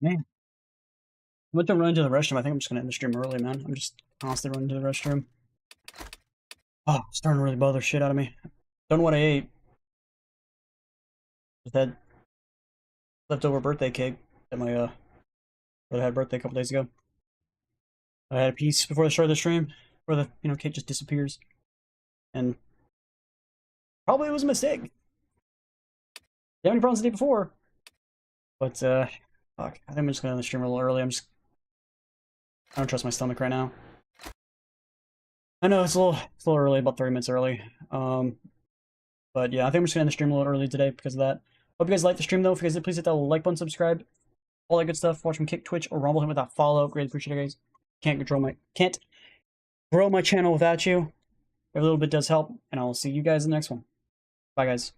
[SPEAKER 1] Man, I went to run into the restroom. I think I'm just gonna end the stream early, man. I'm just constantly running to the restroom. Oh, it's starting to really bother shit out of me. Don't know what I ate. Just had leftover birthday cake that my brother had birthday a couple days ago. I had a piece before the start of the stream where the cake just disappears, and probably it was a mistake. Didn't have any problems the day before, but fuck. I think I'm just gonna end the stream a little early. I don't trust my stomach right now. I know it's a little early, about 30 minutes early. But yeah, I think I'm just gonna end the stream a little early today because of that. Hope you guys liked the stream though. If you guys did, please hit that like button, subscribe, all that good stuff. Watch me Kick, Twitch, or Rumble, hit with that follow. Greatly appreciate it, guys. Can't grow my channel without you. Every little bit does help, and I will see you guys in the next one. Bye, guys.